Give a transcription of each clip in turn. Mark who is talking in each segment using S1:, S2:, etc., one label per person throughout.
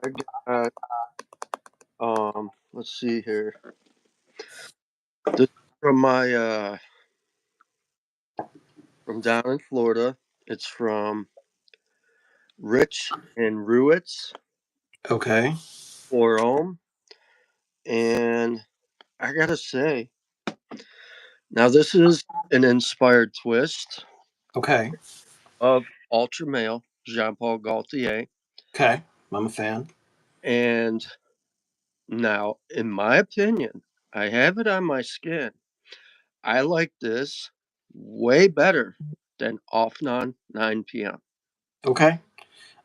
S1: I got let's see here. This is from my from down in Florida. It's from Rich and Ruitt's
S2: Okay.
S1: for home. And I gotta say, now this is an inspired twist
S2: Okay.
S1: of Ultra Male Jean Paul Gaultier.
S2: Okay. I'm a fan.
S1: And now, in my opinion, I have it on my skin. I like this way better than Off Non 9 p.m.
S2: Okay.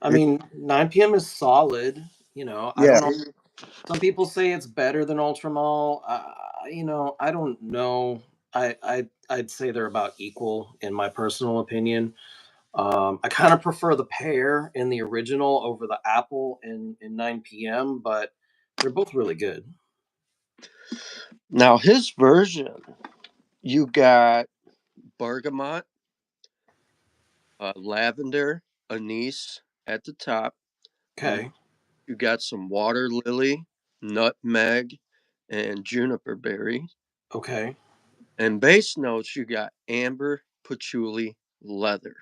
S2: I
S1: It,
S2: mean, 9 p.m. is solid. I
S1: yeah,
S2: don't know. Some people say it's better than Ultramall. I don't know. I'd say they're about equal in my personal opinion. I kind of prefer the pear in the original over the apple in 9 p.m., but they're both really good.
S1: now his version, you got bergamot, lavender, anise at the top.
S2: Okay.
S1: You got some water lily, nutmeg, and juniper berry.
S2: Okay.
S1: And base notes, you got amber, patchouli, leather.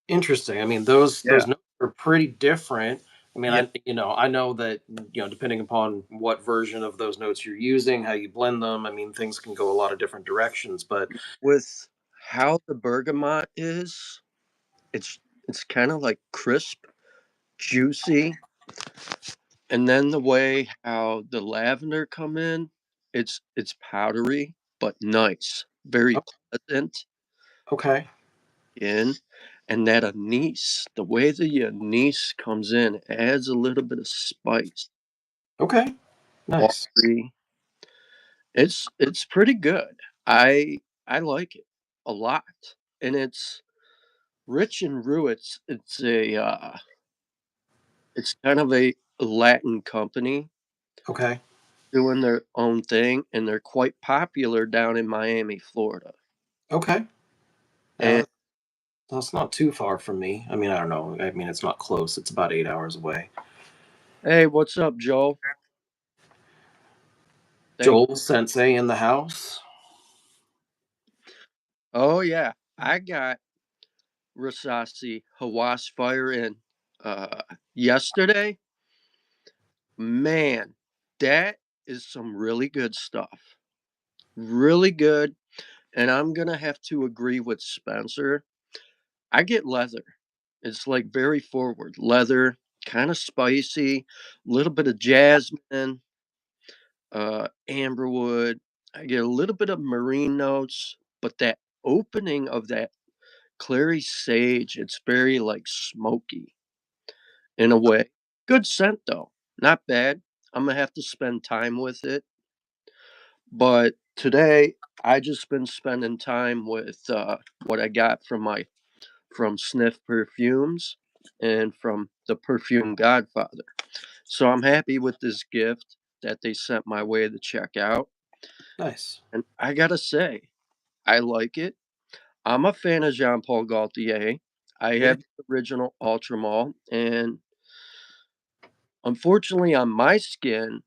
S2: Interesting. I mean, those
S1: Yeah.
S2: notes are pretty different. I mean,
S1: Yeah.
S2: I know that depending upon what version of those notes you're using, how you blend them. I mean, things can go a lot of different directions. But
S1: With how the bergamot is, it's kind of like crisp, juicy, and then the way how the lavender come in, it's powdery but nice, very
S2: oh,
S1: pleasant
S2: okay,
S1: in. And that anise, the way the anise comes in, adds a little bit of spice,
S2: okay, nice.
S1: watery. It's pretty good. I like it a lot, and it's Rich and Ruitt's. It's kind of a Latin company
S2: Okay,
S1: doing their own thing, and they're quite popular down in Miami, Florida.
S2: okay.
S1: And
S2: Yeah, that's not too far from me. I mean, I don't know. I mean, it's not close. It's about 8 hours away.
S1: hey, what's up, Joe? Thank you.
S2: Joel Sensei in the house.
S1: Oh yeah, I got Rasasi Hawas Fire in uh yesterday. Man, that is some really good stuff. Really good. And I'm gonna have to agree with Spencer. I get leather. It's like very forward leather, kind of spicy, a little bit of jasmine, amberwood. I get a little bit of marine notes, but that opening of that clary sage, it's very like smoky in a way. Good scent though, not bad. I'm gonna have to spend time with it. But today I just been spending time with what I got from Sniff Perfumes and from the Perfume Godfather. So I'm happy with this gift that they sent my way to check out.
S2: Nice.
S1: And I gotta say, I like it. I'm a fan of Jean Paul Gaultier. I
S2: Yeah.
S1: have the original Ultramall, and unfortunately, on my skin,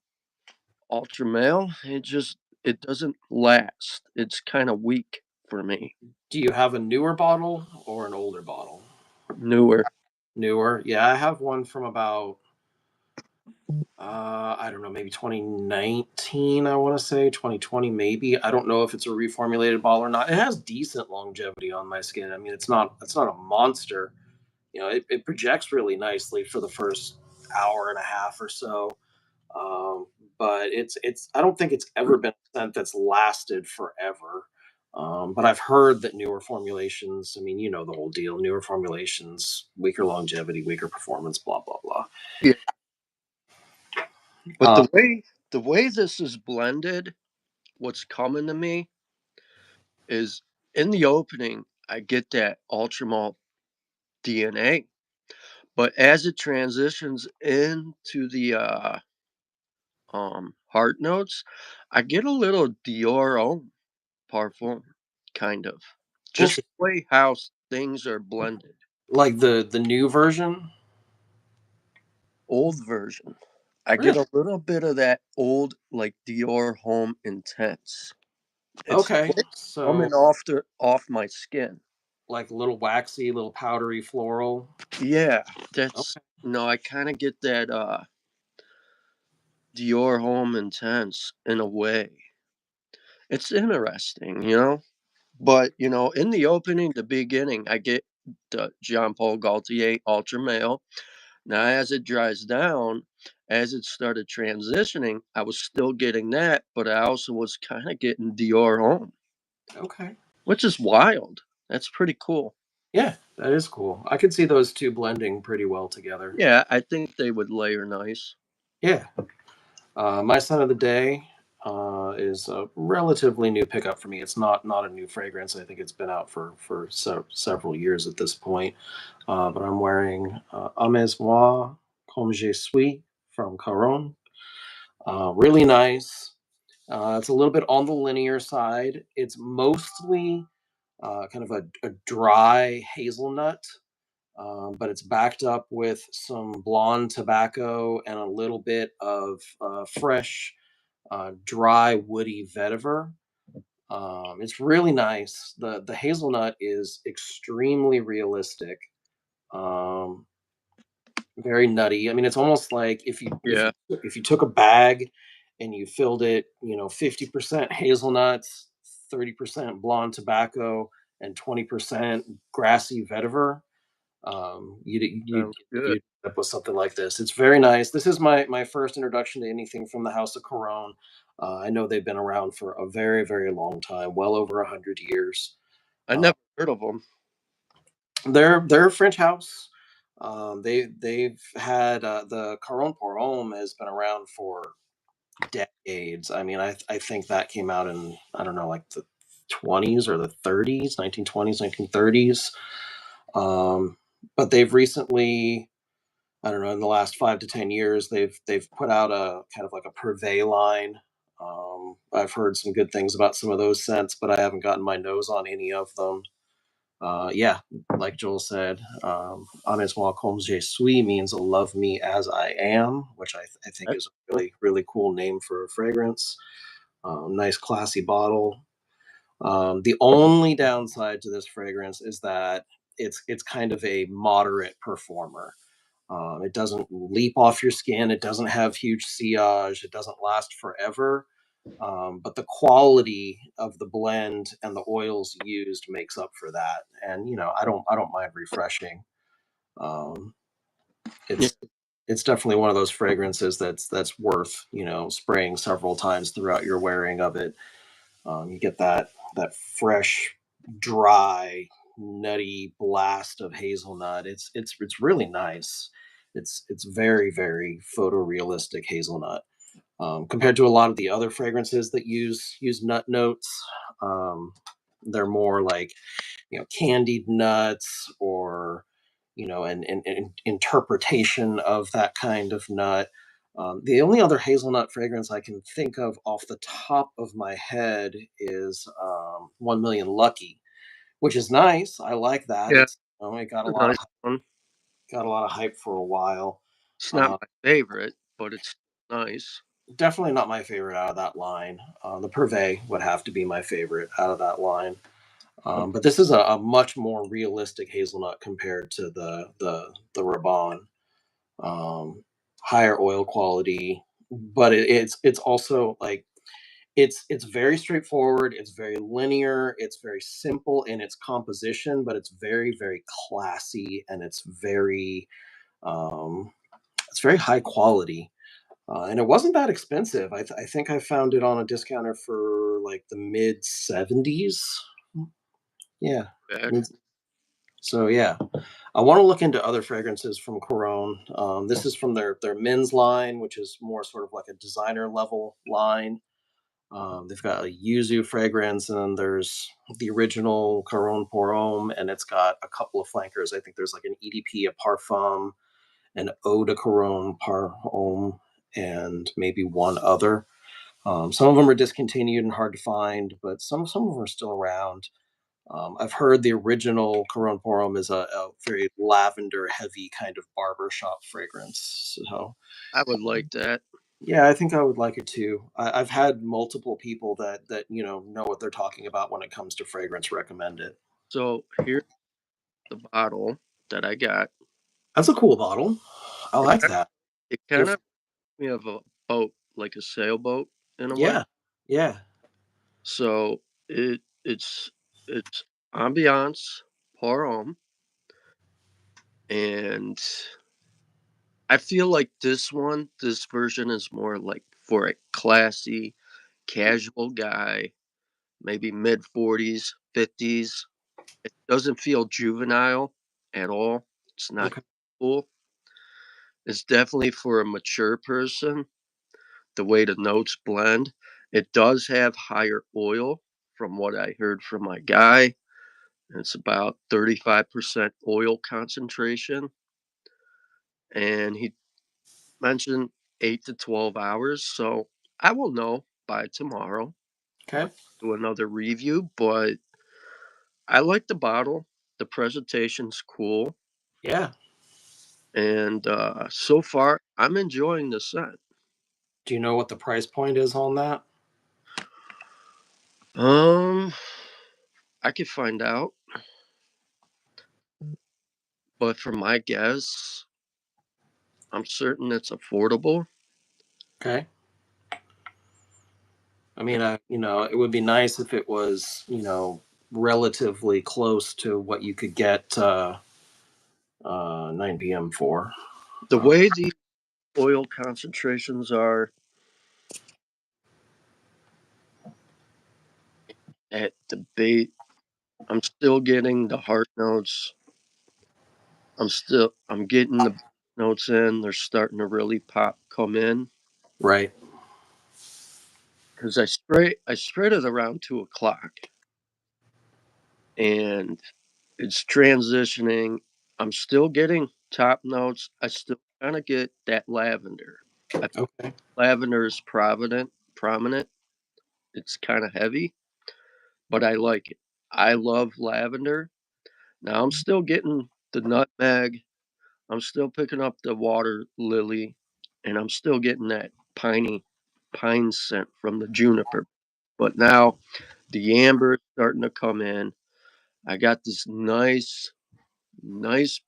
S1: Ultramale, it doesn't last. It's kind of weak for me.
S2: Do you have a newer bottle or an older bottle?
S1: Newer.
S2: Newer. Yeah, I have one from about I don't know, maybe 2019, I want to say 2020, maybe. I don't know if it's a reformulated bottle or not. It has decent longevity on my skin. I mean, it's not a monster. It projects really nicely for the first hour and a half or so. Um, but I don't think it's ever been a scent that's lasted forever. But I've heard that newer formulations, I mean, you know the whole deal, newer formulations, weaker longevity, weaker performance, blah, blah, blah.
S1: Yeah. But
S2: Uh,
S1: the way this is blended, what's coming to me is in the opening, I get that Ultramalt DNA, but as it transitions into the heart notes, I get a little Dior Homme parfum, kind of. Just the
S2: interesting.
S1: way how things are blended.
S2: Like the new version.
S1: old version. I get
S2: Really?
S1: a little bit of that old, like, Dior Home Intense. It's
S2: Okay.
S1: quick
S2: So
S1: coming off my skin.
S2: like a little waxy, little powdery floral.
S1: Yeah, that's
S2: Okay.
S1: no, I kinda get that, Dior Home Intense in a way. It's interesting, you know? But, in the opening, the beginning, I get the Jean Paul Gaultier Ultra Male. Now, as it dries down, as it started transitioning, I was still getting that, but I also was kinda getting Dior Homme,
S2: Okay.
S1: which is wild. That's pretty cool.
S2: Yeah, that is cool. I could see those two blending pretty well together.
S1: Yeah, I think they would layer nice.
S2: Yeah. My scent of the day is a relatively new pickup for me. It's not a new fragrance. I think it's been out for several years at this point. But I'm wearing Amuse-moi comme je suis from Cologne. Really nice. It's a little bit on the linear side. It's mostly kind of a dry hazelnut, but it's backed up with some blonde tobacco and a little bit of fresh, dry, woody vetiver. It's really nice. The hazelnut is extremely realistic. Um, Very nutty. I mean, it's almost like
S1: Yeah,
S2: if you took a bag and you filled it, 50% hazelnuts, 30% blonde tobacco, and 20% grassy vetiver,
S1: sounds good.
S2: you'd end up with something like this. It's very nice. This is my first introduction to anything from the House of Cologne. I know they've been around for a very very long time, well over 100 years.
S1: I
S2: Uh,
S1: never heard of them.
S2: they're a French house. They've had the Caron pour Homme has been around for decades. I mean, I think that came out in I don't know like the 20s or the 30s, 1920s, 1930s. Um, but they've recently, I don't know, in the last 5 to 10 years, they've put out a kind of like a purvey line. I've heard some good things about some of those scents, but I haven't gotten my nose on any of them. Yeah, like Joel said, "Amuse-moi comme je suis" means "love me as I am," which I think
S1: That's
S2: is a
S1: cool.
S2: really really cool name for a fragrance. Nice classy bottle. The only downside to this fragrance is that it's kind of a moderate performer. It doesn't leap off your skin. It doesn't have huge sillage. It doesn't last forever. But the quality of the blend and the oils used makes up for that. And I don't mind refreshing. Um,
S1: Yeah,
S2: it's it's definitely one of those fragrances that's worth spraying several times throughout your wearing of it. You get that fresh, dry, nutty blast of hazelnut. It's really nice. It's very very photorealistic hazelnut compared to a lot of the other fragrances that use nut notes. Um, they're more like candied nuts or an interpretation of that kind of nut. The only other hazelnut fragrance I can think of off the top of my head is 1 Million Lucky, which is nice. I like that.
S1: yeah,
S2: It got a
S1: a
S2: lot of
S1: nice one.
S2: hype for a while.
S1: It's not
S2: Uh,
S1: my favorite, but it's nice.
S2: Definitely not my favorite out of that line. The Purvey would have to be my favorite out of that line.
S1: Okay.
S2: But this is a much more realistic hazelnut compared to the Raban. Um, Higher oil quality, but it's also like it's very straightforward. It's very linear. It's very simple in its composition, but it's very very classy and um, it's very high quality. And it wasn't that expensive. I think I found it on a discounter for like the mid 70s. Yeah.
S1: Bad.
S2: Mid- So yeah, I want to look into other fragrances from Cologne. This is from their men's line, which is more sort of like a designer level line. They've got a yuzu fragrance, and then there's the original Caron Pour Homme, and it's got a couple of flankers. I think there's like an EDP, a Parfum, an Eau de Caron Par Homme, and maybe one other. Some of them are discontinued and hard to find, but some of them are still around. I've heard the original Cologne Porum is a very lavender heavy kind of barbershop fragrance. So
S1: I would like that.
S2: yeah, I think I would like it too. I've had multiple people that know what they're talking about when it comes to fragrance recommend it.
S1: So here's the bottle that I got.
S2: That's a cool bottle. I
S1: It
S2: like
S1: kind
S2: that.
S1: it kind
S2: Diff-
S1: of reminds me of a boat, like a sailboat in a way.
S2: yeah, yeah.
S1: So it's ambiance pour homme, and I feel like this version is more like for a classy, casual guy, maybe mid 40s, 50s. It doesn't feel juvenile at all. It's not
S2: Okay,
S1: cool. It's definitely for a mature person, the way the notes blend. It does have higher oil from what I heard from my guy. It's about 35% oil concentration. And he mentioned 8 to 12 hours. So I will know by tomorrow.
S2: okay,
S1: Do another review, but I like the bottle. The presentation's cool.
S2: yeah.
S1: And so far, I'm enjoying the scent.
S2: Do you know what the price point is on that?
S1: Um, I could find out, but for my guess, I'm certain it's affordable.
S2: Okay. I mean, it would be nice if it was, relatively close to what you could get 9 p.m. for.
S1: The
S2: Uh,
S1: way the oil concentrations are at the bait, I'm still getting the heart notes. I'm getting the notes in. They're starting to really come in
S2: right.
S1: because I sprayed it around 2 o'clock, and it's transitioning. I'm still getting top notes. I still kind of get that lavender. I feel
S2: Okay.
S1: lavender is prominent. It's kind of heavy, but I like it. I love lavender. Now I'm still getting the nutmeg. I'm still picking up the water lily, and I'm still getting that pine scent from the juniper. But now the amber is starting to come in. I got this nice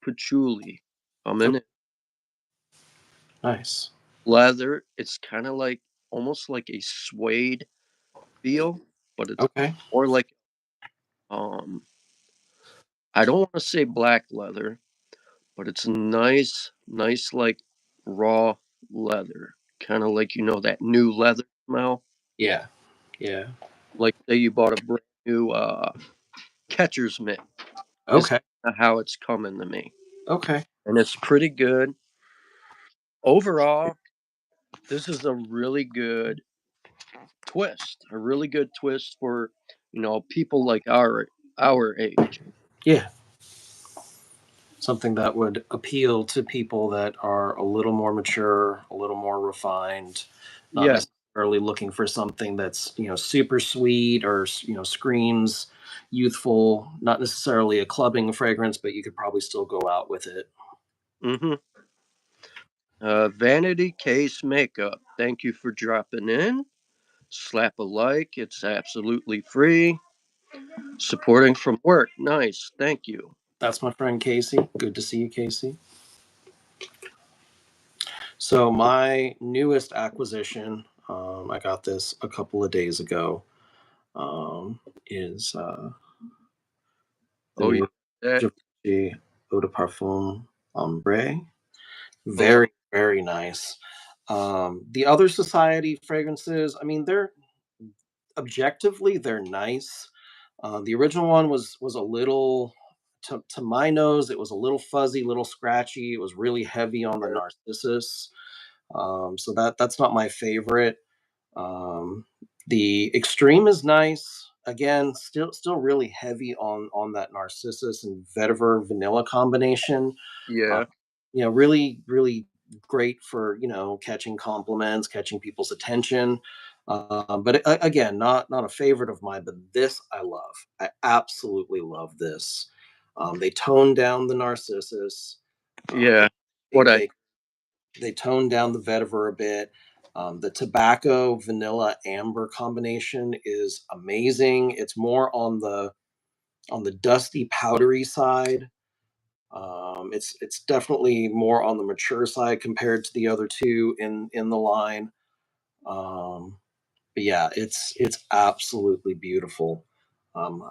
S1: patchouli
S2: Oh,
S1: coming in.
S2: nice.
S1: Leather. It's kind of like almost like a suede feel, but it's
S2: Okay.
S1: more like um I don't want to say black leather, but it's nice like raw leather. Kind of like that new leather smell.
S2: Yeah. Yeah.
S1: Like say you bought a brand new catcher's mitt. Is
S2: Okay.
S1: how it's coming to me.
S2: Okay.
S1: And it's pretty good. Overall, this is a really good twist. A really good twist for, people like our age.
S2: Yeah. Something that would appeal to people that are a little more mature, a little more refined, not
S1: Yeah.
S2: necessarily looking for something that's, super sweet or, screams youthful, not necessarily a clubbing fragrance, but you could probably still go out with it.
S1: Mhm. Vanity Case Makeup. Thank you for dropping in. Slap a like. It's absolutely free. Supporting from work. Nice. Thank you.
S2: That's my friend Casey. Good to see you, Casey. So my newest acquisition, I got this a couple of days ago, is the
S1: Oh, yeah.
S2: new
S1: That.
S2: Givenchy Eau de Parfum Ombre.
S1: Oh,
S2: Very, very nice. The other society fragrances, I mean, they're objectively they're nice. The original one was a little to my nose, it was a little fuzzy, little scratchy. It was really heavy on the narcissus. So that's not my favorite. Um, the extreme is nice. Again, still really heavy on that narcissus and vetiver vanilla combination. Uh,
S1: yeah.
S2: really great for catching compliments, catching people's attention. But again, not a favorite of mine. But this I love. I absolutely love this. They toned down the narcissus.
S1: Yeah.
S2: They
S1: What I
S2: they they toned down the vetiver a bit. The tobacco vanilla amber combination is amazing. It's more on the dusty powdery side. It's definitely more on the mature side compared to the other two in the line. Um, but yeah, it's absolutely beautiful.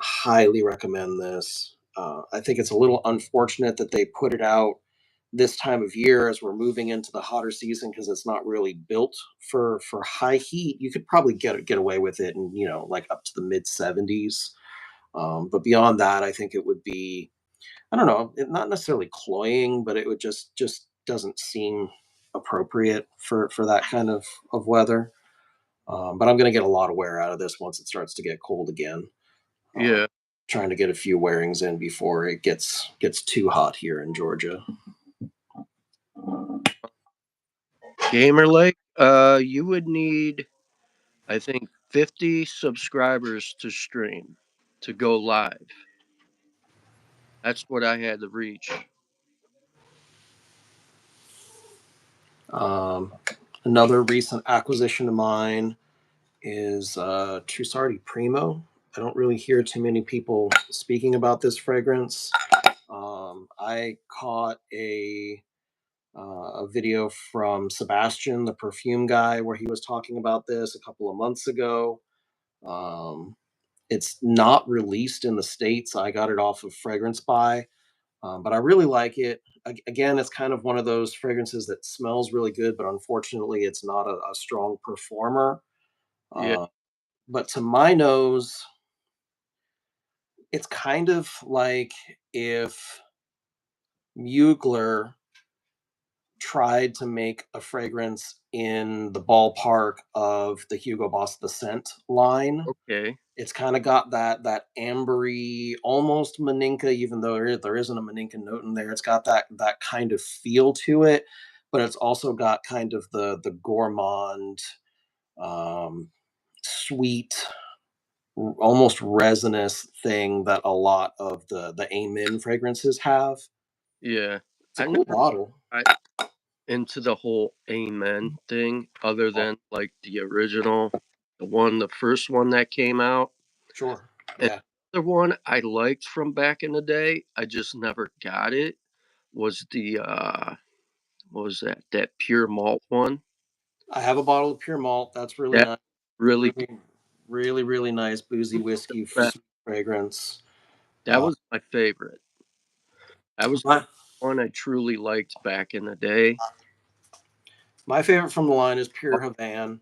S2: Highly recommend this. I think it's a little unfortunate that they put it out this time of year as we're moving into the hotter season because it's not really built for high heat. You could probably get away with it, and like up to the mid 70s. But beyond that, I think it would be, I don't know, not necessarily cloying, but it would just doesn't seem appropriate for that kind of weather. But I'm going to get a lot of wear out of this once it starts to get cold again. Uh,
S1: Yeah.
S2: Trying to get a few wearings in before it gets too hot here in Georgia.
S1: Gamer Lake, you would need, I think, 50 subscribers to stream to go live. That's what I had to reach.
S2: Um, Another recent acquisition of mine is Trussardi Primo. I don't really hear too many people speaking about this fragrance. I caught a video from Sebastian, the perfume guy, where he was talking about this a couple of months ago. Um, it's not released in the States. I got it off of Fragrance Buy, but I really like it. Again, it's kind of one of those fragrances that smells really good, but unfortunately, it's not a strong performer.
S1: Yeah.
S2: Uh, but to my nose, it's kind of like if Mugler tried to make a fragrance in the ballpark of the Hugo Boss The Scent line.
S1: Okay.
S2: It's kind of got that ambery, almost Maninka, even though there isn't a Maninka note in there. It's got that kind of feel to it, but it's also got kind of the gourmand, um, sweet, almost resinous thing that a lot of the Amen fragrances have.
S1: Yeah.
S2: It's a
S1: I
S2: cool
S1: never
S2: bottle.
S1: got into the whole Amen thing other
S2: Oh,
S1: than like the original, the first one that came out.
S2: sure.
S1: And
S2: Yeah.
S1: the other one I liked from back in the day, I just never got it, was the what was that? That pure malt one.
S2: I have a bottle of pure malt. That's really
S1: That
S2: nice.
S1: really
S2: Really, really, really nice boozy whiskey
S1: that,
S2: sweet fragrance.
S1: that
S2: Uh,
S1: was my favorite. That was
S2: my
S1: one I truly liked back in the day.
S2: my favorite from the line is Pure Havana.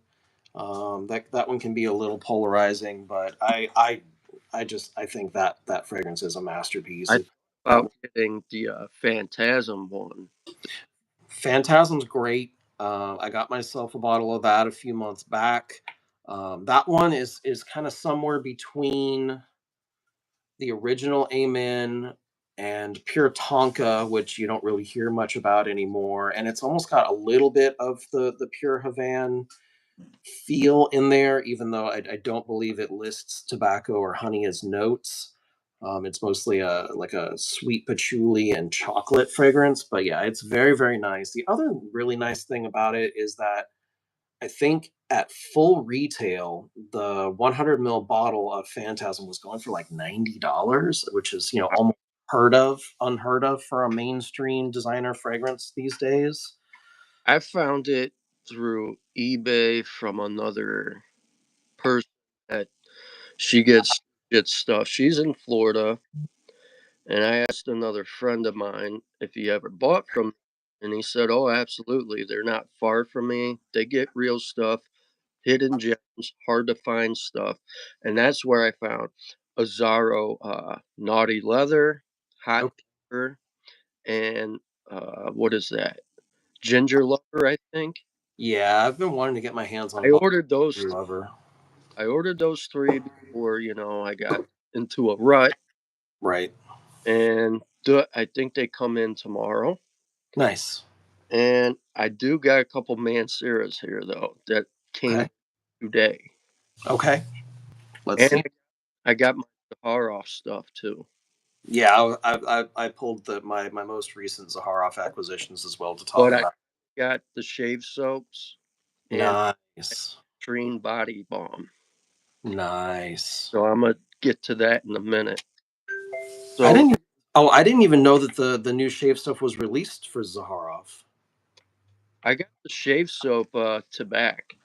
S2: That one can be a little polarizing, but I think that fragrance is a masterpiece.
S1: I thought
S2: That
S1: about getting the Phantasm one.
S2: Phantasm's great. I got myself a bottle of that a few months back. That one is kind of somewhere between the original Amen and Pure Tonka, which you don't really hear much about anymore. And it's almost got a little bit of the Pure Havana feel in there, even though I don't believe it lists tobacco or honey as notes. It's mostly like a sweet patchouli and chocolate fragrance, but yeah, it's very, very nice. The other really nice thing about it is that I think at full retail, the 100 ml bottle of Phantasm was going for like $90, which is almost unheard of for a mainstream designer fragrance these days.
S1: I found it through eBay from another person that she gets stuff. She's in Florida, and I asked another friend of mine if he ever bought from me, and he said, "Oh, absolutely. They're not far from me. They get real stuff, hidden gems, hard to find stuff." And that's where I found Azzaro Naughty Leather, Hot
S2: Okay.
S1: Pepper, and what is that? Ginger Lover, I think.
S2: Yeah, I've been wanting to get my hands on
S1: I
S2: Bobby
S1: ordered those.
S2: Lover.
S1: I ordered those three before I got into a rut,
S2: Right.
S1: and I think they come in tomorrow.
S2: Nice.
S1: And I do got a couple Manceras here though that came
S2: Okay.
S1: today.
S2: Okay, let's
S1: And
S2: see.
S1: I got my Zaharoff stuff too.
S2: Yeah, I pulled my most recent Zaharoff acquisitions as well to talk
S1: But I
S2: about.
S1: got the shave soaps and
S2: Nice,
S1: Trine body balm.
S2: nice.
S1: So I'm gonna get to that in a minute.
S2: I
S1: So
S2: didn't. Oh, I didn't even know that the new shave stuff was released for Zaharoff.
S1: I got the shave soap to back.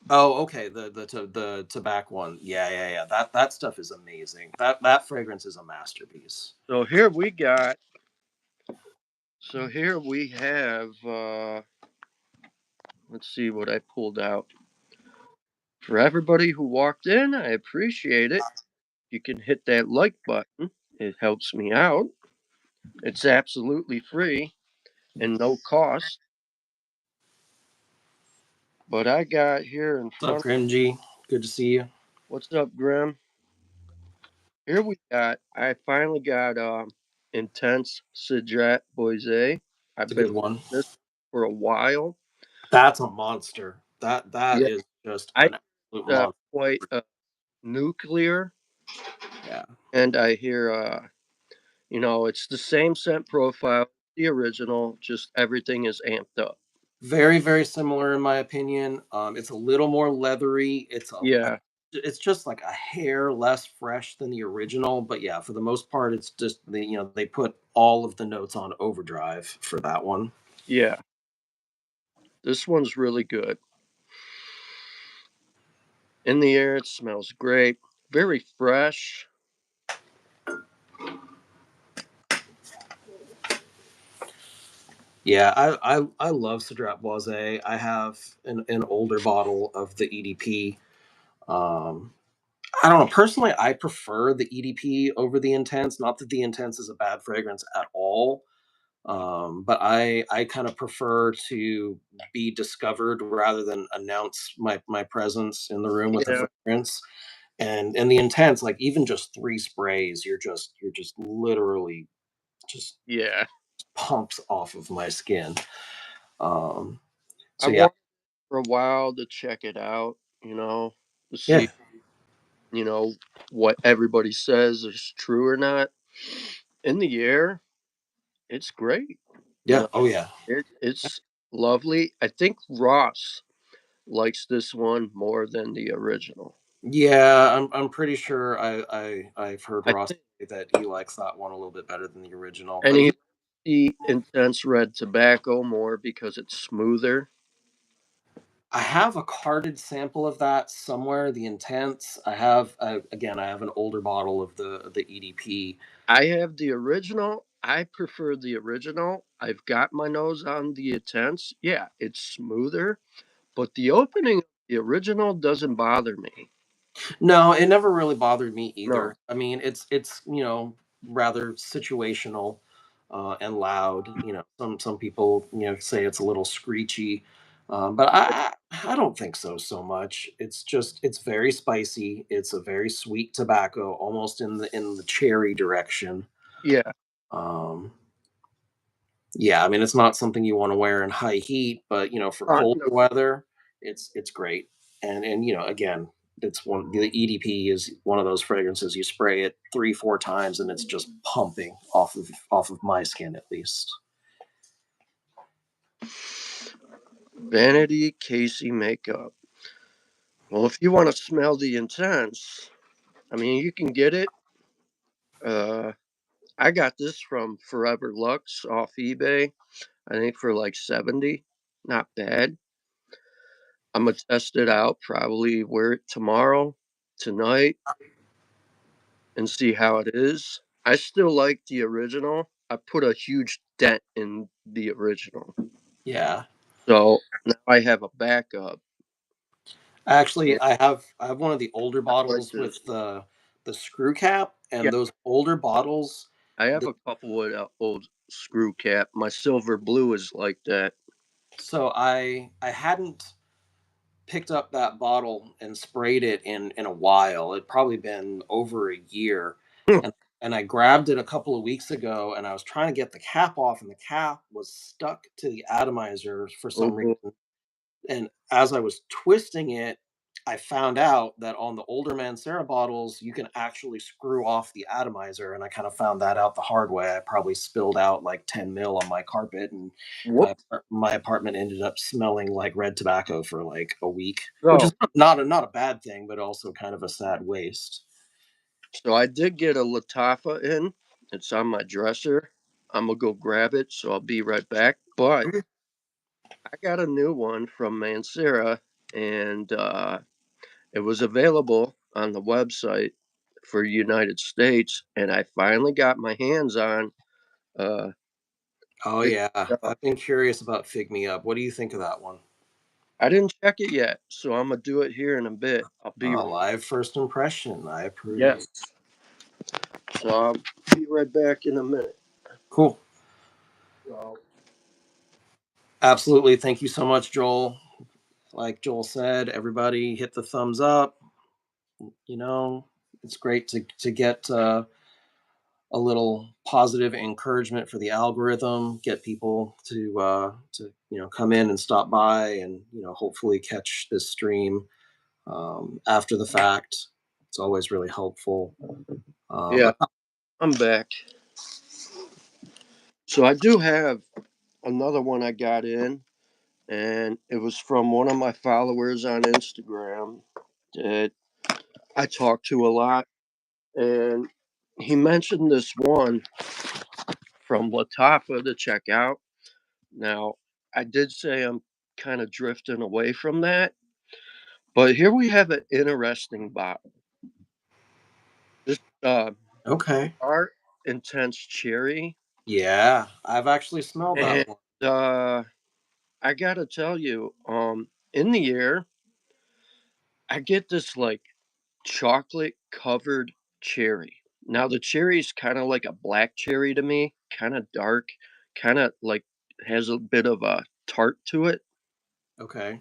S2: Oh, okay. The tobacco one. Yeah, yeah, yeah. That stuff is amazing. That fragrance is a masterpiece.
S1: So here we got. So here we have. Let's see what I pulled out. For everybody who walked in, I appreciate it. You can hit that like button. It helps me out. It's absolutely free and no cost. But I got here in
S2: What's up,
S1: front.
S2: Grim G? Good to see you.
S1: What's up, Grim? Here we got. I finally got Intense Cedrat Boise.
S2: It's
S1: I've
S2: a
S1: been
S2: good one.
S1: this for a while.
S2: That's a monster. That
S1: Yeah,
S2: is just
S1: I
S2: an absolute monster.
S1: quite nuclear,
S2: Yeah.
S1: and I hear it's the same scent profile, the original, just everything is amped up.
S2: Very, very similar in my opinion. It's a little more leathery.
S1: Yeah,
S2: It's just like a hair less fresh than the original, but yeah, for the most part, it's just they put all of the notes on overdrive for that one.
S1: yeah. This one's really good. In the air, it smells great. Very fresh.
S2: Yeah, I love Cedrat Boise. I have an older bottle of the EDP. Um, I don't know. Personally, I prefer the EDP over the Intense. Not that the Intense is a bad fragrance at all, but I kind of prefer to be discovered rather than announce my presence in the room with a
S1: Yeah,
S2: fragrance. And the Intense, like even just 3 sprays, you're just literally just
S1: yeah.
S2: pumps off of my skin. Um,
S1: I
S2: so yeah,
S1: wanted for a while to check it out, to see,
S2: yeah,
S1: you know, what everybody says is true or not. In the air, it's great. You
S2: yeah,
S1: know,
S2: oh yeah.
S1: it's lovely. I think Ross likes this one more than the original.
S2: Yeah, I'm pretty sure I've heard
S1: I
S2: Ross
S1: think,
S2: say that he likes that one a little bit better than the original.
S1: and
S2: But
S1: he
S2: yeah,
S1: likes the intense red tobacco more because it's smoother.
S2: I have a carded sample of that somewhere. The Intense. I have again. I have an older bottle of the EDP.
S1: I have the original. I prefer the original. I've got my nose on the intense. Yeah, it's smoother, but the opening of the original doesn't bother me.
S2: No, it never really bothered me
S1: No.
S2: either. I mean, it's rather situational and loud. Some people say it's a little screechy, but I don't think so much. It's very spicy. It's a very sweet tobacco, almost in the cherry direction.
S1: Yeah.
S2: Um, yeah, I mean, it's not something you want to wear in high heat, but for colder
S1: No.
S2: weather, it's great. And again, the EDP is one of those fragrances you spray it 3 4 times and it's just pumping off of my skin at least.
S1: Vanity Casey makeup. Well, if you want to smell the intense, I mean, you can get it. Uh, I got this from Forever Lux off eBay. I think for like 70. Not bad. I'm gonna test it out. Probably wear it tomorrow, tonight, and see how it is. I still like the original. I put a huge dent in the original.
S2: Yeah.
S1: So now I have a backup.
S2: Actually,
S1: And
S2: I have one of the older
S1: I like
S2: bottles
S1: this.
S2: with the screw cap,
S1: Yeah,
S2: and those older bottles.
S1: I have
S2: The,
S1: a couple with old screw cap. My silver blue is like that.
S2: so I hadn't picked up that bottle and sprayed it in a while. It'd probably been over a year. And I grabbed it a couple of weeks ago and I was trying to get the cap off and the cap was stuck to the atomizer for some
S1: Oh,
S2: reason. And as I was twisting it, I found out that on the older Mancera bottles, you can actually screw off the atomizer, and I kind of found that out the hard way. I probably spilled out like 10 mil on my carpet, and
S1: Whoop.
S2: my apartment ended up smelling like red tobacco for like a week, which is
S1: So,
S2: not a bad thing, but also kind of a sad waste.
S1: so I did get a Latafa in. It's on my dresser. I'm gonna go grab it, so I'll be right back. But
S2: Okay.
S1: I got a new one from Mancera, and it was available on the website for United States, and I finally got my hands on. Uh,
S2: Oh
S1: Fig
S2: yeah,
S1: Me Up.
S2: I've been curious about Fig Me Up. What do you think of that one?
S1: I didn't check it yet, so I'm gonna do it here in a bit. I'll be
S2: Live first impression. I approve.
S1: yes. So I'll be right back in a minute.
S2: Cool.
S1: So,
S2: Absolutely. Thank you so much, Joel. Like Joel said, everybody hit the thumbs up. You know, it's great to get a little positive encouragement for the algorithm, get people to come in and stop by, and hopefully catch this stream after the fact. It's always really helpful.
S1: yeah,
S2: But
S1: I'm back. So I do have another one I got in, and it was from one of my followers on Instagram that I talk to a lot, and he mentioned this one from Latafa to check out. Now, I did say I'm kind of drifting away from that, but here we have an interesting bottle. This
S2: okay,
S1: Art Intense Cherry,
S2: yeah, I've actually smelled
S1: and
S2: that one.
S1: I gotta tell you, in the air, I get this like chocolate covered cherry. Now the cherry is kind of like a black cherry to me, kind of dark, kind of like has a bit of a tart to it.
S2: Okay,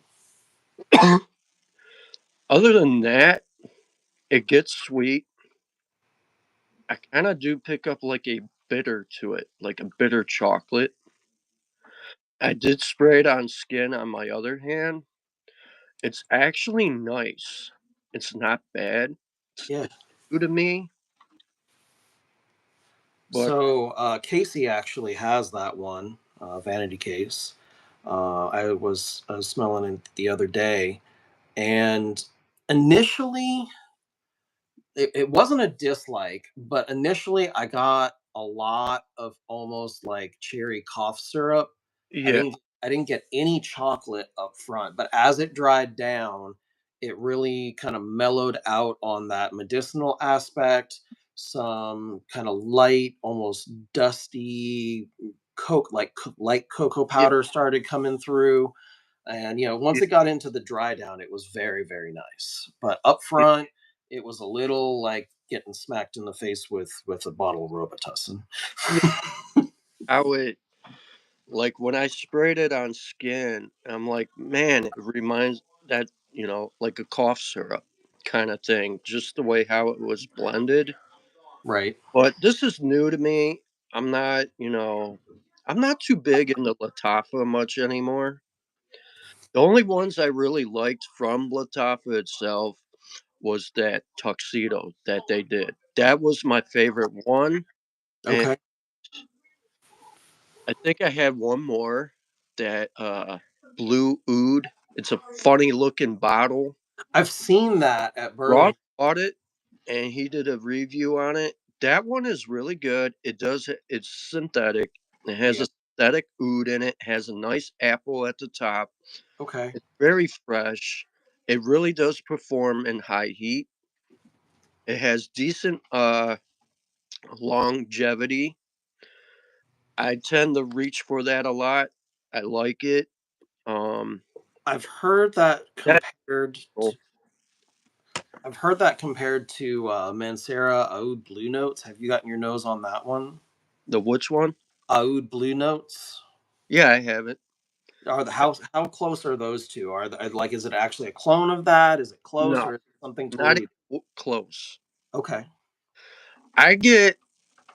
S1: Other than that, it gets sweet. I kind of do pick up like a bitter to it, like a bitter chocolate. I did spray it on skin on my other hand. It's actually nice. It's not bad.
S2: yeah.
S1: It's new to me, but
S2: So Casey actually has that one vanity case. I was smelling it the other day, and initially it wasn't a dislike, but initially I got a lot of almost like cherry cough syrup. I
S1: yeah,
S2: didn't I didn't get any chocolate up front, but as it dried down, it really kind of mellowed out on that medicinal aspect. Some kind of light, almost dusty light cocoa
S1: yeah,
S2: powder started coming through, and once
S1: yeah,
S2: it got into the dry down, it was very, very nice. But up
S1: yeah.
S2: front, it was a little like getting smacked in the face with a bottle of Robitussin.
S1: Yeah. I would like when I sprayed it on skin, I'm like, man, it reminds that, like a cough syrup kind of thing, just the way how it was blended.
S2: Right.
S1: But this is new to me. I'm not too big into Latafa much anymore. The only ones I really liked from Latafa itself was that tuxedo that they did. That was my favorite one. And
S2: Okay.
S1: I think I had one more that blue oud. It's a funny looking bottle.
S2: I've seen that at
S1: Ross
S2: Burlington.
S1: bought it and he did a review on it. That one is really good. It's synthetic. It has
S2: Yeah.
S1: a synthetic oud in it, has a nice apple at the top.
S2: Okay.
S1: It's very fresh. It really does perform in high heat. It has decent longevity. I tend to reach for that a lot. I like it. Um
S2: I've heard that
S1: that
S2: compared
S1: oh,
S2: to Mancera Oud Blue Notes. Have you gotten your nose on that one?
S1: the which one?
S2: Oud Blue Notes.
S1: Yeah, I have it.
S2: Are the how close are those two? Like, is it actually a clone of that? Is it close,
S1: No,
S2: or is it something
S1: not
S2: totally?
S1: even close.
S2: Okay.
S1: I get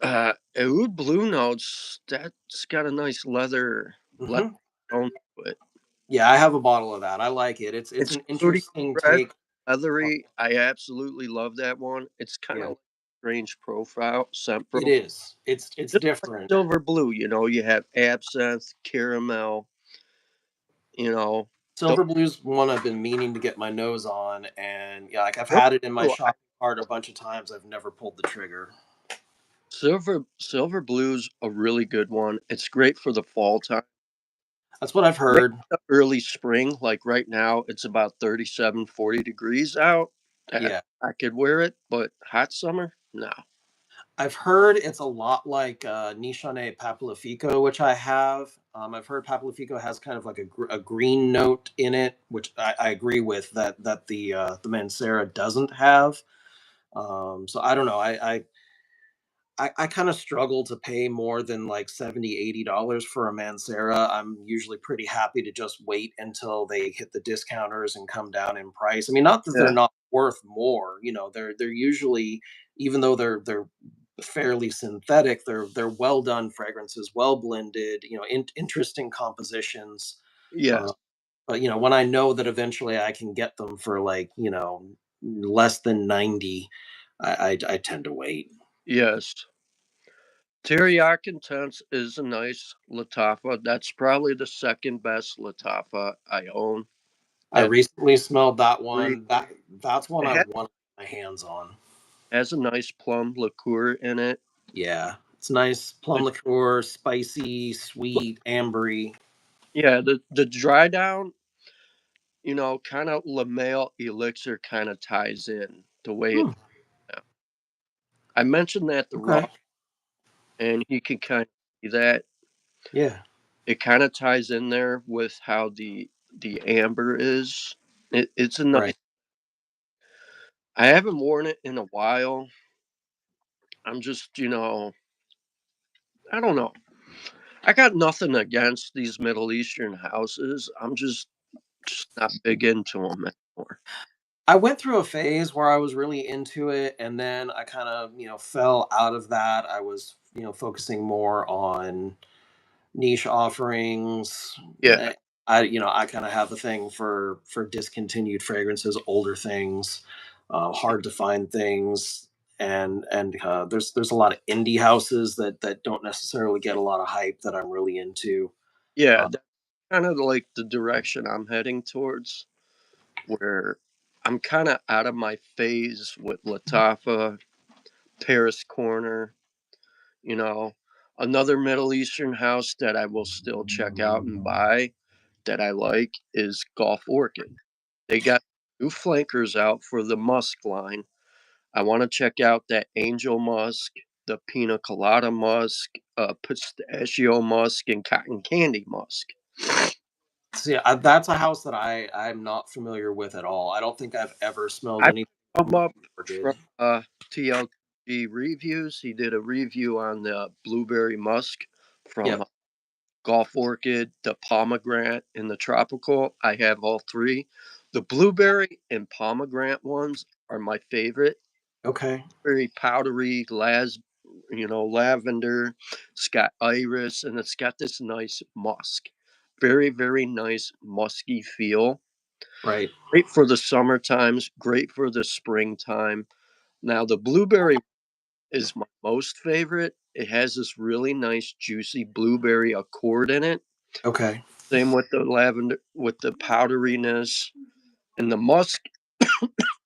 S1: Oud Blue Notes. That's got a nice leather
S2: Hmm.
S1: tone to it.
S2: Yeah, I have a bottle of that. I like it. It's
S1: It's
S2: an
S1: fruity
S2: interesting
S1: red.
S2: take.
S1: leathery. I absolutely love that one. It's kind
S2: Yeah,
S1: of like strange profile, scent
S2: it
S1: profile.
S2: is. It's
S1: Just like
S2: different.
S1: silver blue, you have absinthe, caramel, you know. Those
S2: Silver Blue's one I've been meaning to get my nose on, and yeah, like I've
S1: silver
S2: had it in my
S1: blue,
S2: shopping cart a bunch of times. I've never pulled the trigger.
S1: silver blue's a really good one. It's great for the fall time.
S2: That's what I've
S1: Maybe
S2: heard.
S1: the early spring, like right now, it's about 37, 40 degrees out.
S2: Yeah.
S1: I could wear it, but hot summer, no.
S2: I've heard it's a lot like Nishane Papalifico, which I have. I've heard Papalifico has kind of like a green note in it, which I agree with that the Mancera doesn't have. So I don't know. I kind of struggle to pay more than like 70, $80 for a Mancera. I'm usually pretty happy to just wait until they hit the discounters and come down in price. I mean, not that they're
S1: Yeah,
S2: not worth more, they're usually, even though they're fairly synthetic, they're well done fragrances, well blended, interesting compositions.
S1: yes,
S2: Uh, but when I know that eventually I can get them for like, less than 90, I tend to wait.
S1: yes. Teriyaki Intense is a nice Latafa. That's probably the second best Latafa I own.
S2: I
S1: At
S2: recently smelled that
S1: three,
S2: one. That's one
S1: it
S2: I
S1: has,
S2: want my hands on.
S1: has a nice plum liqueur in it.
S2: Yeah, it's nice plum
S1: The,
S2: liqueur, spicy, sweet, ambery.
S1: yeah, the dry down, kind of Lamel elixir kind of ties in the way it.
S2: Hmm,
S1: I mentioned that the raw,
S2: okay,
S1: and you can kind of see that
S2: yeah,
S1: it kind of ties in there with how the amber is. It's a nice.
S2: right.
S1: I haven't worn it in a while. I'm just, I don't know. I got nothing against these Middle Eastern houses. I'm just not big into them anymore.
S2: I went through a phase where I was really into it, and then I kind of, fell out of that. I was, focusing more on niche offerings.
S1: Yeah,
S2: I kind of have a thing for discontinued fragrances, older things, hard to find things, and there's a lot of indie houses that don't necessarily get a lot of hype that I'm really into.
S1: yeah,
S2: Uh,
S1: that's kind of like the direction I'm heading towards, where I'm kind of out of my phase with Latafa, Paris Corner, you know. Another Middle Eastern house that I will still check out and buy that I like is Golf Orchid. They got new flankers out for the musk line. I want to check out that angel musk, the pina colada musk, pistachio musk, and cotton candy musk.
S2: See, that's a house that I'm not familiar with at all. I don't think I've ever smelled
S1: I
S2: anything
S1: come
S2: from
S1: up from
S2: Orchid.
S1: TLG reviews. He did a review on the blueberry musk from
S2: Yep.
S1: Golf Orchid, the pomegranate, and the tropical. I have all three. The blueberry and pomegranate ones are my favorite.
S2: Okay.
S1: Very powdery, lavender. It's got iris, and it's got this nice musk. Very, very nice musky feel.
S2: Right.
S1: Great for the summer times. Great for the springtime. Now the blueberry is my most favorite. It has this really nice juicy blueberry accord in it.
S2: Okay.
S1: Same with the lavender, with the powderiness, and the musk.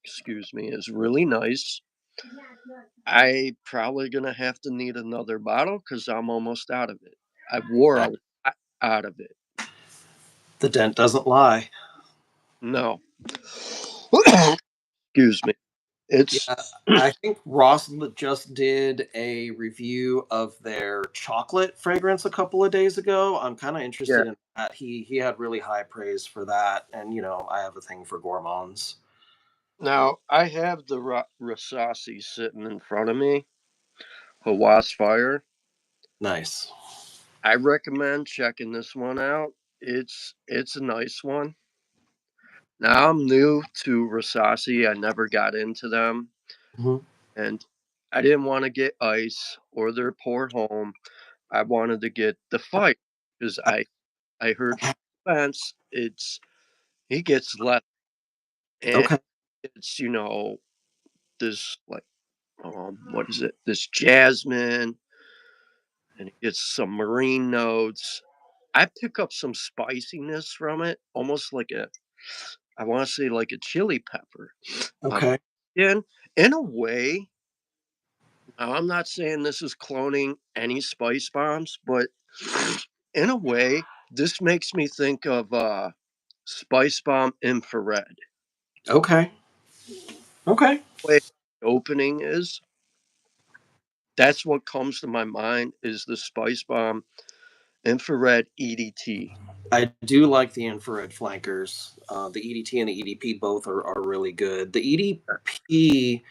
S1: Excuse me, is really nice. I probably gonna have to need another bottle because I'm almost out of it. I wore a
S2: That
S1: lot out of it.
S2: the dent doesn't lie.
S1: No, excuse me. It's
S2: Yeah, I think Ross just did a review of their chocolate fragrance a couple of days ago. I'm kind of
S1: yeah.
S2: interested in that. He had really high praise for that, and I have a thing for gourmands.
S1: Now I have the Rasasi sitting in front of me. Hawas Fire.
S2: Nice.
S1: I recommend checking this one out. It's a nice one. Now I'm new to Rasasi. I never got into them,
S2: Mhm.
S1: and I didn't want to get ice or their pour home. I wanted to get the fire because I heard from Spence he gets left, and
S2: Okay.
S1: it's, this like, what is it? This jasmine, and it gets some marine notes. I pick up some spiciness from it, almost like I want to say like a chili pepper. Um,
S2: Okay.
S1: in a way, now I'm not saying this is cloning any spice bombs, but in a way, this makes me think of Spice Bomb Infrared.
S2: Okay. Okay.
S1: Way the opening is, that's what comes to my mind is the Spice Bomb Infrared EDT.
S2: I do like the infrared flankers. The EDT and the EDP both are really good. The EDP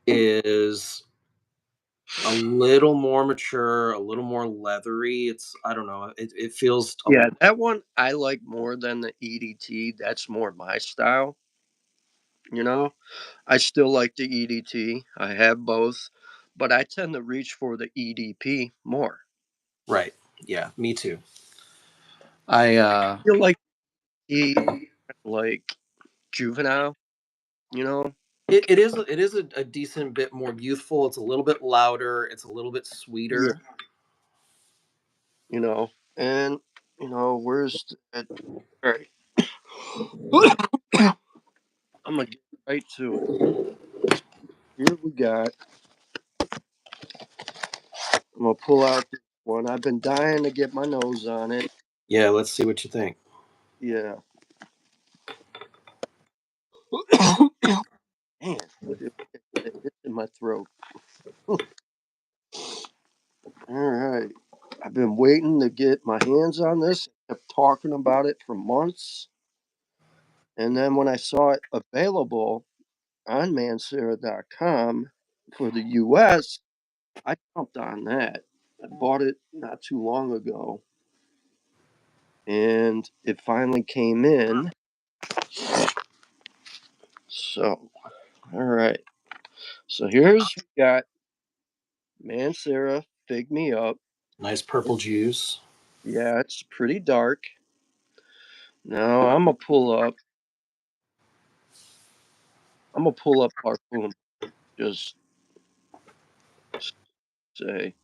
S2: is a little more mature, a little more leathery. It's I don't know. It feels a
S1: Yeah, that one I like more than the EDT. That's more my style, you know? I still like the EDT. I have both, but I tend to reach for the EDP more.
S2: right. Yeah, me too. I
S1: I feel like he like juvenile, you know?
S2: it is a decent bit more youthful. It's a little bit louder. It's a little bit
S1: Yeah.
S2: sweeter.
S1: You know, and where's that? All right. I'm gonna get right to it. Here we got. I'm gonna pull out this one. I've been dying to get my nose on it.
S2: Yeah, let's see what you think.
S1: Yeah. Man, it's in my throat. All right. I've been waiting to get my hands on this. I kept talking about it for months. And then when I saw it available on Mancera.com for the US, I jumped on that. I bought it not too long ago. And it finally came in. So, all right. So here's we got Mancera Fig Me Up.
S2: Nice purple juice.
S1: Yeah, it's pretty dark. Now I'm gonna pull up Parfum. Just say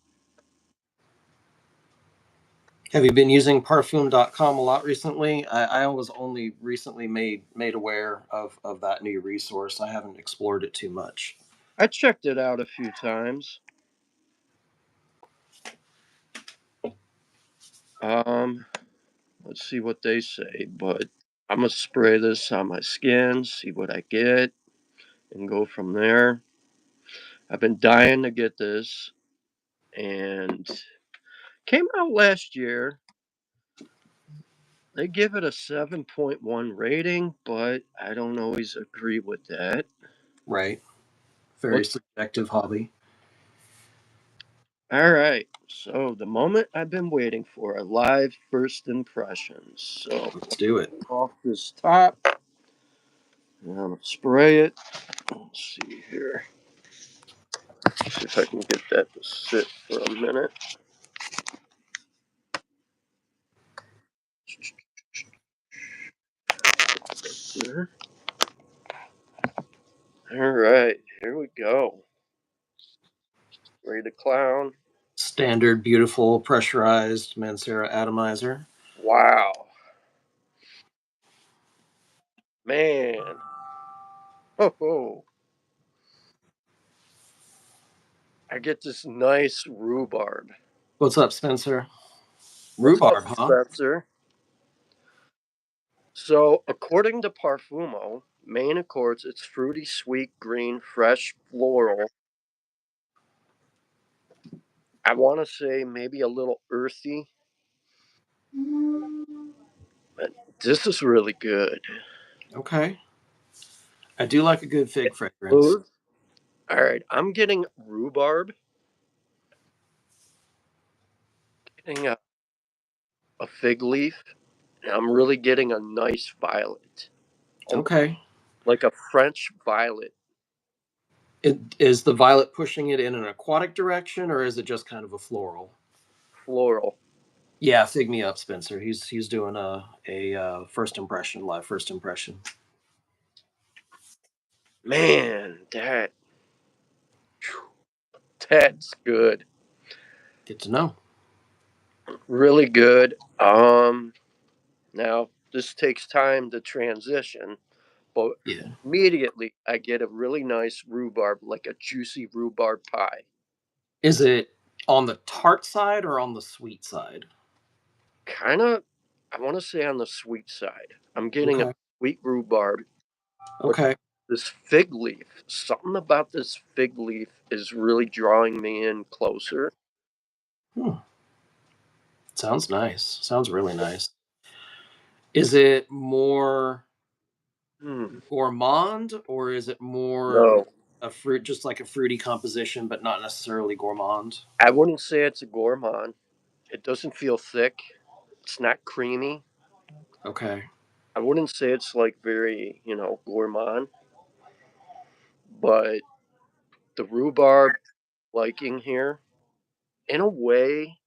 S2: Have you been using parfum.com a lot recently? I was only recently made aware of that new resource. I haven't explored it too much.
S1: I checked it out a few times. Um, let's see what they say, but I'm gonna spray this on my skin, see what I get, and go from there. I've been dying to get this, and came out last year. They give it a 7.1 rating, but I don't always agree with that.
S2: Right. Very
S1: What?
S2: subjective hobby.
S1: All right. So the moment I've been waiting for, a live first impressions. So
S2: Let's do it.
S1: off this top, and I'm gonna spray it. Let's see here. See if I can get that to sit for a minute. Here. All right, here we go. Spray the clown.
S2: Standard, beautiful, pressurized Mancera atomizer.
S1: Wow, man. Oh, I get this nice rhubarb.
S2: What's up, Spencer?
S1: What's up,
S2: Rhubarb, huh?
S1: Spencer? So, according to Parfumo, Maine Accords, it's fruity, sweet, green, fresh, floral. I want to say maybe a little earthy, but this is really good.
S2: Okay. I do like a good fig fragrance.
S1: Smooth. All right, I'm getting rhubarb, getting a fig leaf, and I'm really getting a nice violet,
S2: Okay.
S1: like a French violet,
S2: Is the violet pushing it in an aquatic direction, or is it just kind of a floral?
S1: floral.
S2: Yeah, fig me up, Spencer. He's doing a first impression, live first impression.
S1: Man, that's good.
S2: Good to know.
S1: Really good. Now this takes time to transition, but
S2: Yeah.
S1: immediately I get a really nice rhubarb, like a juicy rhubarb pie.
S2: Is it on the tart side or on the sweet side?
S1: Kind of, I want to say on the sweet side. I'm getting a
S2: Okay.
S1: sweet rhubarb, but
S2: Okay.
S1: this fig leaf, something about this fig leaf is really drawing me in closer.
S2: Hmm. Sounds nice. Sounds really nice. Is it more
S1: Hmm.
S2: gourmand or is it more
S1: No,
S2: a fruit, just like a fruity composition, but not necessarily gourmand?
S1: I wouldn't say it's a gourmand. It doesn't feel thick. It's not creamy.
S2: Okay.
S1: I wouldn't say it's like very, gourmand, but the rhubarb liking here, in a way,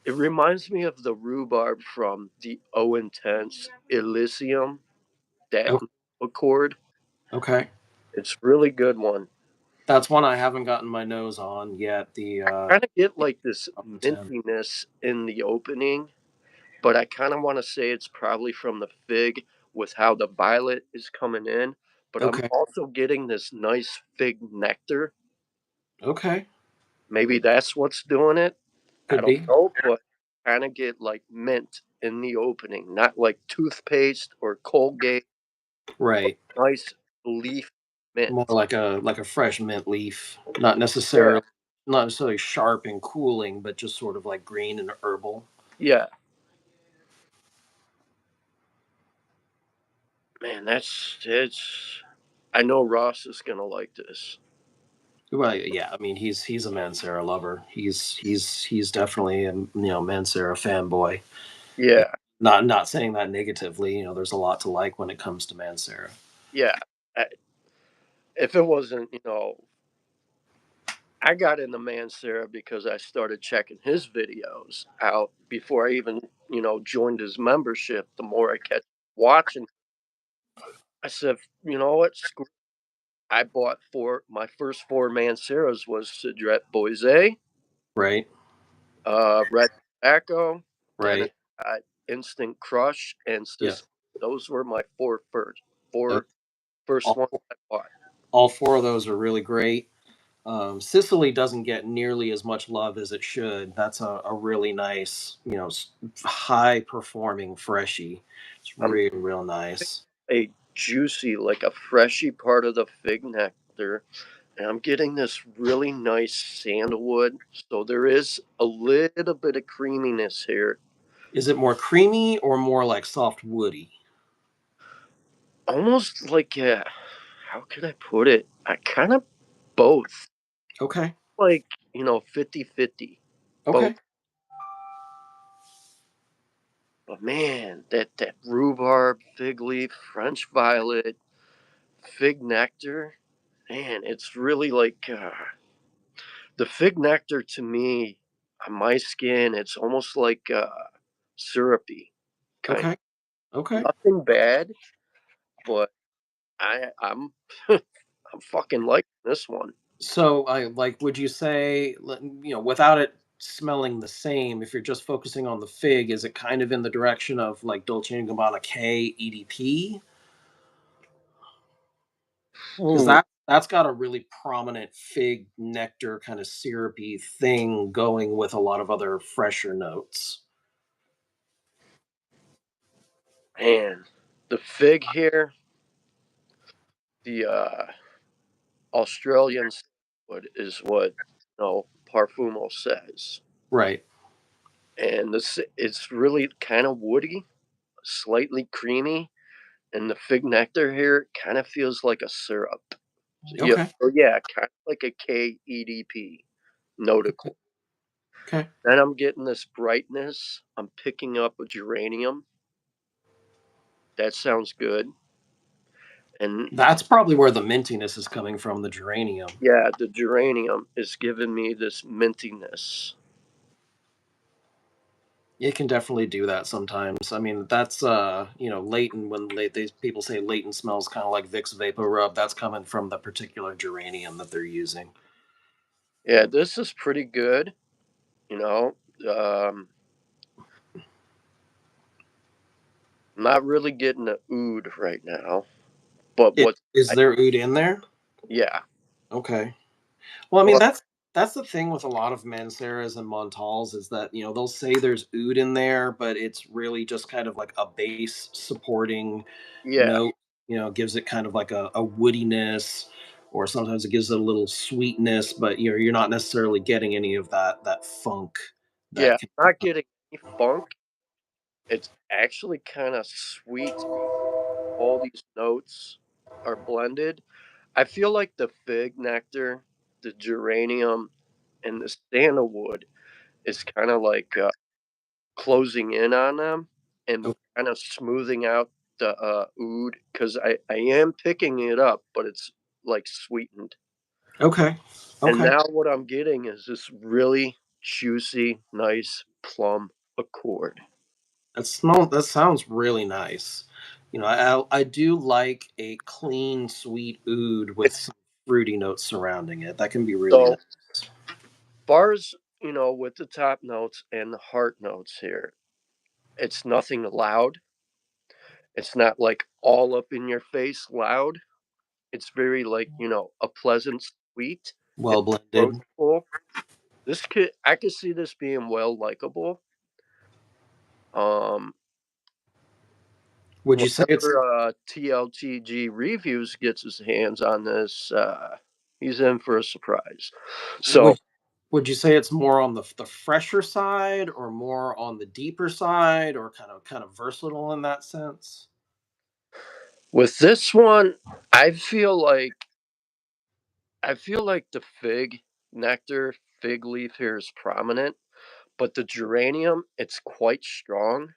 S1: it reminds me of the rhubarb from the O Intense Elysium, that
S2: Oh,
S1: accord.
S2: okay.
S1: It's really good one.
S2: That's one I haven't gotten my nose on yet.
S1: Kind of get like this
S2: Top 10.
S1: mintiness in the opening, but I kind of want to say it's probably from the fig with how the violet is coming in. But I'm
S2: Okay.
S1: also getting this nice fig nectar.
S2: Okay.
S1: Maybe that's what's doing it. I
S2: Could
S1: don't
S2: be.
S1: know, but kind of get like mint in the opening, not like toothpaste or Colgate.
S2: Right.
S1: Nice leaf
S2: More
S1: mint.
S2: like a fresh mint leaf,
S1: Yeah,
S2: not necessarily sharp and cooling, but just sort of like green and herbal.
S1: yeah, man, that's it's. I know Ross is gonna like this.
S2: Well, yeah, I mean he's a Mancera lover. He's definitely a Mancera fanboy. Yeah,
S1: Yeah,
S2: not saying that negatively. There's a lot to like when it comes to Mancera.
S1: yeah. If it wasn't, I got into Mancera because I started checking his videos out before I even, joined his membership. The more I kept watching, I said, you know what? I bought my first four Manceras was Cedret Boise,
S2: Right,
S1: Red Tobacco, then I
S2: right,
S1: got Instant Crush, and
S2: yeah.
S1: those were my
S2: Uh,
S1: four first
S2: all,
S1: ones I bought.
S2: all four of those are really great. Sicily doesn't get nearly as much love as it should. That's a really nice, high performing freshie. It's
S1: I'm
S2: really real nice.
S1: a juicy, like a freshy part of the fig nectar, and I'm getting this really nice sandalwood. So there is a little bit of creaminess here,
S2: Is it more creamy or more like soft woody?
S1: almost like how can I put it? I kind of both,
S2: Okay,
S1: like 50-50, both.
S2: okay.
S1: But man, that rhubarb, fig leaf, French violet, fig nectar, man, it's really like the fig nectar to me on my skin. It's almost like syrupy kind.
S2: Okay. Okay.
S1: Nothing bad, but I'm I'm fucking liking this one.
S2: So, I like, would you say, without it smelling the same, if you're just focusing on the fig, is it kind of in the direction of like Dolce and Gabbana K EDP? Because
S1: Hmm,
S2: that's got a really prominent fig nectar kind of syrupy thing going with a lot of other fresher notes.
S1: man, the fig here, the Australian wood is what Parfumo says,
S2: Right.
S1: and this it's really kind of woody, slightly creamy, and the fig nectar here kind of feels like a syrup. Yeah,
S2: Okay.
S1: or yeah, kind of like a KEDP
S2: Okay.
S1: notical.
S2: Okay.
S1: Then I'm getting this brightness. I'm picking up a geranium. That sounds good. And
S2: That's probably where the mintiness is coming from, the geranium.
S1: yeah, the geranium is giving me this mintiness.
S2: It can definitely do that sometimes. I mean, that's latent when people say latent smells kind of like Vicks Vapor Rub. That's coming from the particular geranium that they're using.
S1: Yeah, this is pretty good. You know, um, I'm not really getting the oud right now, but
S2: Is
S1: I,
S2: there oud in there?
S1: yeah,
S2: Okay. Well, I mean
S1: but
S2: that's the thing with a lot of Manceras and Montals is that they'll say there's oud in there, but it's really just kind of like a base supporting
S1: yeah,
S2: note. Gives it kind of like a woodiness, or sometimes it gives it a little sweetness, but you're not necessarily getting any of that funk
S1: yeah,
S2: that can.
S1: I'm not getting any funk. It's actually kind of sweet. All these notes are blended. I feel like the fig nectar, the geranium, and the sandalwood is kind of like closing in on them and
S2: Oh,
S1: kind of smoothing out the oud because I am picking it up, but it's like sweetened.
S2: okay,
S1: And
S2: okay.
S1: now what I'm getting is this really juicy, nice plum accord.
S2: That sounds really nice. I do like a clean, sweet oud with some fruity notes surrounding it. That can be really
S1: So
S2: nice.
S1: far as with the top notes and the heart notes here, it's nothing loud. It's not like all up in your face loud. It's very like, a pleasant sweet and
S2: Well blended.
S1: approachable. I could see this being well likable. Um
S2: Would you say it's
S1: Whenever TLTG Reviews gets his hands on this, he's in for a surprise. So
S2: would would you say it's more on the fresher side, or more on the deeper side, or kind of versatile in that sense?
S1: with this one, I feel like the fig nectar, fig leaf here is prominent, but the geranium, it's quite strong.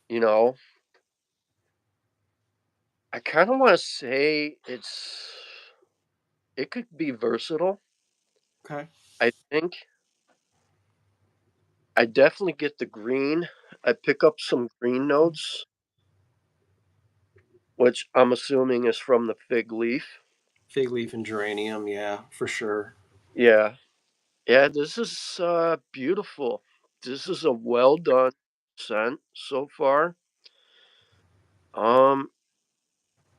S1: You know, I kind of want to say it could be versatile.
S2: Okay.
S1: I think I definitely get the green. I pick up some green notes, which I'm assuming is from the fig leaf.
S2: Fig leaf and geranium, yeah, for sure.
S1: Yeah, yeah. This is beautiful. This is a well done scent so far. Um,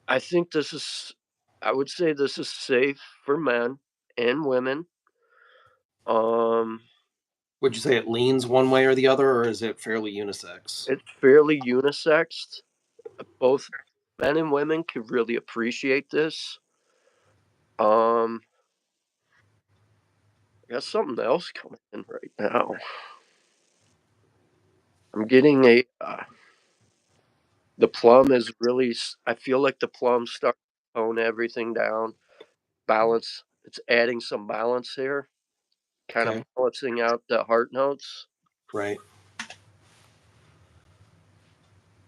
S1: I think this is. I would say this is safe for men and women. Um,
S2: Would you say it leans one way or the other, or is it fairly unisex?
S1: it's fairly unisex. Both men and women could really appreciate this. Um, I got something else coming in right now. I'm getting a. The plum is really. I feel like the plum start to tone everything down. Balance. It's adding some balance here, kind of
S2: Okay,
S1: balancing out the heart notes.
S2: right.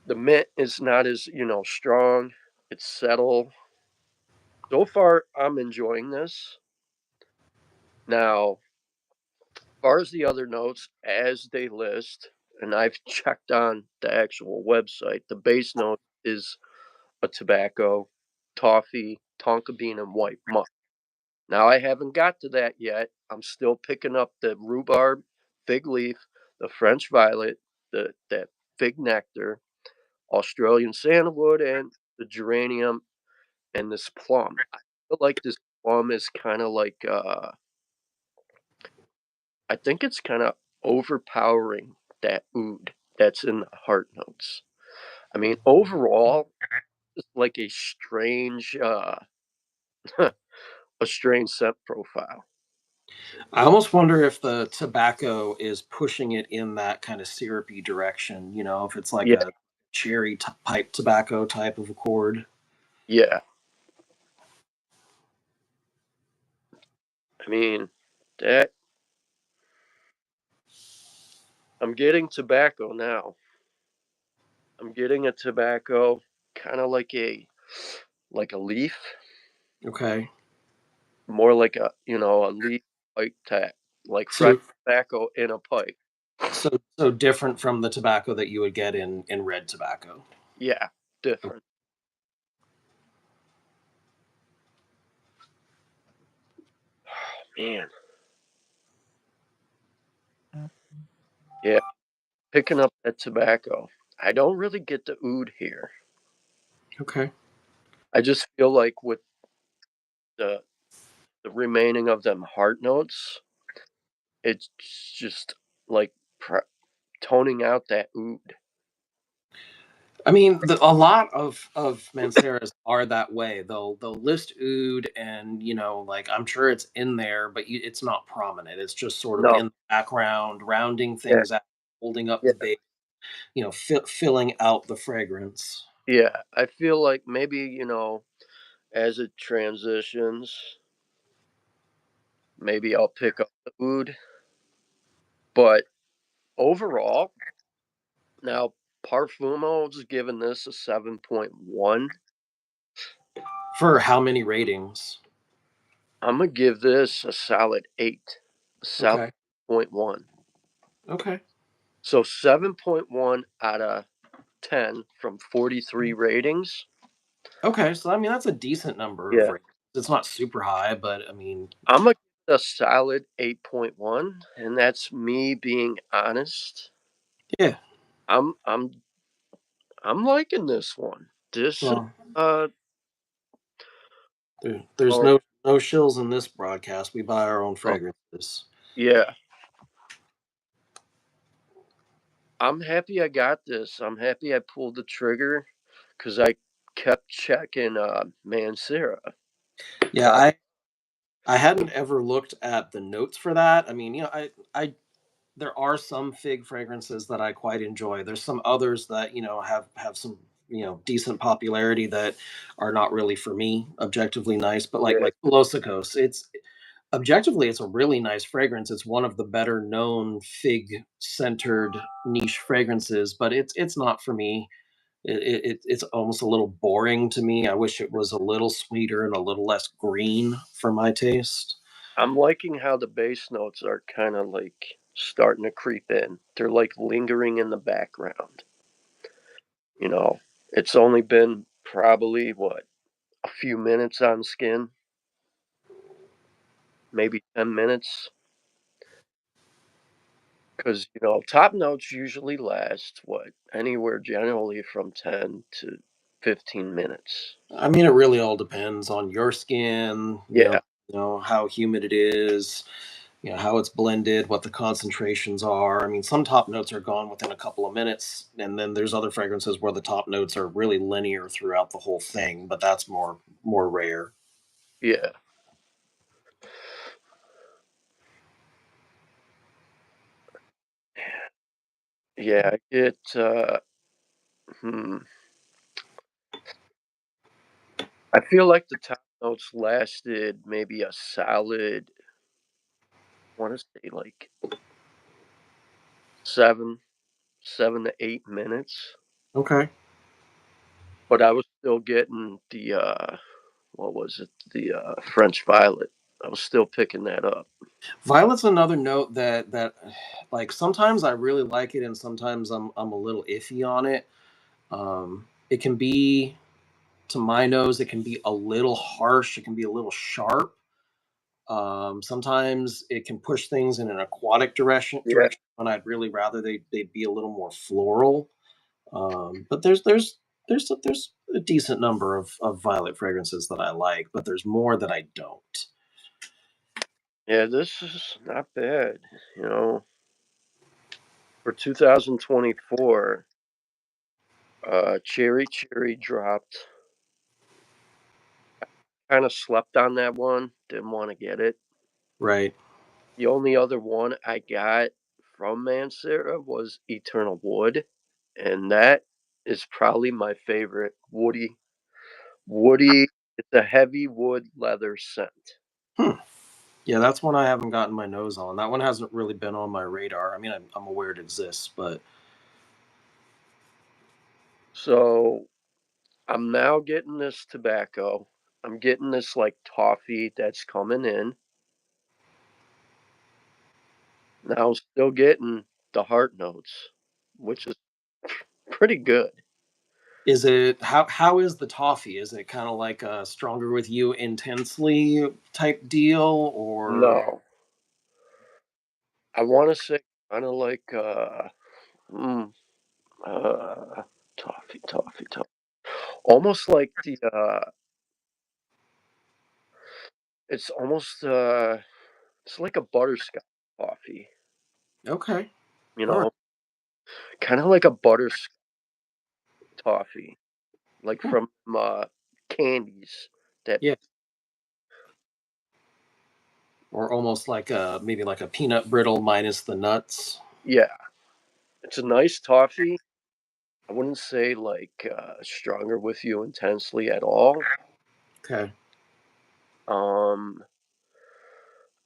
S1: The mint is not as strong. It's settle. So far, I'm enjoying this. Now, as far as the other notes, as they list, and I've checked on the actual website, the base note is a tobacco, toffee, tonka bean, and white musk. Now, I haven't got to that yet. I'm still picking up the rhubarb, fig leaf, the French violet, that fig nectar, Australian sandalwood, and the geranium, and this plum. I feel like this plum is kind of like I think it's kind of overpowering that oud that's in the heart notes. I mean, overall, it's like a strange a strange scent profile.
S2: I almost wonder if the tobacco is pushing it in that kind of syrupy direction, if it's like
S1: Yeah,
S2: a cherry pipe tobacco type of accord.
S1: yeah. I mean, that I'm getting tobacco now. I'm getting a tobacco kind of like a leaf,
S2: Okay.
S1: more like a leaf pipe tap, like fresh
S2: So
S1: tobacco in a pipe.
S2: So different from the tobacco that you would get in red tobacco.
S1: Yeah, different. Man, yeah, picking up that tobacco. I don't really get the oud here.
S2: Okay.
S1: I just feel like with the the remaining of them heart notes, it's just like toning out that oud.
S2: I mean, a lot of Manceras are that way. They'll list oud, and like I'm sure it's in there, but it's not prominent. It's just sort of
S1: No,
S2: in the background, rounding
S1: yeah,
S2: things out, holding up
S1: yeah,
S2: the base, filling out the fragrance.
S1: yeah. I feel like maybe as it transitions, maybe I'll pick up the oud. But overall, now Parfumo's giving this a 7.1.
S2: For how many ratings?
S1: I'm gonna give this a solid 8, a solid
S2: Okay.
S1: 0.1.
S2: Okay.
S1: So 7.1 out of 10 from 43 ratings.
S2: Okay. So I mean, that's a decent number of
S1: Yeah,
S2: ratings. It's not super high, but I mean,
S1: I'm gonna give it a solid 8.1, and that's me being honest.
S2: yeah.
S1: I'm I'm I'm liking this one. This is
S2: Well,
S1: uh
S2: there's
S1: or
S2: no shills in this broadcast. We buy our own
S1: oh,
S2: fragrances.
S1: yeah. I'm happy I got this. I'm happy I pulled the trigger because I kept checking Mancera.
S2: Yeah,
S1: Uh,
S2: I hadn't ever looked at the notes for that. I mean, I there are some fig fragrances that I quite enjoy. There's some others that have some decent popularity that are not really for me objectively nice. But like
S1: yeah,
S2: like Pelosicos, it's objectively it's a really nice fragrance. It's one of the better known fig centered niche fragrances, but it's not for me. It's almost a little boring to me. I wish it was a little sweeter and a little less green for my taste.
S1: I'm liking how the bass notes are kind of like starting to creep in. They're like lingering in the background. You know, it's only been probably what, a few minutes on skin, maybe 10 minutes. Because, top notes usually last what, anywhere generally from 10 to 15 minutes.
S2: I mean, it really all depends on your skin,
S1: Yeah,
S2: how humid it is, how it's blended, what the concentrations are. I mean, some top notes are gone within a couple of minutes, and then there's other fragrances where the top notes are really linear throughout the whole thing, but that's more rare.
S1: yeah, yeah. I get, hmm, I feel like the top notes lasted maybe a solid, I want to say like 7, 7 to 8 minutes.
S2: Okay.
S1: But I was still getting the, what was it? The French Violet. I was still picking that up.
S2: Violet's another note that like sometimes I really like it and sometimes I'm a little iffy on it. It can be to my nose, it can be a little harsh, it can be a little sharp. Sometimes it can push things in an aquatic
S1: Yeah,
S2: direction when I'd really rather they be a little more floral. But there's a decent number of violet fragrances that I like, but there's more that I don't.
S1: yeah. This is not bad. You know, for 2024, Cherry Cherry dropped. Kind of slept on that one. Didn't want to get it.
S2: Right.
S1: The only other one I got from Mancera was Eternal Wood, and that is probably my favorite woody. It's a heavy wood leather scent.
S2: Hmm. Yeah, that's one I haven't gotten my nose on. That one hasn't really been on my radar. I mean, I'm aware it exists, but
S1: So I'm now getting this tobacco. I'm getting this like toffee that's coming in. Now I'm still getting the heart notes, which is pretty good.
S2: Is it how is the toffee? Is it kind of like a stronger with you intensely type deal or
S1: No, I want to say kind of like mm, uh, toffee. Almost like the it's almost it's like a butterscotch toffee,
S2: okay.
S1: you
S2: All right.
S1: know, kind of like a butterscotch toffee, like
S2: Hmm.
S1: from candies. That
S2: Yeah. Or almost like a maybe like a peanut brittle minus the nuts.
S1: yeah, it's a nice toffee. I wouldn't say like stronger with you intensely at all.
S2: Okay.
S1: Um,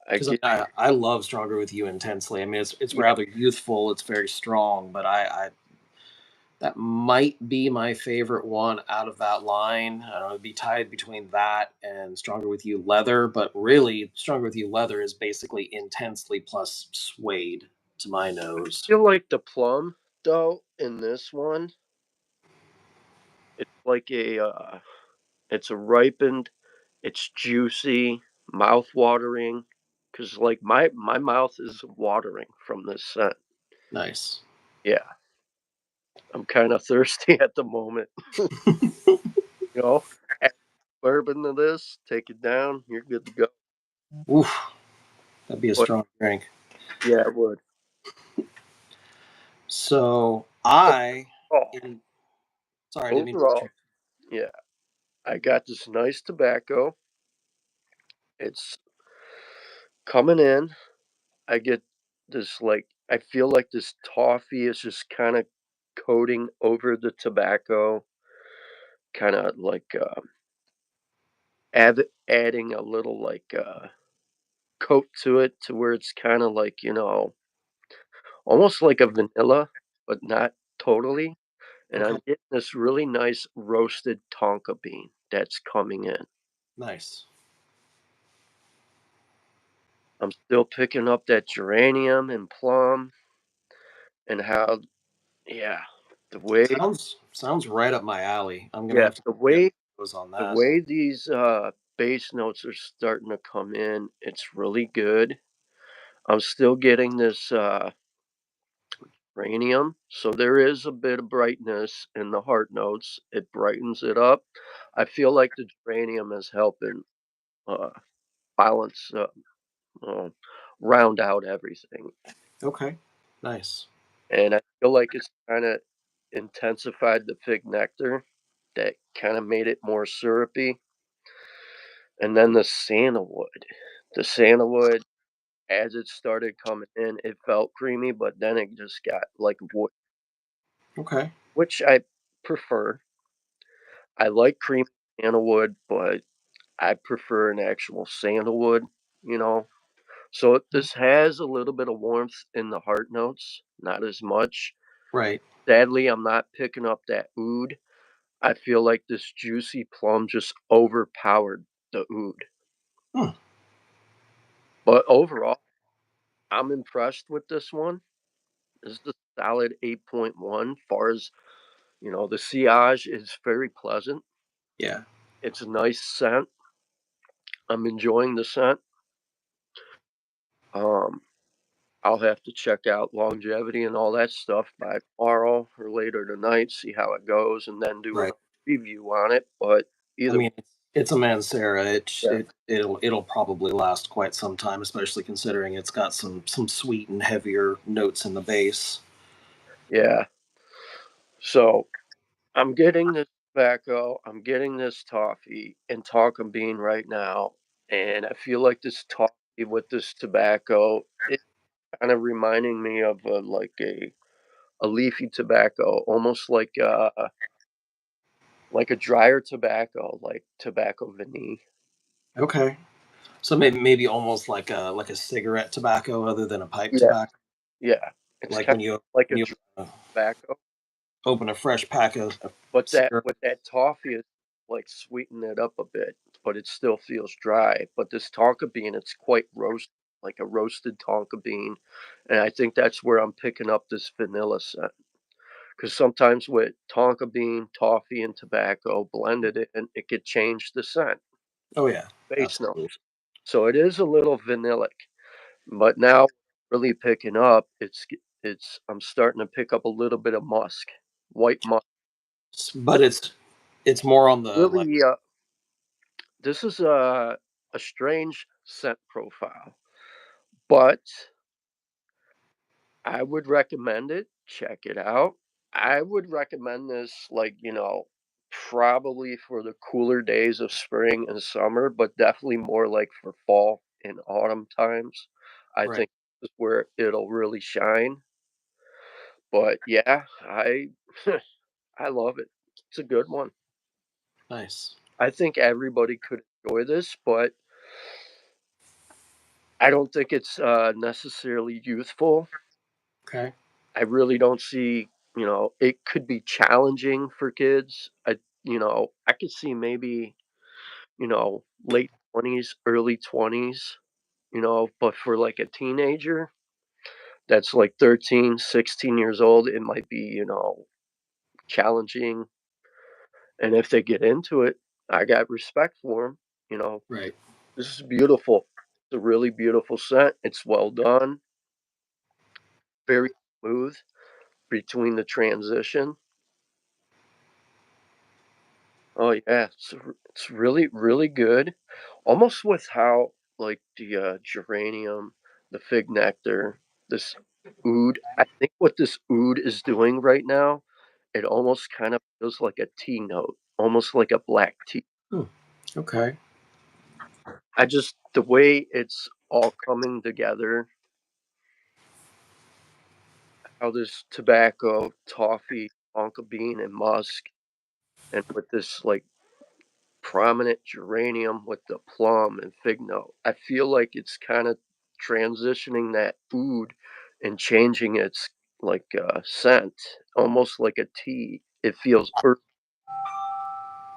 S1: I
S2: Because
S1: get
S2: I love stronger with you intensely. I mean, it's
S1: yeah,
S2: rather youthful. It's very strong, but I that might be my favorite one out of that line. I don't know, it'd be tied between that and Stronger with You Leather, but really, Stronger with You Leather is basically intensely plus suede to my nose.
S1: feel like the plum though in this one. It's like it's a ripened, it's juicy, mouth watering. Cause like my mouth is watering from this scent.
S2: Nice.
S1: Yeah, I'm kind of thirsty at the moment. You know, add bourbon to this, take it down, you're good to go.
S2: Oof, that'd be a
S1: But
S2: strong drink.
S1: yeah, it would.
S2: So I,
S1: Oh,
S2: in sorry, I didn't mean to cut you.
S1: overall, yeah, I got this nice tobacco. It's coming in. I get this like I feel like this toffee is just kind of coating over the tobacco, kind of like adding a little like coat to it to where it's kind of like almost like a vanilla, but not totally. And
S2: Okay,
S1: I'm getting this really nice roasted tonka bean that's coming in.
S2: nice.
S1: I'm still picking up that geranium and plum and how yeah the way
S2: Sounds right up my alley. I'm gonna
S1: yeah
S2: have to
S1: the
S2: get
S1: way
S2: those on
S1: The
S2: that.
S1: way these, bass notes are starting to come in, it's really good. I'm still getting this, uranium, so there is a bit of brightness in the heart notes. It brightens it up. I feel like the geranium is helping, uh, balance, uh, round out everything,
S2: Okay, nice.
S1: and I feel like it's kinda intensified the fig nectar that kinda made it more syrupy, and then the sandalwood as it started coming in, it felt creamy, but then it just got like wood,
S2: Okay,
S1: which I prefer. I like creamy sandalwood, but I prefer an actual sandalwood, you know. So this has a little bit of warmth in the heart notes, not as much.
S2: right.
S1: Sadly, I'm not picking up that oud. I feel like this juicy plum just overpowered the oud.
S2: Hmm.
S1: But overall, I'm impressed with this one. This is a solid 8.1 far as the sillage is very pleasant.
S2: Yeah.
S1: It's a nice scent. I'm enjoying the scent. Um, I'll have to check out longevity and all that stuff by tomorrow or later tonight, see how it goes, and then do
S2: Right.
S1: a review on it. But
S2: I
S1: either way,
S2: mean, it's a Mancera.
S1: yeah,
S2: It'll probably last quite some time, especially considering it's got some sweet and heavier notes in the base.
S1: yeah. So I'm getting this tobacco, I'm getting this toffee and talcum bean right now, and I feel like this toffee with this tobacco, it kind of reminding me of a leafy tobacco, almost like a drier tobacco, like tobacco vanille.
S2: Okay. So maybe almost like a cigarette tobacco other than a pipe
S1: Yeah,
S2: tobacco.
S1: yeah. It's
S2: Like
S1: kind
S2: when
S1: of like a
S2: when you
S1: dry tobacco,
S2: open a fresh pack of
S1: but that
S2: cigarettes.
S1: with that toffee, is like sweeten it up a bit, but it still feels dry. But this tonka bean, it's quite roast. like a roasted tonka bean, and I think that's where I'm picking up this vanilla scent. Because sometimes with tonka bean, toffee, and tobacco blended in, it could change the scent,
S2: Oh yeah,
S1: base
S2: absolutely.
S1: notes. So it is a little vanillic, but now really picking up, it's I'm starting to pick up a little bit of musk, white musk.
S2: But it's more on the like.
S1: Really, this is a strange scent profile, but I would recommend it. Check it out. I would recommend this, like, probably for the cooler days of spring and summer, but definitely more like for fall and autumn times. I
S2: Right.
S1: think this is where it'll really shine. But yeah, I love it. It's a good one.
S2: Nice.
S1: I think everybody could enjoy this, but I don't think it's necessarily youthful.
S2: Okay.
S1: I really don't see, it could be challenging for kids. I could see maybe, late 20s, early 20s, but for like a teenager that's like 13, 16 years old, it might be, challenging. And if they get into it, I got respect for them. You know,
S2: Right.
S1: this is beautiful. It's a really beautiful scent. It's well done, very smooth between the transition. Oh yeah, it's really really good. Almost with how like the geranium, the fig nectar, this oud. I think what this oud is doing right now, it almost kind of feels like a tea note, almost like a black tea.
S2: Hmm. Okay.
S1: I just the way it's all coming together, how this tobacco, toffee, tonka bean, and musk, and with this like prominent geranium with the plum and fig note. I feel like it's kind of transitioning that food and changing its like scent, almost like a tea. It feels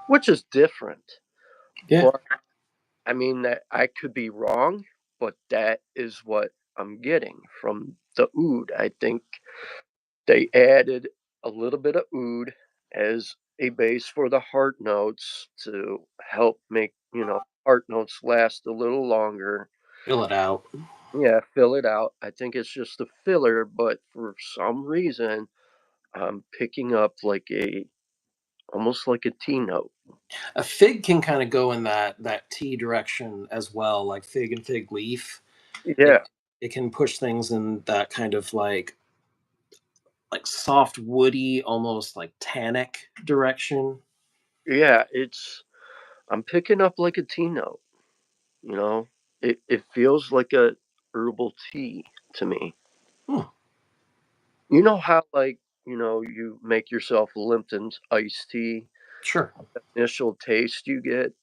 S1: which is different,
S2: Yeah.
S1: but I mean that I could be wrong, but that is what I'm getting from the oud. I think they added a little bit of oud as a base for the heart notes to help make, heart notes last a little longer.
S2: Fill it out.
S1: Yeah, fill it out. I think it's just a filler, but for some reason, I'm picking up like almost like a tea note.
S2: A fig can kind of go in that tea direction as well, like fig and fig leaf. It
S1: Yeah,
S2: it can push things in that kind of like soft woody, almost like tannic direction.
S1: yeah, I'm picking up like a tea note, you know? It feels like a herbal tea to me.
S2: Hmm.
S1: You know how, like, you make yourself Lipton's iced tea,
S2: Sure.
S1: initial taste you get,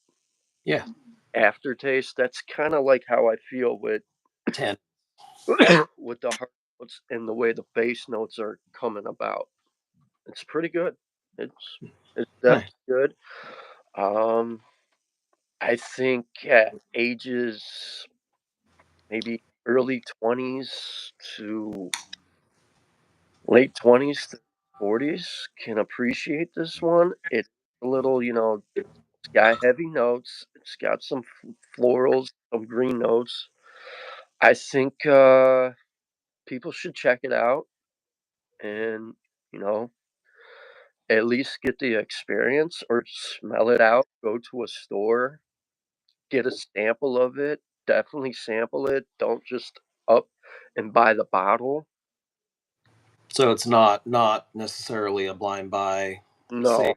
S2: Yeah.
S1: aftertaste, that's kinda like how I feel with
S2: Tan.
S1: with the hard notes and the way the base notes are coming about. It's pretty good. It's definitely
S2: Nice.
S1: good. Um, I think at ages maybe early 20s to late 20s to 40s can appreciate this one. It's a little, it's got heavy notes. It's got some florals, some green notes. I think people should check it out and, you know, at least get the experience or smell it out. Go to a store, get a sample of it. Definitely sample it. Don't just up and buy the bottle.
S2: So it's not necessarily a blind buy
S1: No,
S2: safe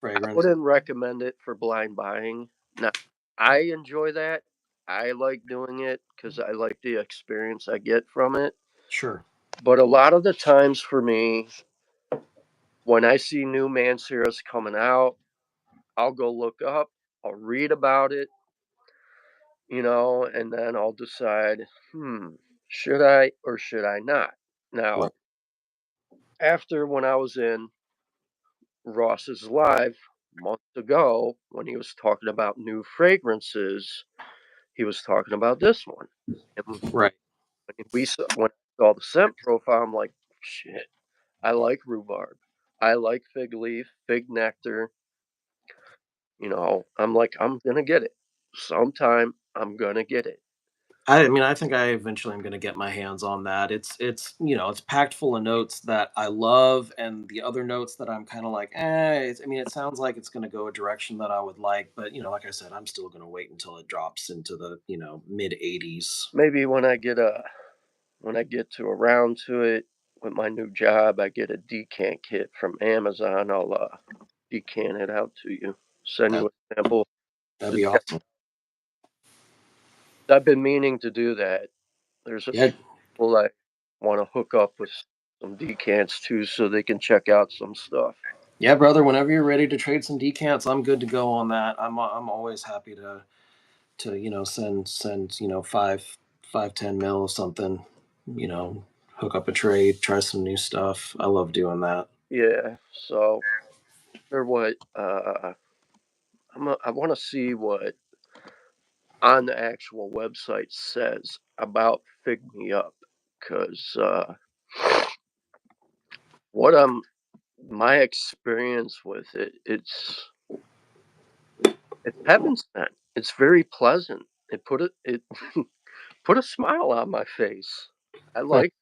S1: I
S2: fragrance.
S1: wouldn't recommend it for blind buying. Now, I enjoy that. I like doing it because I like the experience I get from it.
S2: Sure.
S1: But a lot of the times for me, when I see new Manceras coming out, I'll go look up, I'll read about it, and then I'll decide, should I or should I not?
S2: Right.
S1: Now, after when I was in Ross's live months ago, when he was talking about new fragrances, he was talking about this one. And
S2: Right.
S1: when I saw the scent profile, I'm like, shit, I like rhubarb. I like fig leaf, fig nectar. I'm like, I'm gonna get it. Sometime I'm gonna get it.
S2: I mean, I think I eventually am going to get my hands on that. It's packed full of notes that I love, and the other notes that I'm kind of like, I mean, it sounds like it's going to go a direction that I would like, but like I said, I'm still going to wait until it drops into the mid 80s.
S1: Maybe when I get to around to it with my new job, I get a decant kit from Amazon. I'll decant it out to you. Send
S2: That
S1: you a sample.
S2: that'd be
S1: It's got,
S2: awesome.
S1: I've been meaning to do that. There's a
S2: Yeah,
S1: few people I want to hook up with some decants too, so they can check out some stuff.
S2: yeah, brother. Whenever you're ready to trade some decants, I'm good to go on that. I'm always happy to send 5 10 mil something, you know hook up a trade, try some new stuff. I love doing that.
S1: Yeah. So, or what? I want to see what on the actual website says about Fig Me Up, because what my experience with it, it's heaven sent. It's very pleasant. It put a smile on my face. I like.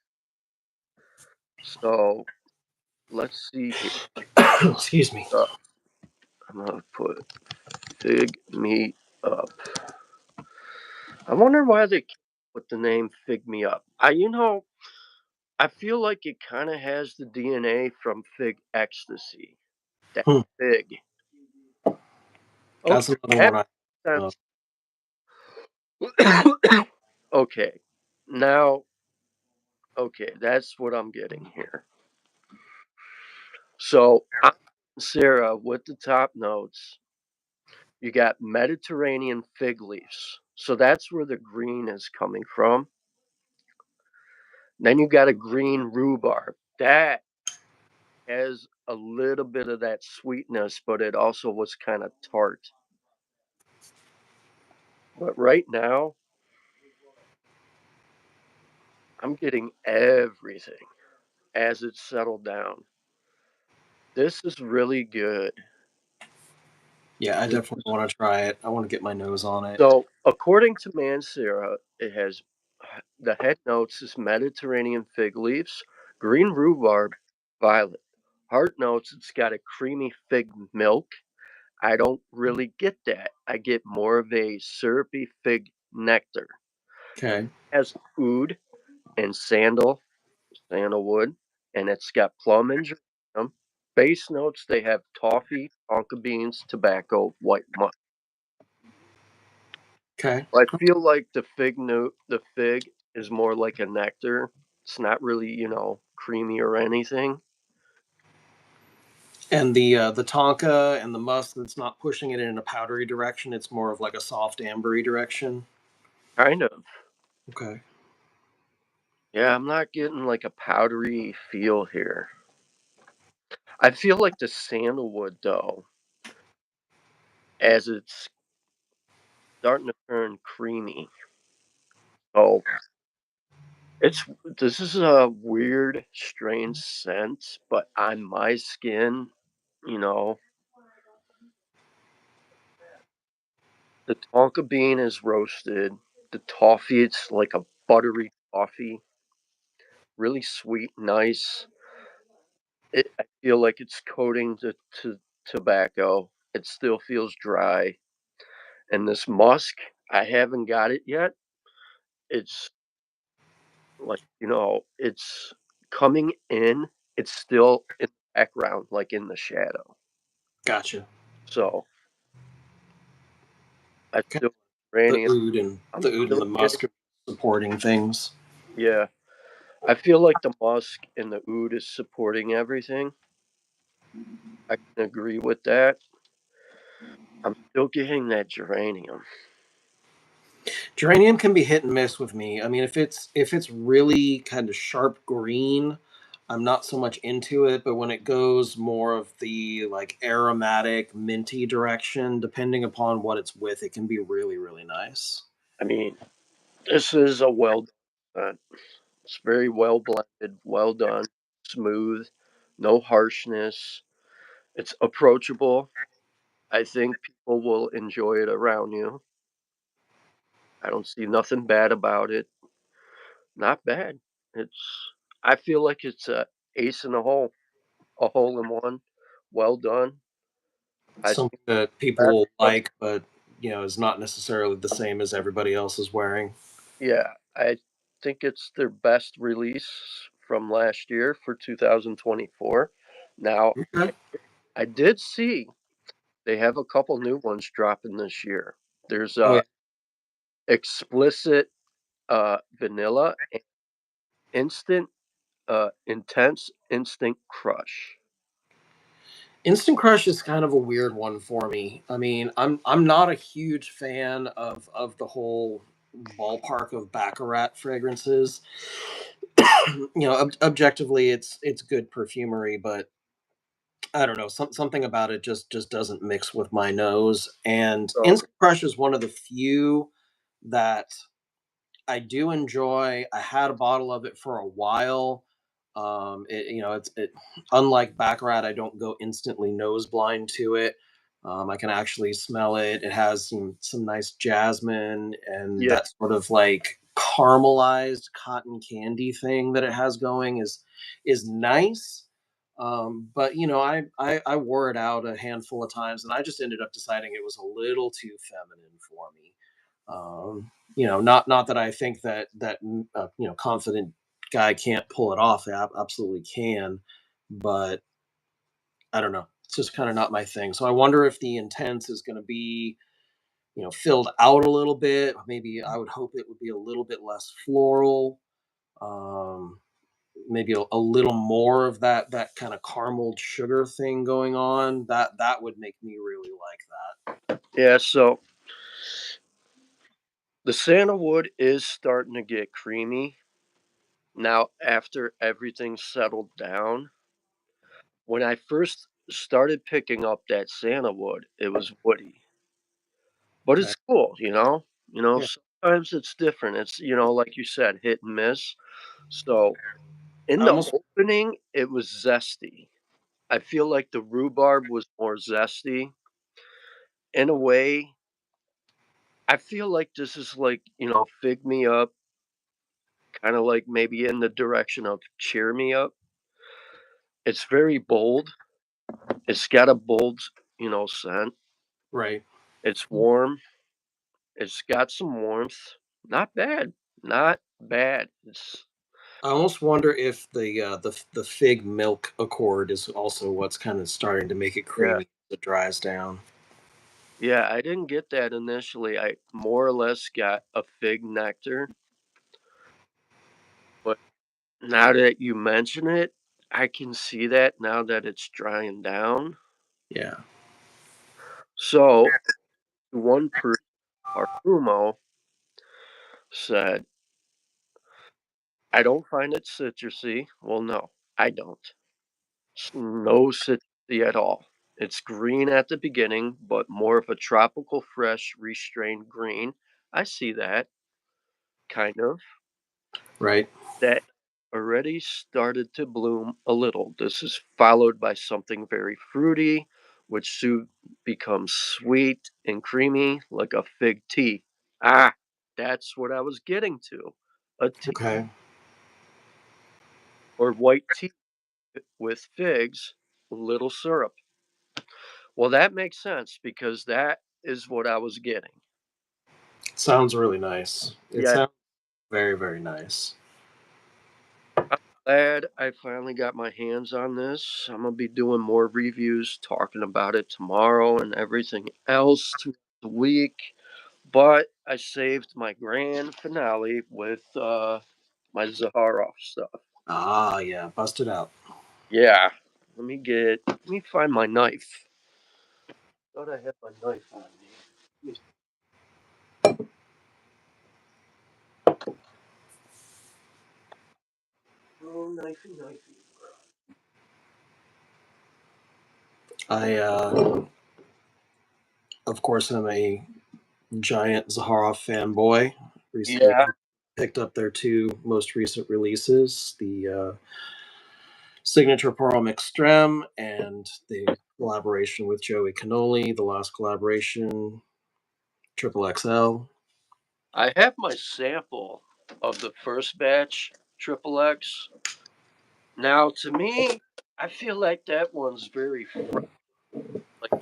S1: So let's see here.
S2: Excuse me.
S1: Uh, I'm gonna put Fig Me Up. I wonder why they put the name Fig Me Up. I feel like it kind of has the DNA from Fig Ecstasy. That
S2: Hmm.
S1: fig.
S2: That's
S1: Okay.
S2: another one I love.
S1: Okay. Now, okay, that's what I'm getting here. So, Sarah, with the top notes, you got Mediterranean fig leaves. So that's where the green is coming from. Then you got a green rhubarb. That has a little bit of that sweetness, but it also was kind of tart. But right now, I'm getting everything as it's settled down. This is really good.
S2: Yeah, I
S1: This
S2: definitely
S1: is-
S2: want to try it. I want to get my nose on it.
S1: So, according to Mancera, it has the head notes is Mediterranean fig leaves, green rhubarb, violet. Heart notes, it's got a creamy fig milk. I don't really get that. I get more of a syrupy fig nectar.
S2: Okay.
S1: Has oud and sandalwood, and it's got plum and geranium. Base notes, they have toffee, tonka beans, tobacco, white musk.
S2: Okay.
S1: I feel like the fig is more like a nectar. It's not really, creamy or anything.
S2: And the tonka and the musk, that's not pushing it in a powdery direction. It's more of like a soft ambery direction.
S1: Kind of.
S2: Okay.
S1: Yeah, I'm not getting like a powdery feel here. I feel like the sandalwood though, as it's starting to turn creamy. Oh, it's this is a weird, strange scent, but on my skin, you know, the tonka bean is roasted. The toffee, it's like a buttery toffee, really sweet, nice. I feel like it's coating the tobacco. It still feels dry. And this musk, I haven't got it yet. It's like, it's coming in. It's still in the background, like in the shadow.
S2: Gotcha.
S1: So I
S2: Okay.
S1: still
S2: The
S1: uranium.
S2: oud and
S1: I'm
S2: the oud and
S1: still
S2: the
S1: getting,
S2: musk are supporting things.
S1: yeah. I feel like the musk and the oud is supporting everything. I can agree with that. I'm still getting that geranium.
S2: Geranium can be hit and miss with me. I mean, if it's really kind of sharp green, I'm not so much into it. But when it goes more of the like aromatic, minty direction, depending upon what it's with, it can be really, really nice.
S1: I mean, this is a well done. It's very well blended, well done, smooth, no harshness. It's approachable. I think people will enjoy it around you. I don't see nothing bad about it. Not bad. It's I feel like it's a ace in a hole in one. Well done. I
S2: Something
S1: think
S2: that people
S1: best
S2: will
S1: of
S2: like, but is not necessarily the same as everybody else is wearing.
S1: yeah, I think it's their best release from last year for 2024. Now,
S2: Okay.
S1: I did see they have a couple new ones dropping this year. There's
S2: Oh yeah.
S1: explicit vanilla and instant intense instant crush.
S2: Instant Crush is kind of a weird one for me. I mean, I'm not a huge fan of the whole ballpark of Baccarat fragrances. Objectively, it's good perfumery, but I don't know, something about it just doesn't mix with my nose. And
S1: So
S2: Instant Crush is one of the few that I do enjoy. I had a bottle of it for a while. It's unlike Baccarat. I don't go instantly nose blind to it. I can actually smell it. It has some nice jasmine and
S1: yeah,
S2: that sort of like caramelized cotton candy thing that it has going is nice. But I wore it out a handful of times, and I just ended up deciding it was a little too feminine for me. Not that I think that confident guy can't pull it off. They absolutely can, but I don't know. It's just kind of not my thing. So I wonder if the intense is going to be filled out a little bit. Maybe I would hope it would be a little bit less floral. Um, Maybe a little more of that kind of caramel sugar thing going on. That would make me really like
S1: yeah. So the sandalwood is starting to get creamy now after everything's settled down. When I first started picking up that sandalwood, it was woody, but
S2: that. Okay.
S1: it's cool, you know.
S2: Yeah.
S1: Sometimes it's different. It's like you said, hit and miss. So in
S2: I
S1: the
S2: almost
S1: opening, it was zesty. I feel like the rhubarb was more zesty in a way. I feel like this is like fig me up, kind of like maybe in the direction of cheer me up. It's very bold. It's got a bold, scent.
S2: right.
S1: It's warm. It's got some warmth. Not bad. Not bad. It's
S2: I almost wonder if the fig milk accord is also what's kind of starting to make it
S1: yeah.
S2: creamy as it dries down.
S1: Yeah, I didn't get that initially. I more or less got a fig nectar, but now that you mention it, I can see that now that it's drying down.
S2: Yeah.
S1: So one person, Parfumo, said, I don't find it citrusy. Well, no, I don't. No citrusy at all. It's green at the beginning, but more of a tropical, fresh, restrained green. I see that, kind of.
S2: Right.
S1: That already started to bloom a little. This is followed by something very fruity, which soon becomes sweet and creamy like a fig tea. Ah, that's what I was getting to. A tea
S2: Okay.
S1: or white tea with figs, little syrup. Well, that makes sense because that is what I was getting.
S2: Sounds really nice. It
S1: Yeah,
S2: sounds very, very nice.
S1: I'm glad I finally got my hands on this. I'm gonna be doing more reviews, talking about it tomorrow and everything else through the week. But I saved my grand finale with my Zaharoff stuff.
S2: Ah, yeah, busted out.
S1: Yeah, let me find my knife. Thought I had my knife on me. Let me Oh, knifey, knifey.
S2: I, of course, am a giant Zaharoff fanboy. Recently
S1: Yeah,
S2: picked up their two most recent releases, the Signature Pearl Extreme and the collaboration with Joey Cannoli, the last collaboration, Triple XL.
S1: I have my sample of the first batch Triple X. Now, to me, I feel like that one's very like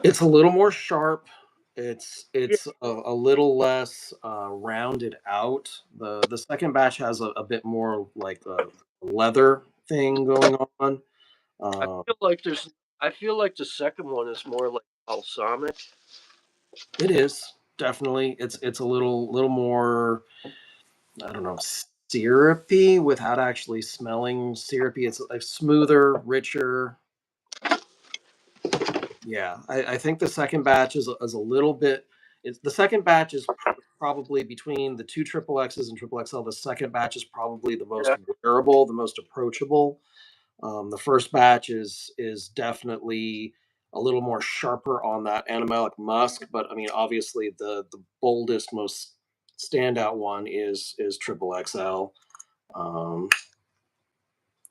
S2: It's a little more sharp.
S1: yeah,
S2: It's a little less rounded out. The second batch has a bit more like a leather thing going on.
S1: I
S2: Uh,
S1: feel like there's I feel like the second one is more like balsamic.
S2: it is definitely it's a little more, I don't know, syrupy without actually smelling syrupy. It's like smoother, richer. Yeah, I think the second batch is a little bit. It's the second batch is probably between the two triple X's and triple XL. The second batch is probably the most
S1: Yeah,
S2: wearable, the most approachable. The first batch is definitely a little more sharper on that animalic musk, but I mean, obviously the boldest, most standout one is triple XL. Um,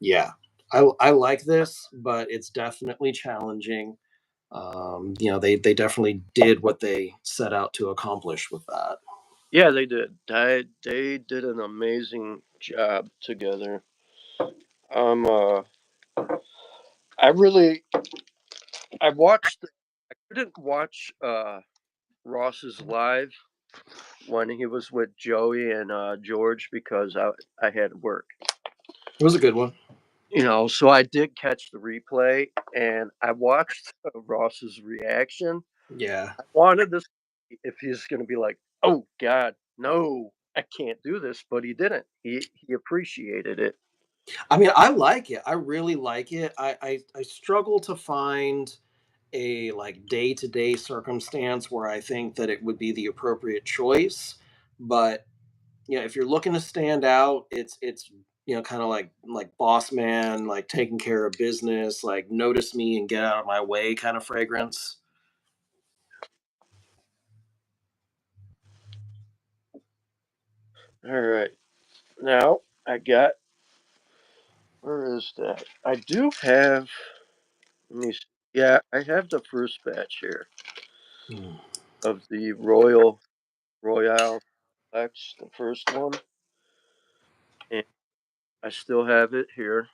S2: yeah, I like this, but it's definitely challenging. They definitely did what they set out to accomplish with that.
S1: yeah, they did. They did an amazing job together. Um, uh, I really I watched. I couldn't watch Ross's live when he was with Joey and George because I had work.
S2: It was a good one.
S1: So I did catch the replay and I watched Ross's reaction.
S2: Yeah,
S1: I wanted to see if he's going to be like, "Oh God, no, I can't do this," but he didn't. He appreciated it.
S2: I mean, I like it. I really like it. I struggle to find a like day to day circumstance where I think that it would be the appropriate choice. But if you're looking to stand out, it's kind of like boss man, like taking care of business, like notice me and get out of my way kind of fragrance.
S1: All right, now I got. Where is that? I do have. Let me. Yeah, I have the first batch here
S2: Hmm.
S1: of the Royale X, the first one, and I still have it here.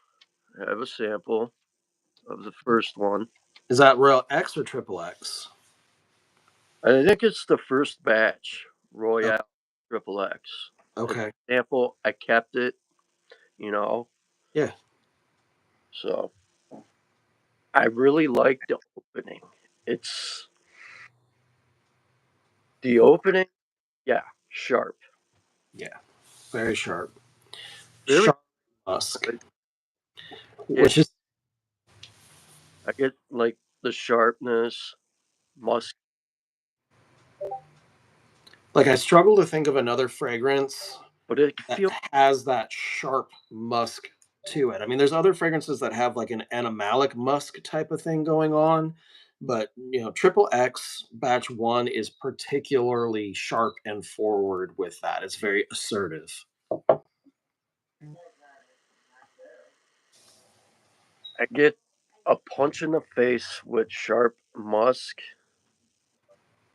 S1: I have a sample of the first one.
S2: Is that Royal X or Triple X?
S1: I think it's the first batch,
S2: Oh,
S1: Royale Triple X. It's
S2: okay.
S1: a sample. I kept it, you know.
S2: Yeah.
S1: So I really like the opening. It's the opening, yeah, sharp,
S2: Yeah. Very sharp.
S1: very
S2: Sharp musk,
S1: good. Yeah,
S2: which is
S1: I get like the sharpness, musk.
S2: like I struggle to think of another fragrance
S1: But it
S2: that
S1: feels,
S2: has that sharp musk to it. I mean, there's other fragrances that have like an animalic musk type of thing going on, but Triple X Batch One is particularly sharp and forward with that. It's very assertive.
S1: I get a punch in the face with sharp musk.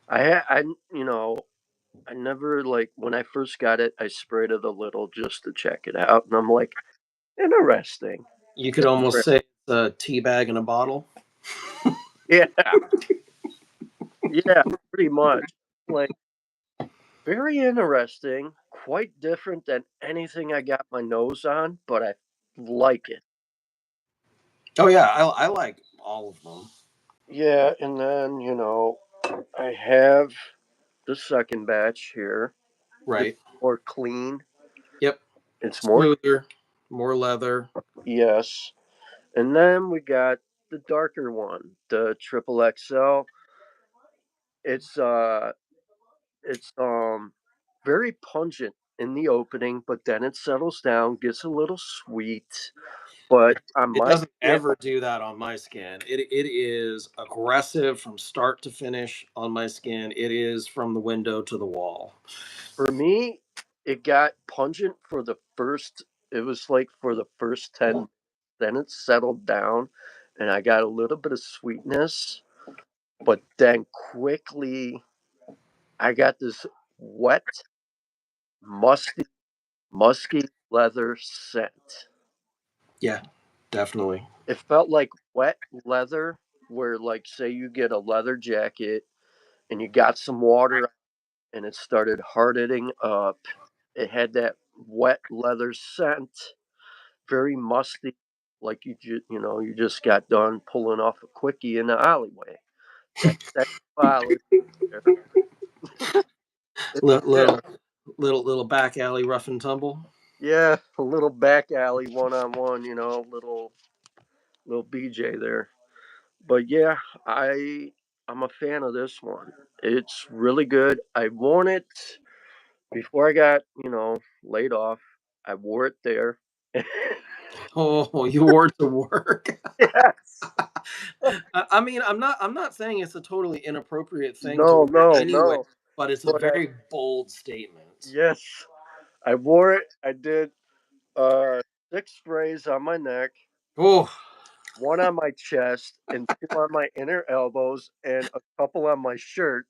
S1: I, you know, I never like when I first got it. I sprayed it a little just to check it out, and I'm like, interesting.
S2: You could almost say it's a tea bag in a bottle.
S1: Yeah, yeah, pretty much. Like very interesting, quite different than anything I got my nose on, but I like it.
S2: Oh yeah, I like all of them.
S1: Yeah, and then I have the second batch here. It's
S2: Right.
S1: more clean.
S2: Yep.
S1: It's more
S2: Smoother, more leather.
S1: yes. And then we got the darker one, the triple XL. It's very pungent in the opening, but then it settles down, gets a little sweet. But on
S2: It
S1: my
S2: doesn't
S1: skin,
S2: ever do that on my skin. It is aggressive from start to finish on my skin. It is from the window to the wall.
S1: for me, it got pungent for the first. It was like for the first 10. Then it settled down, and I got a little bit of sweetness. But then quickly, I got this wet, musty, musky leather scent.
S2: Yeah, definitely.
S1: It felt like wet leather, where like say you get a leather jacket and you got some water and it started hardening up. It had that wet leather scent, very musty, like you just got done pulling off a quickie in the alleyway. That violet there. Yeah,
S2: Little little back alley rough and tumble.
S1: yeah, a little back alley one on one, little BJ there. But yeah, I'm a fan of this one. It's really good. I worn it before I got, laid off. I wore it there.
S2: Oh, you wore it to work.
S1: Yes.
S2: I mean, I'm not saying it's a totally inappropriate thing to
S1: No,
S2: wear
S1: no,
S2: anyway,
S1: no.
S2: but it's a
S1: But
S2: very bold statement.
S1: yes, I wore it. I did uh 6 sprays on my neck,
S2: Oh,
S1: one on my chest, and two on my inner elbows, and a couple on my shirt.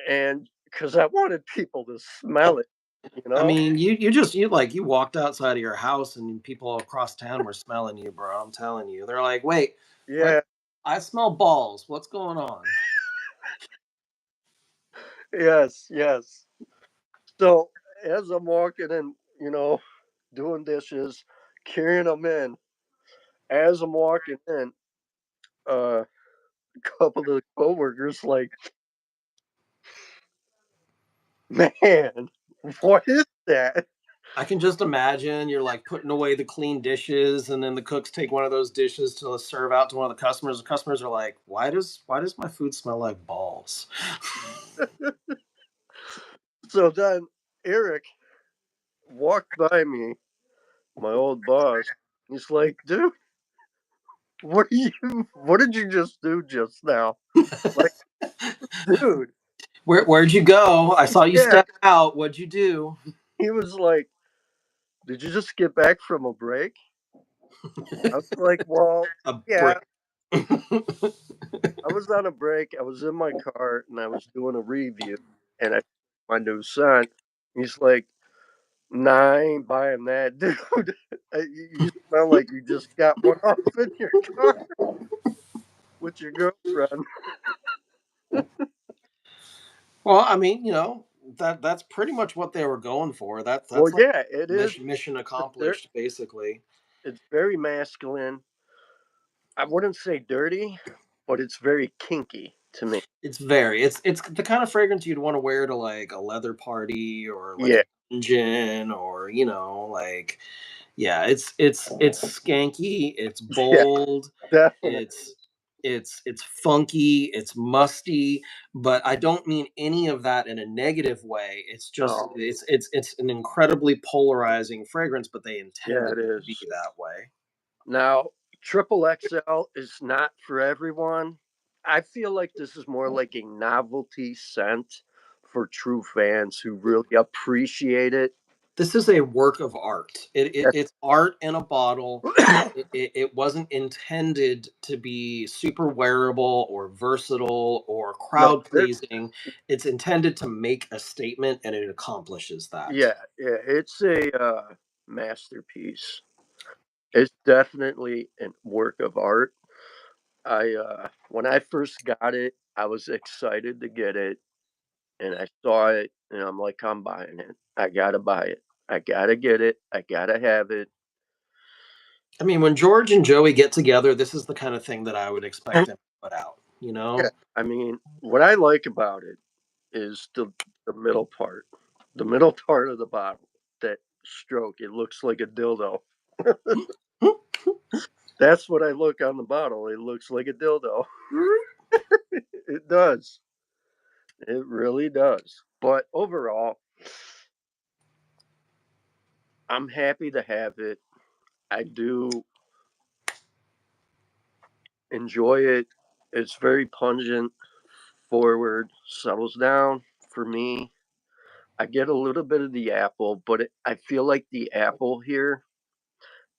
S1: And because I wanted people to smell it, you
S2: I
S1: know?
S2: mean, you walked outside of your house and people across town were smelling you, bro. I'm telling you. They're like, "Wait, what?
S1: Yeah,
S2: I smell balls. What's going on?"
S1: yes, yes. So as I'm walking in, doing dishes, carrying them in, as I'm walking in, a couple of the coworkers like, man, what is that?
S2: I can just imagine you're like putting away the clean dishes, and then the cooks take one of those dishes to serve out to one of the customers. The customers are like, "Why does my food smell like balls?"
S1: So then Eric walked by me, my old boss. He's like, dude, what did you just do just now? Like, dude,
S2: Where'd you go? I saw you
S1: yeah.
S2: step out. What'd you do?
S1: He was like, did you just get back from a break? I was like, well,
S2: A
S1: yeah,
S2: brick.
S1: I was on a break. I was in my car and I was doing a review and I my new scent. He's like, nah, I ain't buying that, dude. You smell like you just got one off in your car with your girlfriend.
S2: Well, I mean, that's pretty much what they were going for.
S1: Well,
S2: That's like
S1: yeah, it is.
S2: mission
S1: It's very,
S2: accomplished, basically.
S1: it's very masculine. I wouldn't say dirty, but it's very kinky to me.
S2: It's the kind of fragrance you'd want to wear to like a leather party or like a
S1: Yeah,
S2: dungeon or like yeah, it's skanky, it's
S1: yeah,
S2: bold,
S1: definitely.
S2: it's it's funky, it's musty, but I don't mean any of that in a negative way. It's just
S1: Oh,
S2: it's an incredibly polarizing fragrance, but they
S1: yeah,
S2: intended
S1: it
S2: it to be
S1: is.
S2: that way.
S1: Now, triple XL is not for everyone. I feel like this is more like a novelty scent for true fans who really appreciate it.
S2: This is a work of art.
S1: Yes.
S2: It's art in a bottle. It wasn't intended to be super wearable or versatile or
S1: No,
S2: crowd pleasing. It's intended to make a statement, and it accomplishes that.
S1: yeah, yeah, it's a masterpiece. It's definitely a work of art. I when I first got it, I was excited to get it, and I saw it, and I'm like, I'm buying it. I gotta buy it. I gotta get it. I gotta have it.
S2: I mean, when George and Joey get together, this is the kind of thing that I would expect them to put out.
S1: Yeah, I mean, what I like about it is the middle part, the middle part of the bottle. That stroke, it looks like a dildo. That's what I look on the bottle. It looks like a dildo. It does. It really does. But overall, I'm happy to have it. I do enjoy it. It's very pungent, forward, settles down for me. I get a little bit of the apple, but I feel like the apple here,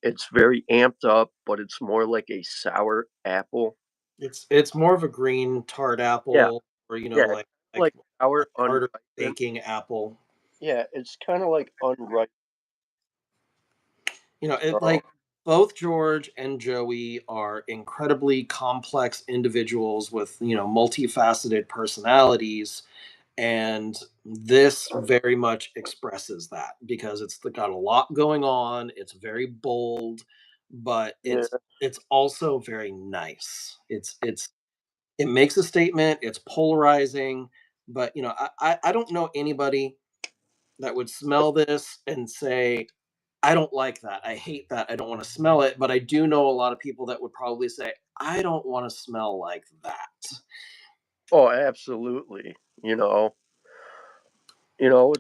S1: it's very amped up, but it's more like a sour apple.
S2: It's more of a green tart
S1: Yeah,
S2: apple, or
S1: yeah,
S2: like
S1: like sour,
S2: a harder
S1: unripened.
S2: baking apple.
S1: Yeah, it's kind of like unripe.
S2: It
S1: So,
S2: like both George and Joey are incredibly complex individuals with, multifaceted personalities. And this very much expresses that because it's got a lot going on. It's very bold, but
S1: yeah.
S2: it's also very nice. It makes a statement. It's polarizing, but I don't know anybody that would smell this and say, I don't like that. I hate that. I don't want to smell it. But I do know a lot of people that would probably say, I don't want to smell like that.
S1: Oh, absolutely.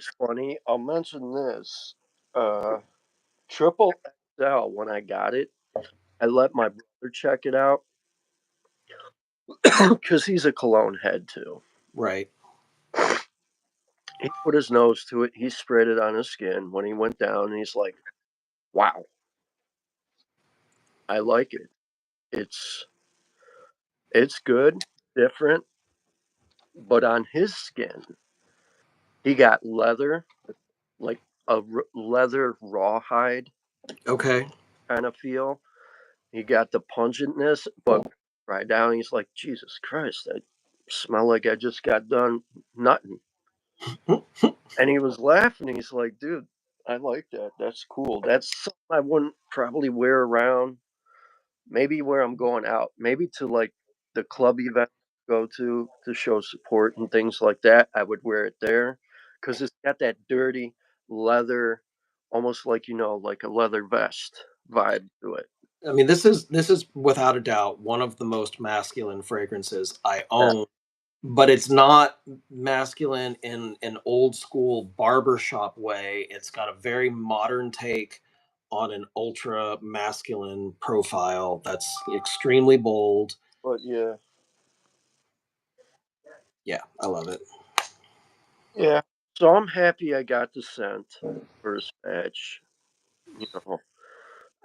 S1: It's funny. I'll mention this. Uh, Triple XL, when I got it, I let my brother check it out because he's a cologne head too.
S2: Right.
S1: He put his nose to it. He sprayed it on his skin when he went down, and he's like, "Wow, I like it. It's it's good, different." But on his skin, he got leather, like a leather rawhide
S2: Okay.
S1: kind of feel. He got the pungentness, but right down, he's like, Jesus Christ, I smell like I just got done nutting. And he was laughing. He's like, dude, I like that. That's cool. That's something I wouldn't probably wear around. Maybe where I'm going out. Maybe to like the club event I go to show support and things like that. I would wear it there because it's got that dirty leather, almost like like a leather vest vibe to it.
S2: I mean, this is without a doubt one of the most masculine fragrances I
S1: Yeah,
S2: own, but it's not masculine in an old school barbershop way. It's got a very modern take on an ultra masculine profile that's extremely bold.
S1: but yeah,
S2: Yeah, I love it.
S1: yeah. So I'm happy I got the scent first batch. You know,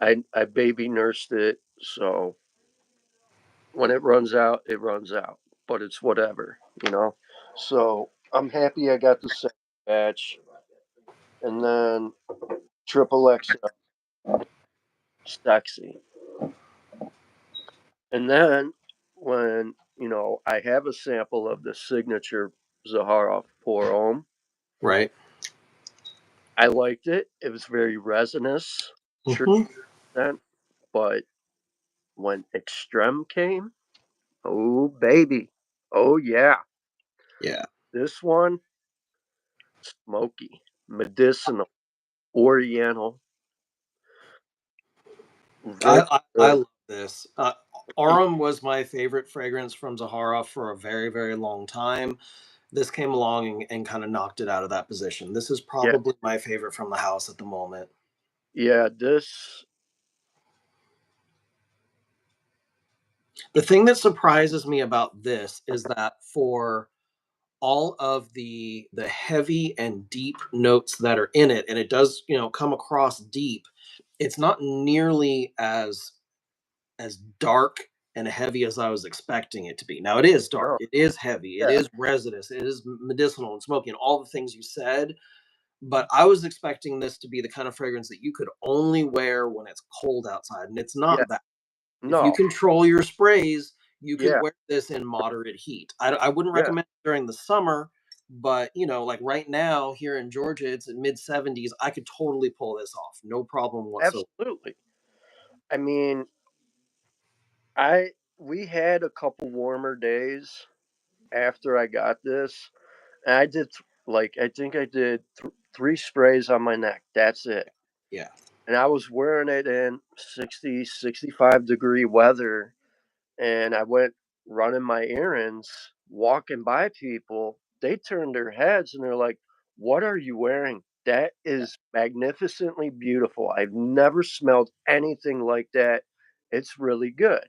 S1: I baby nursed it, so when it runs out, it runs out. But it's whatever. So I'm happy I got the second batch, and then triple XL, sexy. And then when I have a sample of the signature Zaharoff pour homme,
S2: Right.
S1: I liked it. It was very resinous, true
S2: Hmm.
S1: scent. But when Extreme came, oh baby, oh yeah,
S2: Yeah.
S1: this one smoky, medicinal, oriental, very
S2: I
S1: good.
S2: love this. Aurum was my favorite fragrance from Zahara for a very, very long time. This came along and kind of knocked it out of that position. This is
S1: Yeah,
S2: probably my favorite from the house at the moment.
S1: yeah. This,
S2: The thing that surprises me about this is that for all of the heavy and deep notes that are in it, and it does, come across deep, it's not nearly as dark and heavy as I was expecting it to be. Now it is dark,
S1: no,
S2: it is heavy, it
S1: yeah,
S2: is resinous, it is medicinal and smoky, and all the things you said. But I was expecting this to be the kind of fragrance that you could only wear when it's cold outside, and it's
S1: yeah,
S2: not that. If you
S1: no,
S2: control your sprays, you can
S1: yeah,
S2: wear this in moderate heat. I wouldn't
S1: yeah.
S2: recommend it during the summer, but like right now here in Georgia, it's in mid 70s. I could totally pull this off, no problem whatsoever.
S1: Absolutely. I mean, I we had a couple warmer days after I got this, and I did like I think I did three sprays on my neck. That's it.
S2: Yeah.
S1: And I was wearing it in 60, 65-degree weather, and I went running my errands, walking by people. They turned their heads and they're like, "What are you wearing?" That is magnificently beautiful. I've never smelled anything like that. It's really good.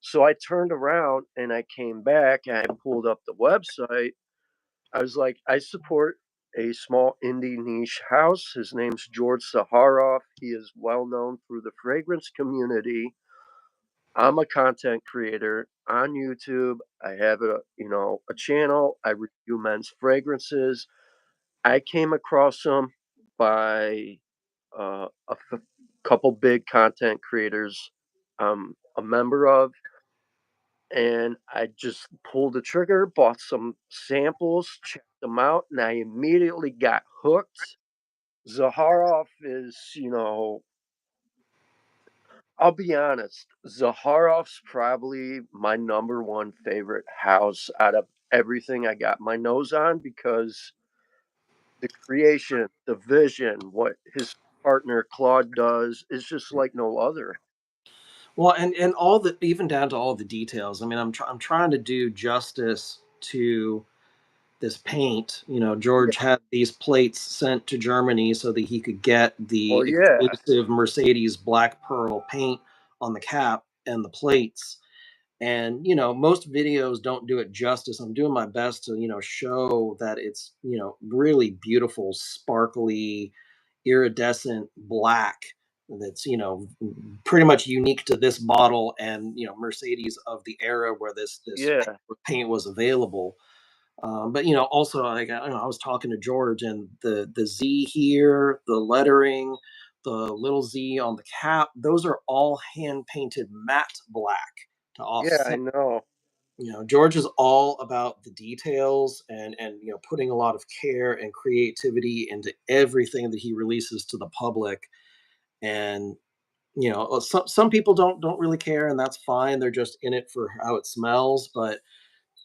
S1: So I turned around and I came back and I pulled up the website. I was like, I support a small indie niche house. His name's George Saharoff. He is well known through the fragrance community. I'm a content creator on YouTube. I have a channel. I review men's fragrances. I came across him by couple big content creators I'm a member of, and I just pulled the trigger, bought some samples, checked them out, and I immediately got hooked. Zaharoff is, I'll be honest, Zaharoff's probably my number one favorite house out of everything I got my nose on because the creation, the vision, what his partner Claude does is just like no other.
S2: Well, and all the even down to all the details. I mean, I'm trying to do justice to this paint. You know,
S1: Yeah.
S2: George had these plates sent to Germany so that he could get the
S1: Well, yeah.
S2: exclusive Mercedes Black Pearl paint on the cap and the plates. And most videos don't do it justice. I'm doing my best to show that it's really beautiful, sparkly, iridescent black that's pretty much unique to this bottle and Mercedes of the era where this
S1: Yeah.
S2: paint was available. But also, like, I was talking to George, and the Z here, the lettering, the little Z on the cap, those are all hand painted matte black to
S1: Yeah, I
S2: offset.
S1: know.
S2: George is all about the details and putting a lot of care and creativity into everything that he releases to the public. And some people don't really care, and that's fine. They're just in it for how it smells. But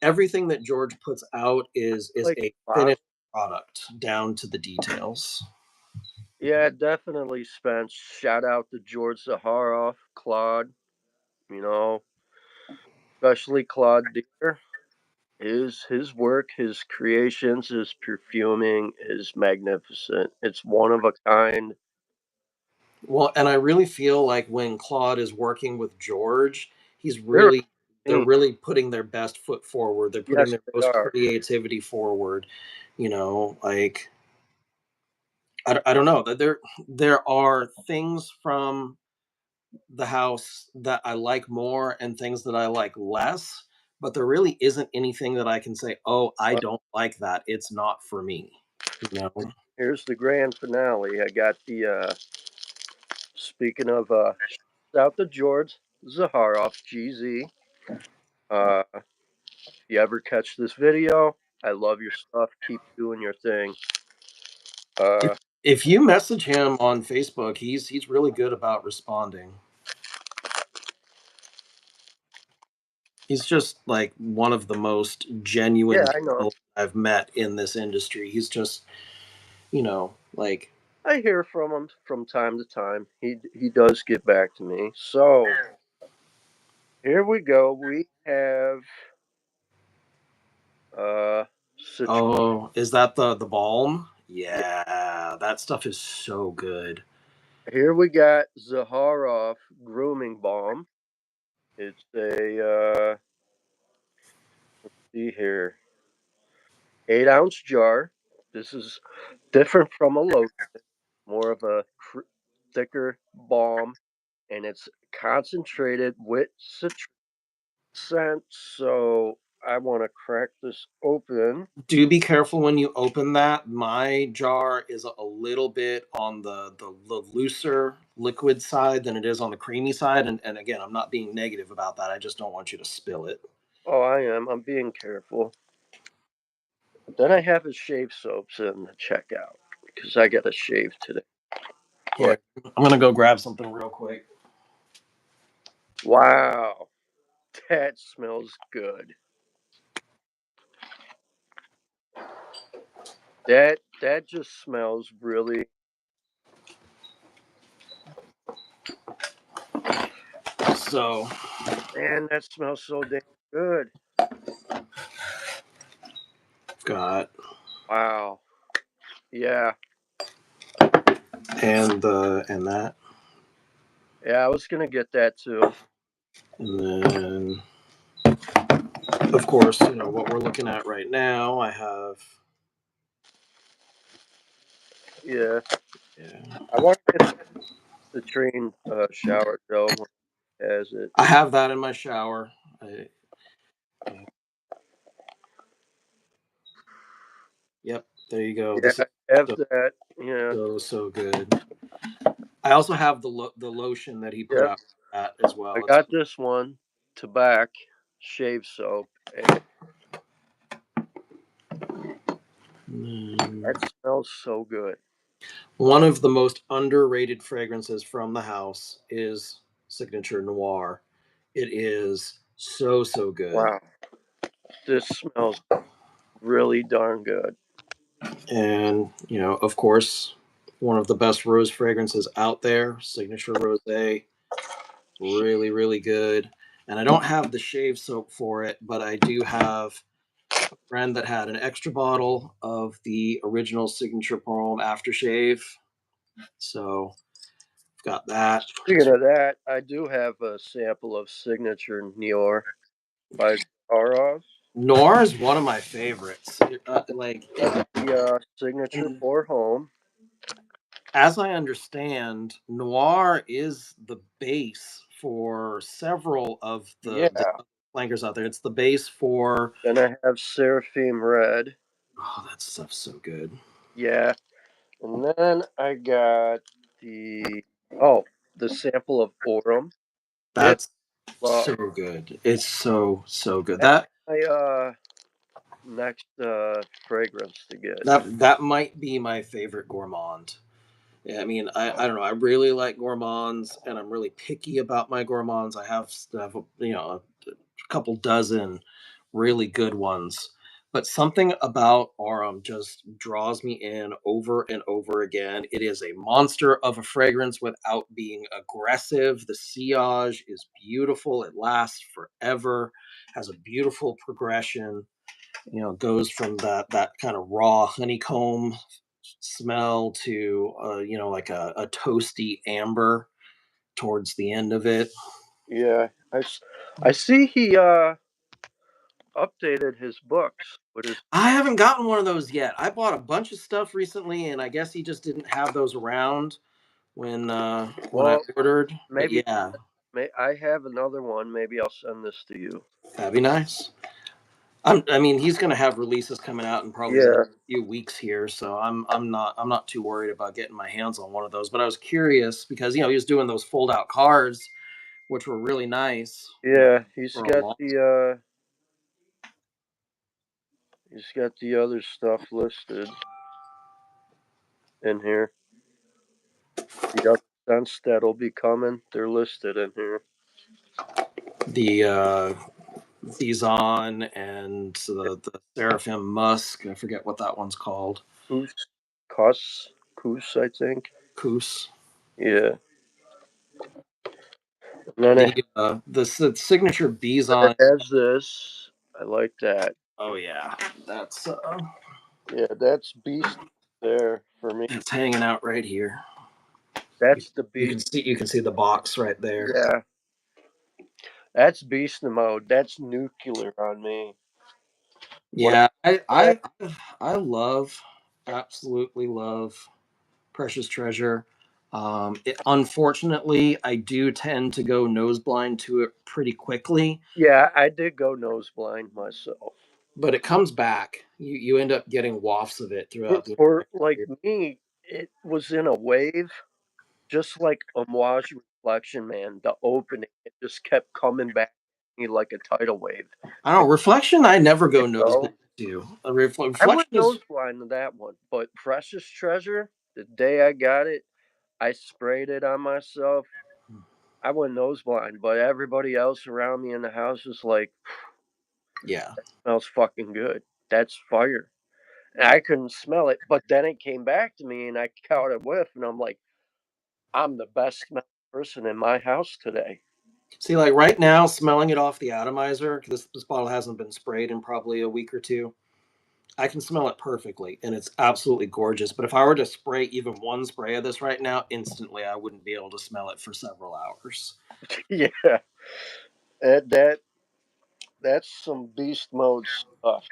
S2: everything that George puts out is
S1: Like
S2: a
S1: Bob.
S2: finished product down to the details.
S1: Yeah, definitely, Spence. Shout out to George Zaharoff, Claude, you know, especially Claude Deer. His work, his creations, his perfuming is magnificent. It's one of a kind.
S2: Well, and I really feel like when Claude is working with George, he's
S1: They're
S2: really they're
S1: amazing.
S2: really putting their best foot forward. They're putting
S1: Yes,
S2: their
S1: they
S2: most
S1: are.
S2: creativity forward. Like I don't know that there are things from the house that I like more and things that I like less, but there really isn't anything that I can say, "Oh, I
S1: Well,
S2: don't like that. It's not for me." You know.
S1: here's the grand finale. I got the speaking of shout out to George Zaharoff, GZ. If you ever catch this video, I love your stuff. Keep doing your thing.
S2: If
S1: Uh,
S2: if you message him on Facebook, he's really good about responding. He's just like one of the most
S1: yeah,
S2: genuine
S1: I know.
S2: people I've met in this industry. He's just, like,
S1: I hear from him from time to time. He does get back to me. So here we go. We have uh situ-
S2: oh, is that the balm? Yeah, that stuff is so good.
S1: here we got Zaharoff grooming balm. It's a see here 8-ounce jar. This is different from a lotion, more of a thicker balm, and it's concentrated with citrus scent. So I want to crack this open.
S2: Do be careful when you open that. My jar is a little bit on the looser liquid side than it is on the creamy side. And again, I'm not being negative about that. I just don't want you to spill it.
S1: Oh, I am. I'm being careful. Then I have his shave soaps in the checkout because I got to shave today. But
S2: Here, I'm gonna go grab something real quick.
S1: wow, that smells good. That just smells really.
S2: So
S1: Man, that smells so damn good.
S2: I've got
S1: Wow. Yeah.
S2: and that,
S1: Yeah, I was gonna get that too.
S2: and then of course, what we're looking at right now. I have,
S1: Yeah,
S2: yeah,
S1: I want to get the train shower gel when it has it.
S2: I have that in my shower. Yeah, yep, there you go.
S1: Yeah,
S2: This is
S1: I have
S2: so
S1: that. Yeah,
S2: so good. I also have the lotion that he put
S1: yep.
S2: out that as
S1: I
S2: well. It's
S1: got this one, Tobacco shave soap, and
S2: mm,
S1: that smells so good.
S2: one of the most underrated fragrances from the house is Signature Noir. It is so good.
S1: Wow, this smells really darn good.
S2: And, of course, one of the best rose fragrances out there, Signature Rose. Really, really good. And I don't have the shave soap for it, but I do have a friend that had an extra bottle of the original Signature Pearl aftershave. So I've got that.
S1: Speaking of that, I do have a sample of Signature Nior by Zaharoff.
S2: Noir is one of my favorites.
S1: That's the Signature
S2: And
S1: for home.
S2: as I understand, Noir is the base for several of the
S1: Yeah.
S2: flankers out there. It's the base for.
S1: Then I have Seraphim Red.
S2: Oh, that stuff's so good.
S1: Yeah. And then I got the the sample of Aurum. It
S2: That's
S1: love
S2: so good. It's so good.
S1: that's
S2: That
S1: my next fragrance to get.
S2: that might be my favorite gourmand. Yeah, I mean, I don't know. I really like gourmands, and I'm really picky about my gourmands. I have a couple dozen really good ones, but something about Aurum just draws me in over and over again. It is a monster of a fragrance without being aggressive. The sillage is beautiful. It lasts forever. Has a beautiful progression. Goes from that kind of raw honeycomb smell to like a toasty amber towards the end of it.
S1: Yeah. I see he updated his books with his
S2: I haven't gotten one of those yet. I bought a bunch of stuff recently, and I guess he just didn't have those around when I
S1: well,
S2: ordered. But
S1: maybe
S2: yeah,
S1: I have another one. Maybe I'll send this to you.
S2: that'd be nice. I mean, he's going to have releases coming out in probably the next
S1: Yeah.
S2: few weeks here, so I'm not too worried about getting my hands on one of those. But I was curious because he was doing those fold out cards, which were really nice.
S1: Yeah,
S2: For a long.
S1: he's got the other stuff listed in here. The other scents that'll be coming, they're listed in here.
S2: The Thizon and the Seraphim Musk. I forget what that one's called.
S1: Kus, Kus, I think.
S2: Koos.
S1: Yeah, and then
S2: The signature
S1: it
S2: Bizon.
S1: has this. I like that.
S2: Oh yeah, that's
S1: Yeah, that's beast there for me.
S2: it's hanging out right here. You,
S1: That's the
S2: you
S1: beast.
S2: can see the box right there.
S1: Yeah, that's beast mode. That's nuclear on me. When
S2: Yeah,
S1: when I
S2: I love, absolutely love Precious Treasure. Unfortunately, I do tend to go nose blind to it pretty quickly,
S1: yeah, I did go nose blind myself.
S2: but it comes back. You end up getting wafts of it
S1: For,
S2: throughout the
S1: for
S2: entire
S1: like
S2: year.
S1: me, it was in a wave, just like Amouage Reflection, man. The opening, it just kept coming back to me like a tidal wave.
S2: I don't know, Reflection. I never
S1: You
S2: go nose
S1: know,
S2: blind to.
S1: I went
S2: Reflection is
S1: nose blind to that one, but Precious Treasure, the day I got it, I sprayed it on myself. I went nose blind, but everybody else around me in the house was like,
S2: yeah.
S1: "Smells fucking good. That's fire." And I couldn't smell it, but then it came back to me, and I caught a whiff, and I'm like, "I'm the best smelling person in my house today."
S2: See, like right now, smelling it off the atomizer. This bottle hasn't been sprayed in probably a week or two. I can smell it perfectly, and it's absolutely gorgeous. But if I were to spray even one spray of this right now, instantly I wouldn't be able to smell it for several hours.
S1: Yeah, that that's some beast mode stuff.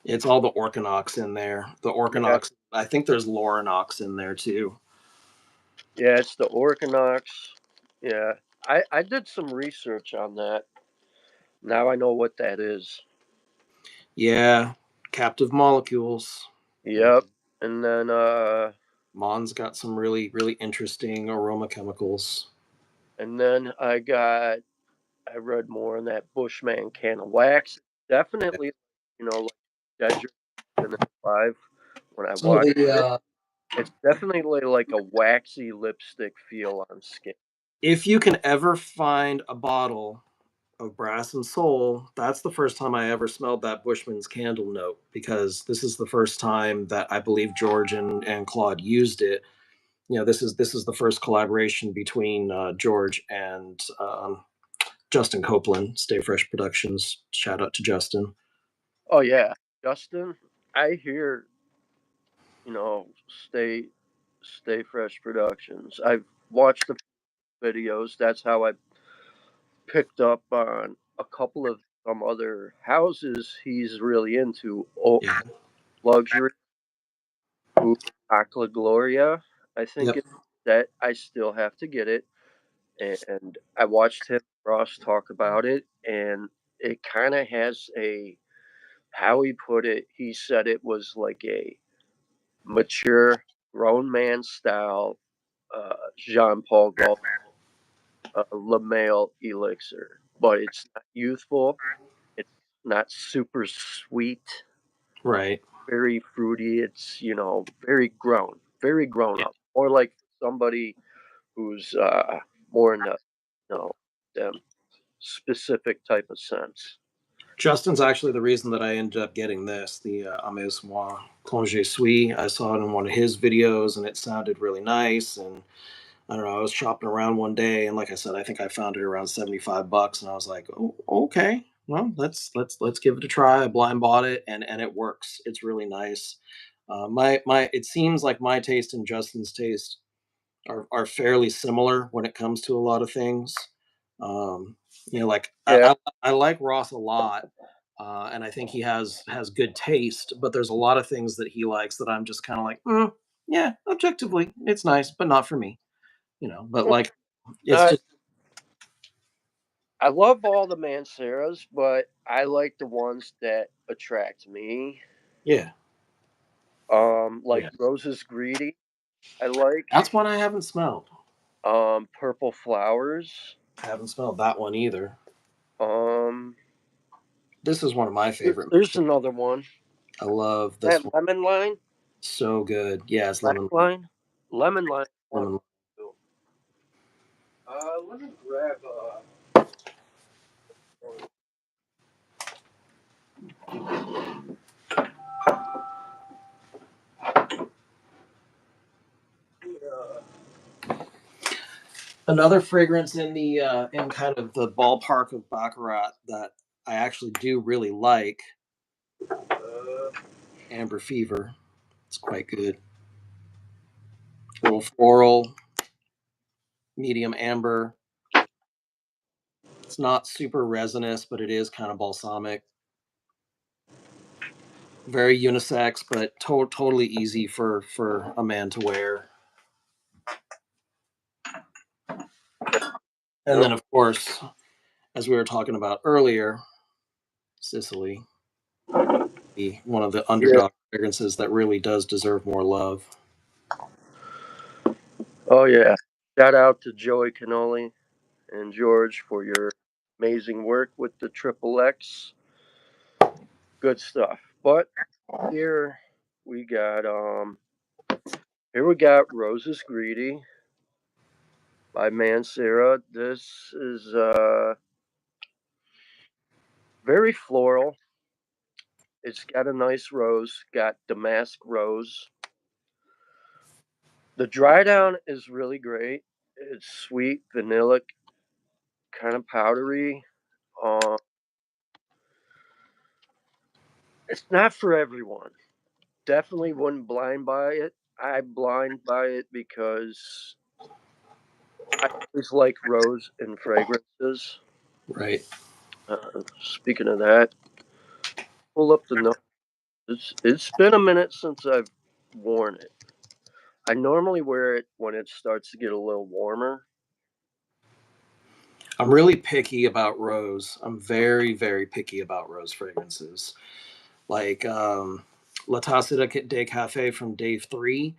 S2: It's all the Orkanox in there. The
S1: Yeah,
S2: Orkanox, I think there's Loranox in there too.
S1: yeah, it's the Orkanox. Yeah, I did some research on that. Now I know what that is.
S2: Yeah, captive molecules.
S1: Yep, and then
S2: Mon's got some really, really interesting aroma chemicals.
S1: I read more on that Bushman can of wax. Definitely, like Dead and Alive when I
S2: Some of
S1: watched
S2: the
S1: it. It's definitely like a waxy lipstick feel on skin.
S2: if you can ever find a bottle of Brass and Soul, that's the first time I ever smelled that Bushman's candle note, because this is the first time that I believe George and Claude used it. This is the first collaboration between George and Justin Copeland, Stay Fresh Productions. Shout out to Justin.
S1: Oh yeah, Justin. I hear you know stay stay fresh productions. I've watched the videos. That's how I picked up on a couple of some other houses he's really into. Oh,
S2: Yeah.
S1: luxury, ooh, Aqua Gloria. I think
S2: Yep.
S1: it, that I still have to get it, and I watched him Ross talk about it, and it kind of has a how he put it. He said it was like a mature grown man style Jean Paul Gault LaMale elixir, but it's not youthful. It's not super sweet,
S2: Right.
S1: very fruity. It's very grown
S2: Yeah.
S1: up, or like somebody who's more in the them specific type of sense.
S2: Justin's actually the reason that I ended up getting this, the Amuse-moi Plongé Suis. I saw it in one of his videos and it sounded really nice. And I don't know, I was shopping around one day and like I said, I think I found it around 75 bucks and I was like, oh, okay. Well, let's give it a try. I blind bought it and it works. It's really nice. My it seems like my taste and Justin's taste are fairly similar when it comes to a lot of things. Um, like
S1: Yeah,
S2: I like Ross a lot, and I think he has good taste. But there's a lot of things that he likes that I'm just kind of like, yeah, objectively, it's nice, but not for me. But like, it's
S1: I
S2: just
S1: I love all the Manceras, but I like the ones that attract me.
S2: yeah,
S1: Like
S2: yeah.
S1: Roses Greedy. I like
S2: That's one I haven't smelled.
S1: Purple Flowers.
S2: I haven't smelled that one either.
S1: Um,
S2: This is one of my favorite.
S1: there's another one.
S2: I love this
S1: That
S2: one.
S1: lemon line,
S2: So good. Yeah, it's
S1: black
S2: lemon.
S1: line, lemon line. One.
S2: Lemon.
S1: Two. Let me grab
S2: Another fragrance in the in kind of the ballpark of Baccarat that I actually do really like, Amber Fever. It's quite good. A little floral, medium amber. It's not super resinous, but it is kind of balsamic. Very unisex, but totally easy for a man to wear. And
S1: Yep.
S2: then, of course, as we were talking about earlier, Sicily, one of the
S1: Yeah.
S2: underdog fragrances that really does deserve more love.
S1: Oh yeah. Shout out to Joey Cannoli and George for your amazing work with the Triple X. Good stuff. But here we got here we got Roses Greedy by Mancera. This is very floral. It's got a nice rose, got damask rose. The dry down is really great. It's sweet, vanillic, kind of powdery. Uh, It's not for everyone. Definitely wouldn't blind buy it. I blind buy it because I always like rose and fragrances.
S2: Right.
S1: Speaking of that, pull up the notes. It's been a minute since I've worn it. I normally wear it when it starts to get a little warmer.
S2: I'm really picky about rose. I'm very, very picky about rose fragrances. Like La Taza de Cafe from Dave 3.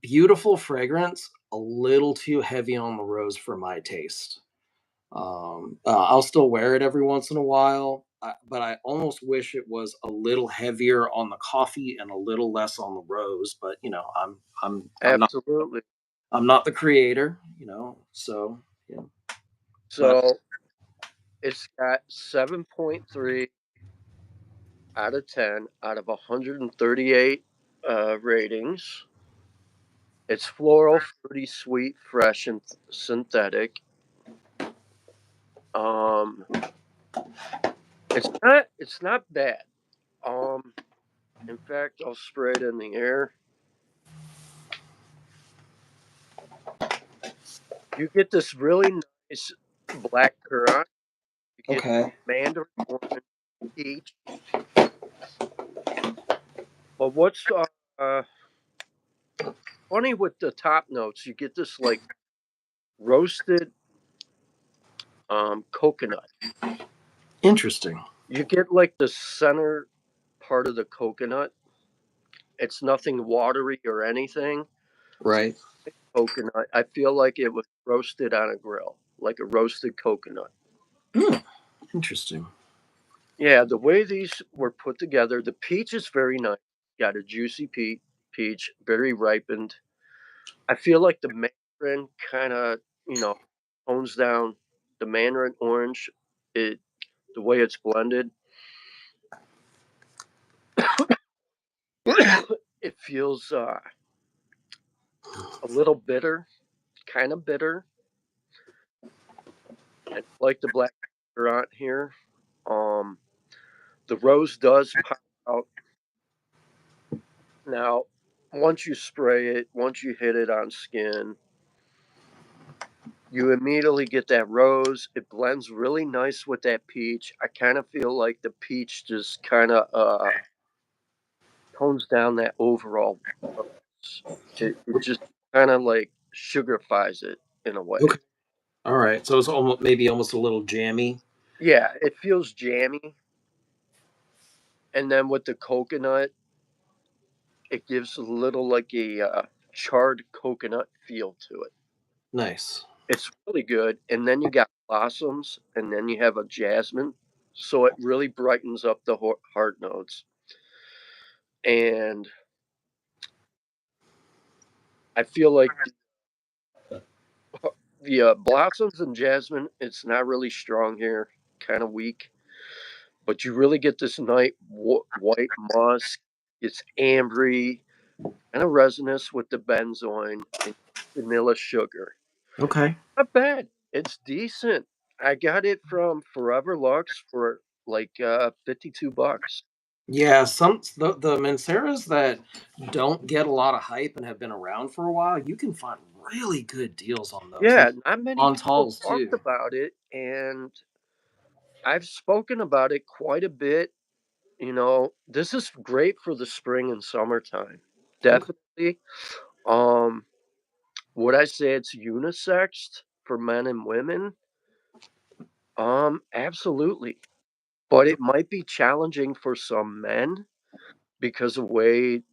S2: Beautiful fragrance, a little too heavy on the rose for my taste. I'll still wear it every once in a while, but I almost wish it was a little heavier on the coffee and a little less on the rose. But
S1: Absolutely.
S2: I'm not the creator, so yeah. But
S1: So it's got 7.3 out of 10 out of 138 ratings. It's floral, fruity, sweet, fresh, and synthetic. Um, it's not bad. Um, in fact, I'll spray it in the air. You get this really nice black currant. You get
S2: okay,
S1: mandarin orange, peach. But what's funny with the top notes, you get this like roasted coconut.
S2: interesting.
S1: You get like the center part of the coconut. It's nothing watery or anything.
S2: Right.
S1: Coconut. I feel like it was roasted on a grill, like a roasted coconut.
S2: Hmm, interesting.
S1: Yeah, the way these were put together, the peach is very nice. Got a juicy peach, very ripened. I feel like the mandarin kind of, you know, tones down the mandarin orange. It the way it's blended. It feels a little bitter, kind of bitter, and like the black currant here. Um, the rose does pop out now. Once you spray it, once you hit it on skin, you immediately get that rose. It blends really nice with that peach. I kind of feel like the peach just kind of tones down that overall rose. It just kind of like sugarifies it in a way.
S2: Okay. All right. So it's almost maybe almost a little jammy.
S1: Yeah, it feels jammy. And then with the coconut, it gives a little like a charred coconut feel to it.
S2: Nice.
S1: It's really good. And then you got blossoms, and then you have a jasmine. So it really brightens up the heart notes. And I feel like the blossoms and jasmine, it's not really strong here, kind of weak. But you really get this nice white musk. It's ambery, kind of resinous with the benzoin and vanilla sugar.
S2: Okay.
S1: Not bad. It's decent. I got it from Forever Lux for like $52.
S2: Yeah, the Manceras that don't get a lot of hype and have been around for a while, you can find really good deals on those. And
S1: Yeah, not many
S2: on
S1: people
S2: talls
S1: talked
S2: too.
S1: about it, and I've spoken about it quite a bit. This is great for the spring and summertime.
S2: Okay.
S1: Definitely. Um, would I say it's unisex for men and women? Absolutely. But it might be challenging for some men because of way,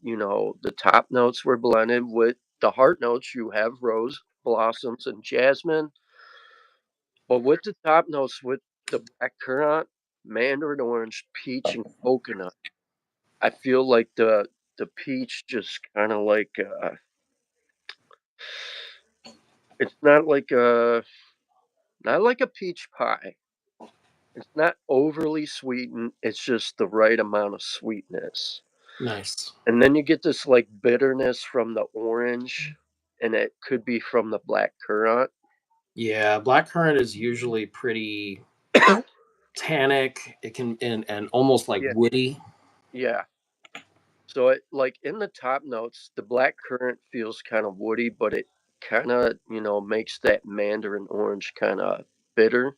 S1: the top notes were blended with the heart notes. You have rose, blossoms, and jasmine. But with the top notes, with the black currant, mandarin orange, peach, and coconut, I feel like the peach just kind of like it's not like a peach pie. It's not overly sweetened. It's just the right amount of sweetness.
S2: Nice.
S1: And then you get this like bitterness from the orange, and it could be from the black currant.
S2: Yeah, blackcurrant is usually pretty tannic. It can and almost like
S1: Yeah,
S2: woody.
S1: Yeah. So it like in the top notes, the black currant feels kind of woody, but it kind of, makes that mandarin orange kind of bitter,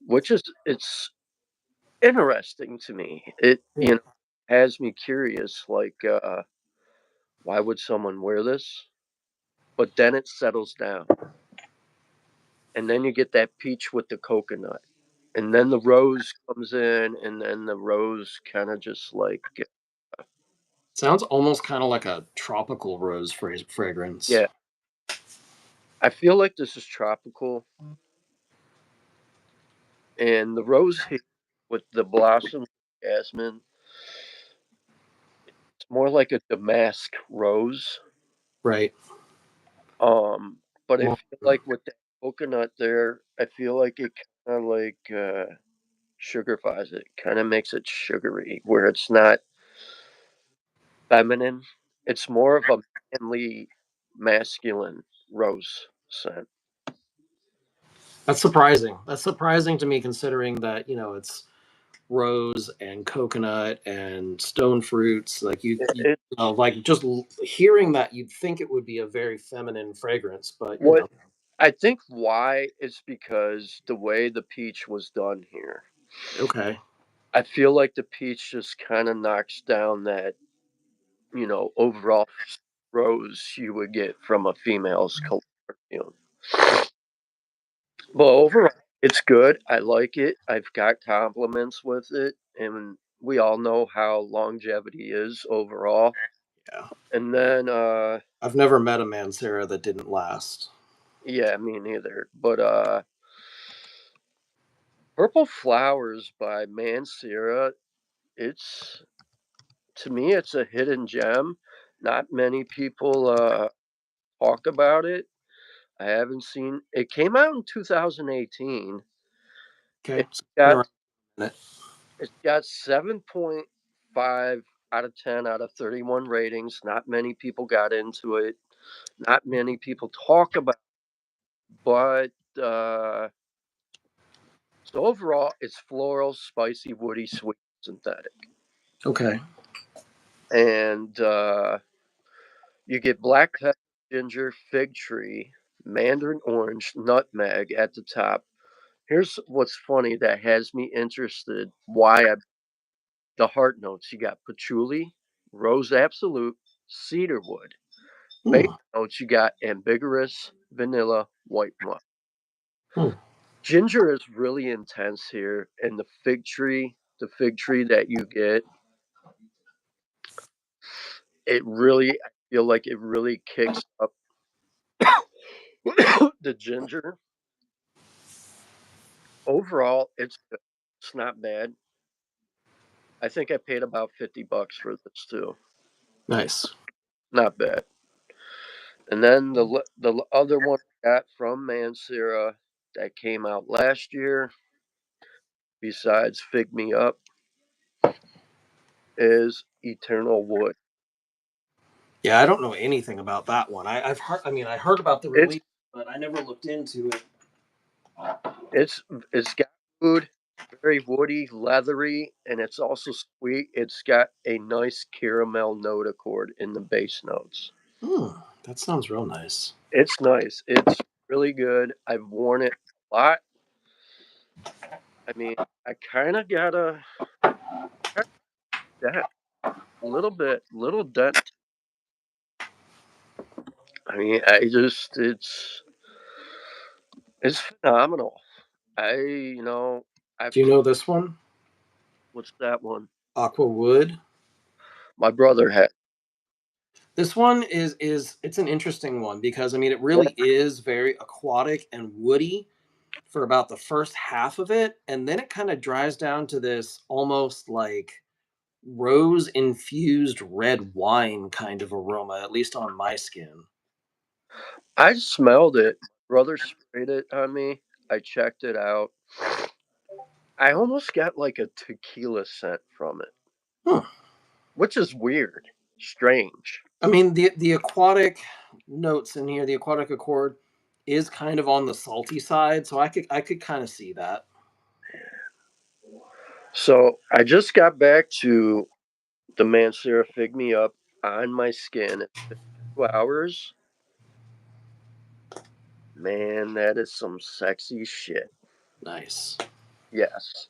S1: which is it's interesting to me. It,
S2: Yeah.
S1: has me curious like why would someone wear this? But then it settles down. And then you get that peach with the coconut. And then the rose comes in and then the rose kind of just like
S2: Sounds almost kind of like a tropical rose fragrance.
S1: yeah, I feel like this is tropical. And the rose here with the blossom jasmine, it's more like a damask rose.
S2: Right.
S1: But I
S2: Well,
S1: feel like with that coconut there, I feel like it kind of like sugarifies it, kind of makes it sugary, where it's not feminine. It's more of a manly, masculine rose scent.
S2: that's surprising. That's surprising to me considering that, it's rose and coconut and stone fruits. Like
S1: It
S2: like just hearing that, you'd think it would be a very feminine fragrance, but
S1: what I think why is because the way the peach was done here.
S2: okay.
S1: I feel like the peach just kind of knocks down that, overall rose you would get from a female's perfume. But overall, it's good. I like it. I've got compliments with it, and we all know how longevity is overall.
S2: Yeah.
S1: And then,
S2: I've never met a Mancera that didn't last.
S1: yeah, me neither. But Purple Flowers by Mancera, it's to me, it's a hidden gem. Not many people talk about it. I haven't seen it. Came out in 2018.
S2: Okay.
S1: It's
S2: So it's been
S1: got
S2: around a minute.
S1: it's got 7.5 out of 10 out of 31 ratings. Not many people got into it. Not many people talk about it, but so overall it's floral, spicy, woody, sweet, synthetic.
S2: Okay.
S1: And you get black pepper, ginger, fig tree, mandarin orange, nutmeg at the top. Here's what's funny that has me interested. The heart notes, you got patchouli, rose absolute, cedarwood. Base
S2: Hmm.
S1: notes, you got ambiguous, vanilla, white musk.
S2: Hmm.
S1: Ginger is really intense here, and the fig tree that you get, I feel like it really kicks up the ginger. Overall, it's good. It's not bad. I think I paid about $50 for this too.
S2: Nice.
S1: Not bad. And then the other one I got from Mancera that came out last year, besides Fig Me Up, is Eternal Wood.
S2: Yeah, I don't know anything about that one. I've heard. I mean, I heard about the
S1: It's
S2: release, but I never looked into it.
S1: it's it's got food, very woody, leathery, and it's also sweet. It's got a nice caramel note accord in the base notes.
S2: Hmm. That sounds real nice.
S1: It's nice. It's really good. I've worn it a lot. I mean, I kind of got a dent, a little bit, little dent. I mean, it's phenomenal. I've
S2: Do you know this one?
S1: what's that one?
S2: Aqua Wood.
S1: My brother had.
S2: This one is it's an interesting one because I mean it
S1: Yeah,
S2: really is very aquatic and woody for about the first half of it, and then it kind of dries down to this almost like rose infused red wine kind of aroma, at least on my skin.
S1: I smelled it. Brother sprayed it on me. I checked it out. I almost got like a tequila scent from it,
S2: Hmm.
S1: which is weird, strange.
S2: I mean the aquatic notes in here, the aquatic accord is kind of on the salty side, so I could kind of see that.
S1: So I just got back to the Mancera Fig Me Up on my skin. It's been 2 hours. Man, that is some sexy shit.
S2: Nice.
S1: Yes.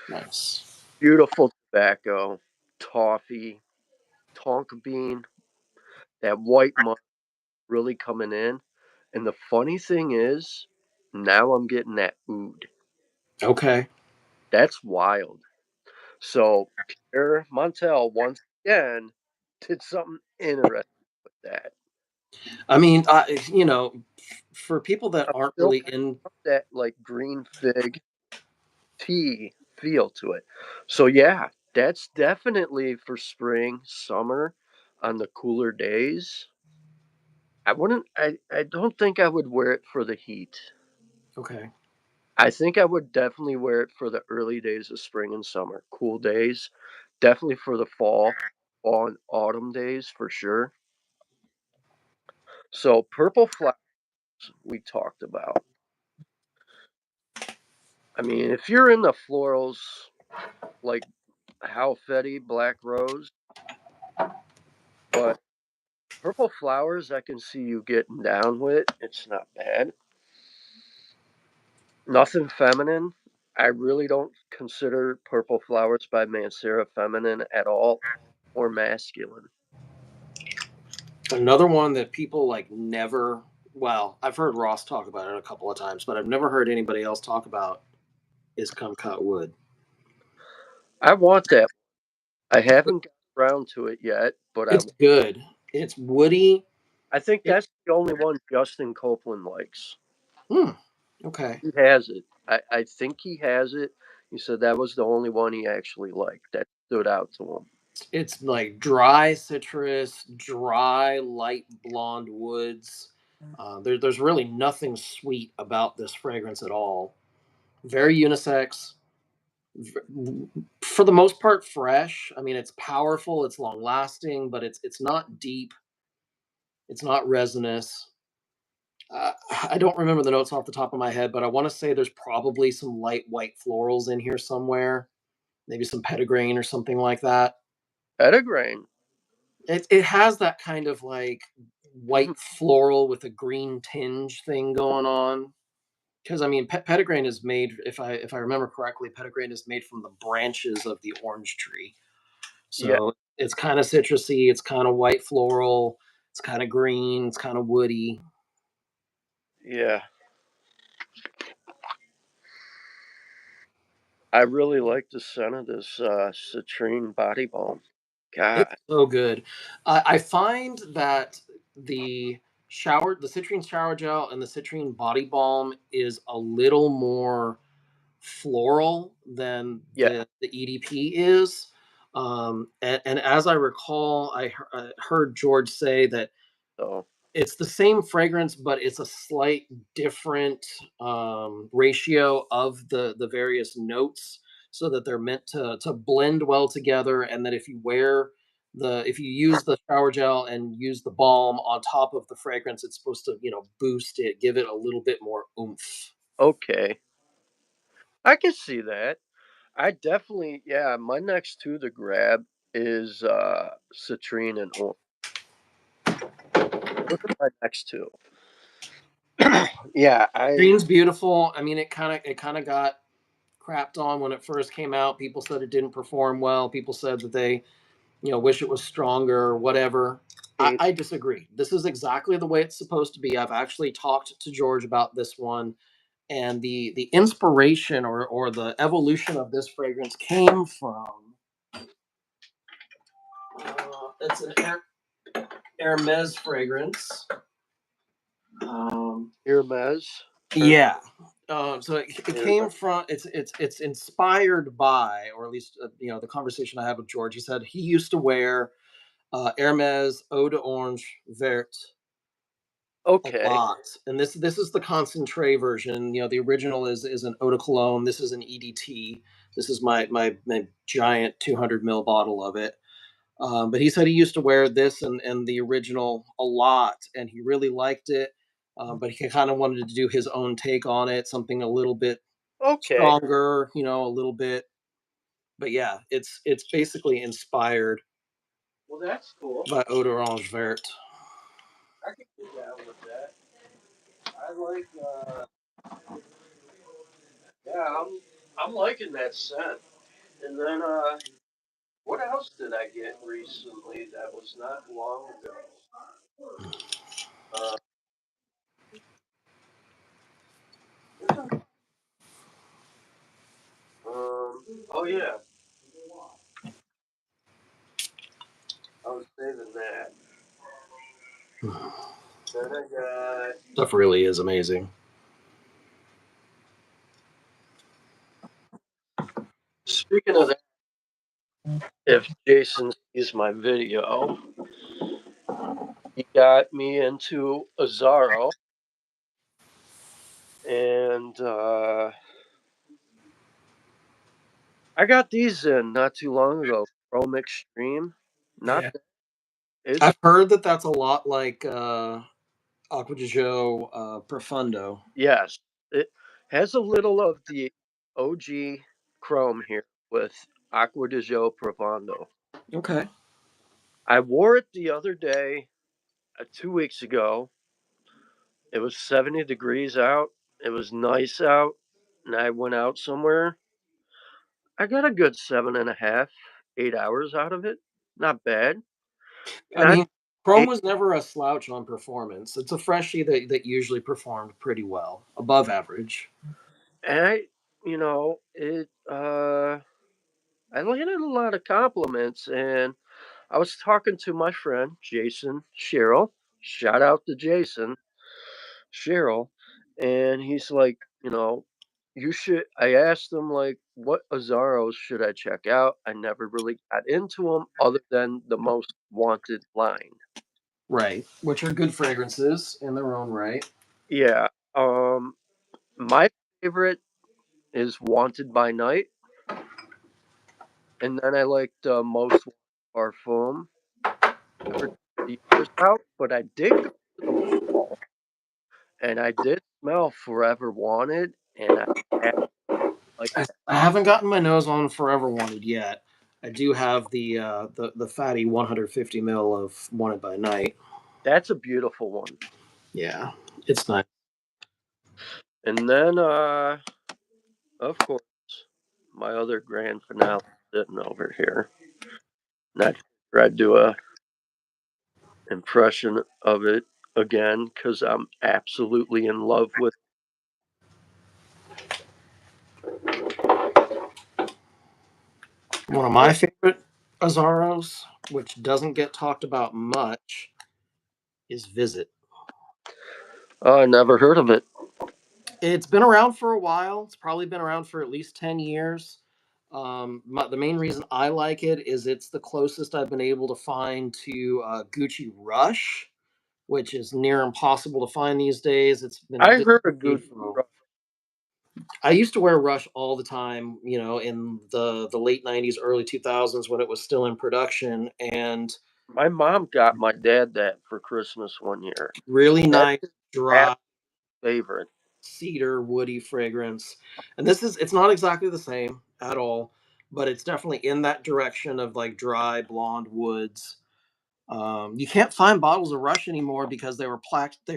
S2: Nice.
S1: Beautiful tobacco, toffee, tonka bean, that white mud really coming in. And the funny thing is, now I'm getting that oud.
S2: Okay.
S1: That's wild. So Pierre Montel once again did something interesting with that.
S2: I mean, for people that
S1: I'm
S2: aren't
S1: still
S2: really
S1: getting
S2: in,
S1: that like green fig tea feel to it. So yeah, that's definitely for spring, summer, on the cooler days. I don't think I would wear it for the heat.
S2: okay.
S1: I think I would definitely wear it for the early days of spring and summer, cool days. Definitely for the fall and autumn days for sure. So purple flowers we talked about. I mean, if you're in the florals like How Fetty, Black Rose, but purple flowers I can see you getting down with. It's not bad. Nothing feminine. I really don't consider purple flowers by Mancera feminine at all or masculine.
S2: Another one that people like never, well, I've heard Ross talk about it a couple of times, but I've never heard anybody else talk about is kumquat wood.
S1: I want that. I haven't got around to it yet, but
S2: It's good. It's woody.
S1: I think
S2: It,
S1: that's the only one Justin Copeland likes.
S2: hmm, okay.
S1: He has it. I think he has it. He said that was the only one he actually liked that stood out to him.
S2: It's like dry citrus, dry light blonde woods. There's really nothing sweet about this fragrance at all. Very unisex. For the most part, fresh. I mean, it's powerful. It's long lasting, but it's not deep. It's not resinous. I don't remember the notes off the top of my head, but I want to say there's probably some light white florals in here somewhere. Maybe some petitgrain or something like that.
S1: Petitgrain.
S2: It has that kind of like white floral with a green tinge thing going on. Because I mean, petitgrain is made, if I remember correctly, petitgrain is made from the branches of the orange tree.
S1: Yeah,
S2: So it's kind of citrusy, it's kind of white floral, it's kind of green, it's kind of woody.
S1: yeah. I really like the scent of this citrine body balm.
S2: It's
S1: God,
S2: so good. I find that the citrine shower gel and the citrine body balm is a little more floral than
S1: yeah.
S2: the EDP is. And as I recall, I heard George say that
S1: So
S2: it's the same fragrance, but it's a slight different ratio of the various notes, so that they're meant to blend well together. And that if you use the shower gel and use the balm on top of the fragrance, it's supposed to boost it, give it a little bit more oomph.
S1: okay, I can see that. I definitely, yeah. My next two to grab is citrine and orange. Those are my next two. Yeah,
S2: Green's beautiful. I mean, it kind of got crapped on when it first came out. People said it didn't perform well. People said that they wish it was stronger or whatever. I,
S1: hate
S2: I disagree. This is exactly the way it's supposed to be. I've actually talked to George about this one, and the inspiration or the evolution of this fragrance came from it's an Hermes fragrance. Um,
S1: Hermes. Her,
S2: yeah. So it came
S1: Hermes.
S2: from it's inspired by, or at least the conversation I had with George. He said he used to wear Hermes Eau de Orange Vert a
S1: Okay,
S2: lot, and this is the concentrate version. The original is an eau de cologne. This is an EDT. This is my giant 200 ml bottle of it. But he said he used to wear this and the original a lot, and he really liked it. But he kind of wanted to do his own take on it, something a little bit
S1: okay.
S2: stronger, a little bit. But yeah, it's basically inspired
S1: Well, that's cool.
S2: by Eau d'Orange Vert.
S1: I can get down with that. I like, yeah, I'm liking that scent. And then, what else did I get recently that was not long ago? Uh, there's oh yeah, I was saving that. Then I got,
S2: Stuff really is amazing.
S1: speaking of that, if Jason sees my video, he got me into Azaro, and I got these in not too long ago. Chrome Extreme, not
S2: Yeah.
S1: that it's
S2: I've heard that that's a lot like Aqua di Gio Profondo.
S1: yes, it has a little of the OG Chrome here with Aqua di Gio Profondo.
S2: Okay.
S1: I wore it the other day, 2 weeks ago. It was 70 degrees out. It was nice out, and I went out somewhere. I got a good 7.5, 8 hours out of it. Not bad.
S2: I
S1: And I
S2: mean, Chrome
S1: ate,
S2: was never a slouch on performance. It's a freshie that usually performed pretty well, above average.
S1: and it. I landed a lot of compliments, and I was talking to my friend Jason Sherrill. Shout out to Jason Sherrill, and he's like, you should. I asked him like, what Azaros should I check out? I never really got into them, other than the most wanted line.
S2: Right. Which are good fragrances in their own right.
S1: Yeah. My favorite is Wanted by Night, and then I like the Most Wanted Parfum. Never took the others out, but I did go to the mall and I did smell Forever Wanted, and I had like
S2: I haven't gotten my nose on Forever Wanted yet. I do have the fatty 150 mil of Wanted by Night.
S1: that's a beautiful one.
S2: Yeah, it's nice.
S1: And then, of course, my other grand finale sitting over here. Not sure I'd do a impression of it again because I'm absolutely in love with.
S2: One of my favorite Azaros, which doesn't get talked about much, is Visit.
S1: Oh, I never heard of it.
S2: It's been around for a while. It's probably been around for at least 10 years. The main reason I like it is it's the closest I've been able to find to Gucci Rush, which is near impossible to find these days. It's been
S1: I heard a
S2: discontinued
S1: good.
S2: for. I used to wear Rush all the time, in the late 90s, early 2000s when it was still in production, and
S1: My mom got my dad that for Christmas one year.
S2: really
S1: That's
S2: nice,
S1: his
S2: dry
S1: absolute favorite.
S2: cedar woody fragrance. And it's not exactly the same at all, but it's definitely in that direction of like dry blonde woods. You can't find bottles of Rush anymore because they were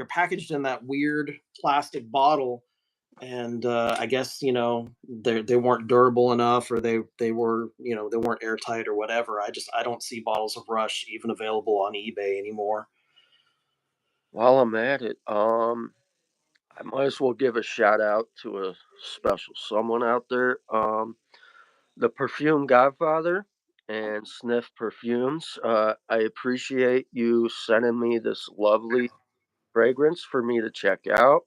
S2: packaged in that weird plastic bottle, and I guess they weren't durable enough, or they were they weren't airtight or whatever. I don't see bottles of Rush even available on eBay anymore.
S1: While I'm at it, I might as well give a shout out to a special someone out there. The Perfume Godfather and Sniff Perfumes. I appreciate you sending me this lovely fragrance for me to check out.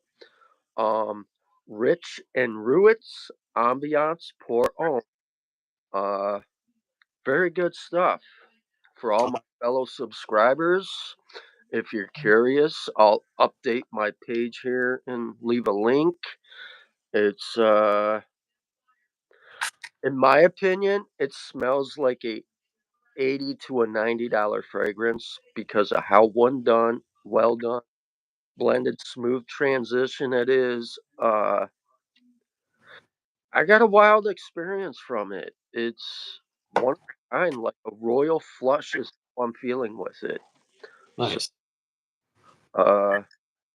S1: Um, Rich and Ruit's Ambiance Pour On. Uh, Very good stuff for all my fellow subscribers. If you're curious, I'll update my page here and leave a link. It's in my opinion, it smells like a 80 to a $90 fragrance because of how well done, blended, smooth transition it is. I got a wild experience from it. It's one of a kind, like a royal flush is how I'm feeling with it. So,
S2: Nice.
S1: uh,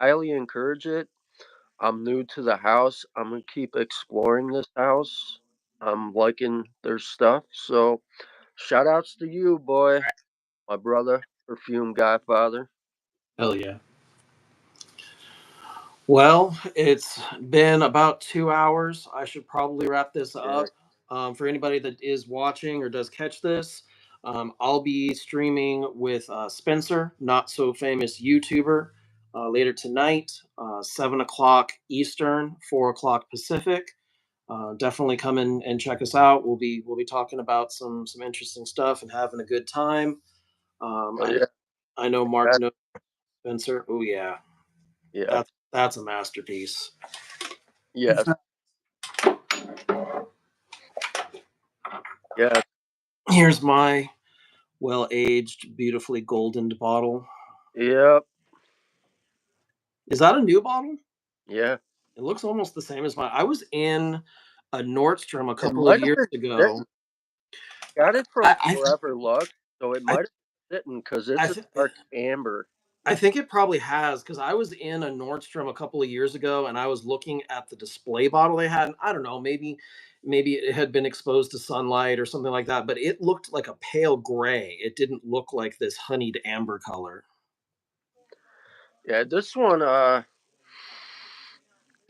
S1: highly encourage it. I'm new to the house. I'm gonna keep exploring this house. I'm liking their stuff. So, shout outs to you, boy, my brother, perfume godfather.
S2: Hell yeah. Well, it's been about 2 hours. I should probably wrap this
S1: Yeah.
S2: up. For anybody that is watching or does catch this, I'll be streaming with Spencer, not so famous YouTuber, later tonight, 7 o'clock Eastern, 4 o'clock Pacific. Definitely come in and check us out. We'll be talking about some interesting stuff and having a good time. Um,
S1: Oh
S2: I
S1: yeah.
S2: I know Mark
S1: That,
S2: knows Spencer. Oh yeah,
S1: yeah.
S2: that's a masterpiece. In
S1: Yes.
S2: fact,
S1: Yes.
S2: here's my well-aged, beautifully goldened bottle.
S1: Yep.
S2: Is that a new bottle?
S1: Yeah.
S2: It looks almost the same as mine. I was in a Nordstrom a
S1: It
S2: couple of
S1: might have
S2: years
S1: been
S2: ago.
S1: sitting. Got it from
S2: I
S1: Forever Lux, so it
S2: I
S1: might have been sitting because
S2: I,
S1: it's a
S2: th-
S1: dark amber.
S2: I think it probably has because I was in a Nordstrom a couple of years ago and I was looking at the display bottle they had. And I don't know, maybe it had been exposed to sunlight or something like that, but it looked like a pale gray. It didn't look like this honeyed amber color.
S1: Yeah, this one,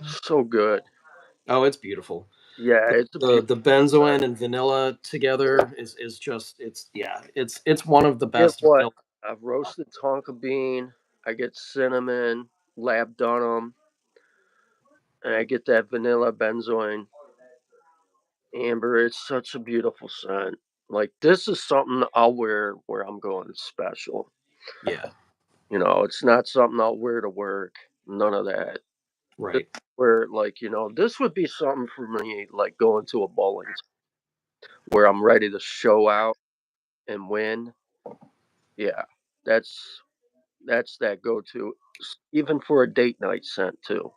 S1: so good.
S2: Oh, it's beautiful.
S1: Yeah,
S2: The
S1: it's a
S2: the,
S1: beautiful
S2: the
S1: scent.
S2: benzoin and vanilla together is just it's yeah, it's one of the
S1: Get
S2: best
S1: what?
S2: vanilla.
S1: A roasted tonka bean. I get cinnamon, lab dunham, and I get that vanilla benzoin amber. It's such a beautiful scent. Like this is something I'll wear where I'm going special.
S2: Yeah,
S1: It's not something I'll wear to work. None of that. This
S2: right.
S1: where this would be something for me like going to a bowling where I'm ready to show out and win. Yeah. That's that's that go to even for a date night scent too.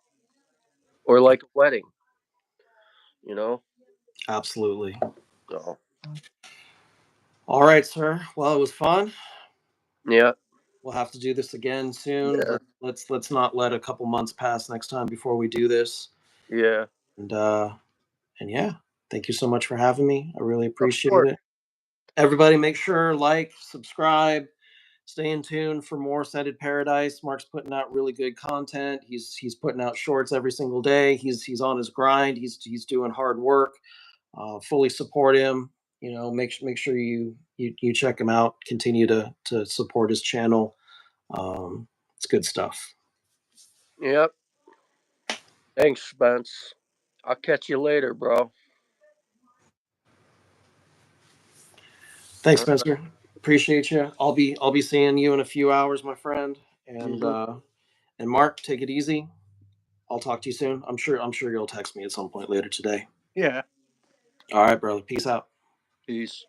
S1: Or like a wedding, you know?
S2: Absolutely.
S1: So
S2: All right, sir. Well, it was fun.
S1: yeah,
S2: We'll have to do this again soon.
S1: yeah,
S2: Let's not let a couple months pass next time before we do this.
S1: yeah.
S2: And and yeah, thank you so much for having me. I really
S1: Of
S2: appreciate
S1: course.
S2: it. Everybody, make sure like, subscribe, stay in tune for more Scented Paradise. Mark's putting out really good content. He's putting out shorts every single day. He's on his grind. He's doing hard work. Fully support him. Make sure you check him out. Continue to support his channel. It's good stuff.
S1: Yep. Thanks, Spence. I'll catch you later, bro.
S2: Thanks,
S1: All right.
S2: Spencer. Appreciate you. I'll be seeing you in a few hours, my friend.
S1: Mm-hmm.
S2: And Mark, take it easy. I'll talk to you soon. I'm sure you'll text me at some point later today.
S1: Yeah.
S2: All right, brother. Peace out.
S1: Peace.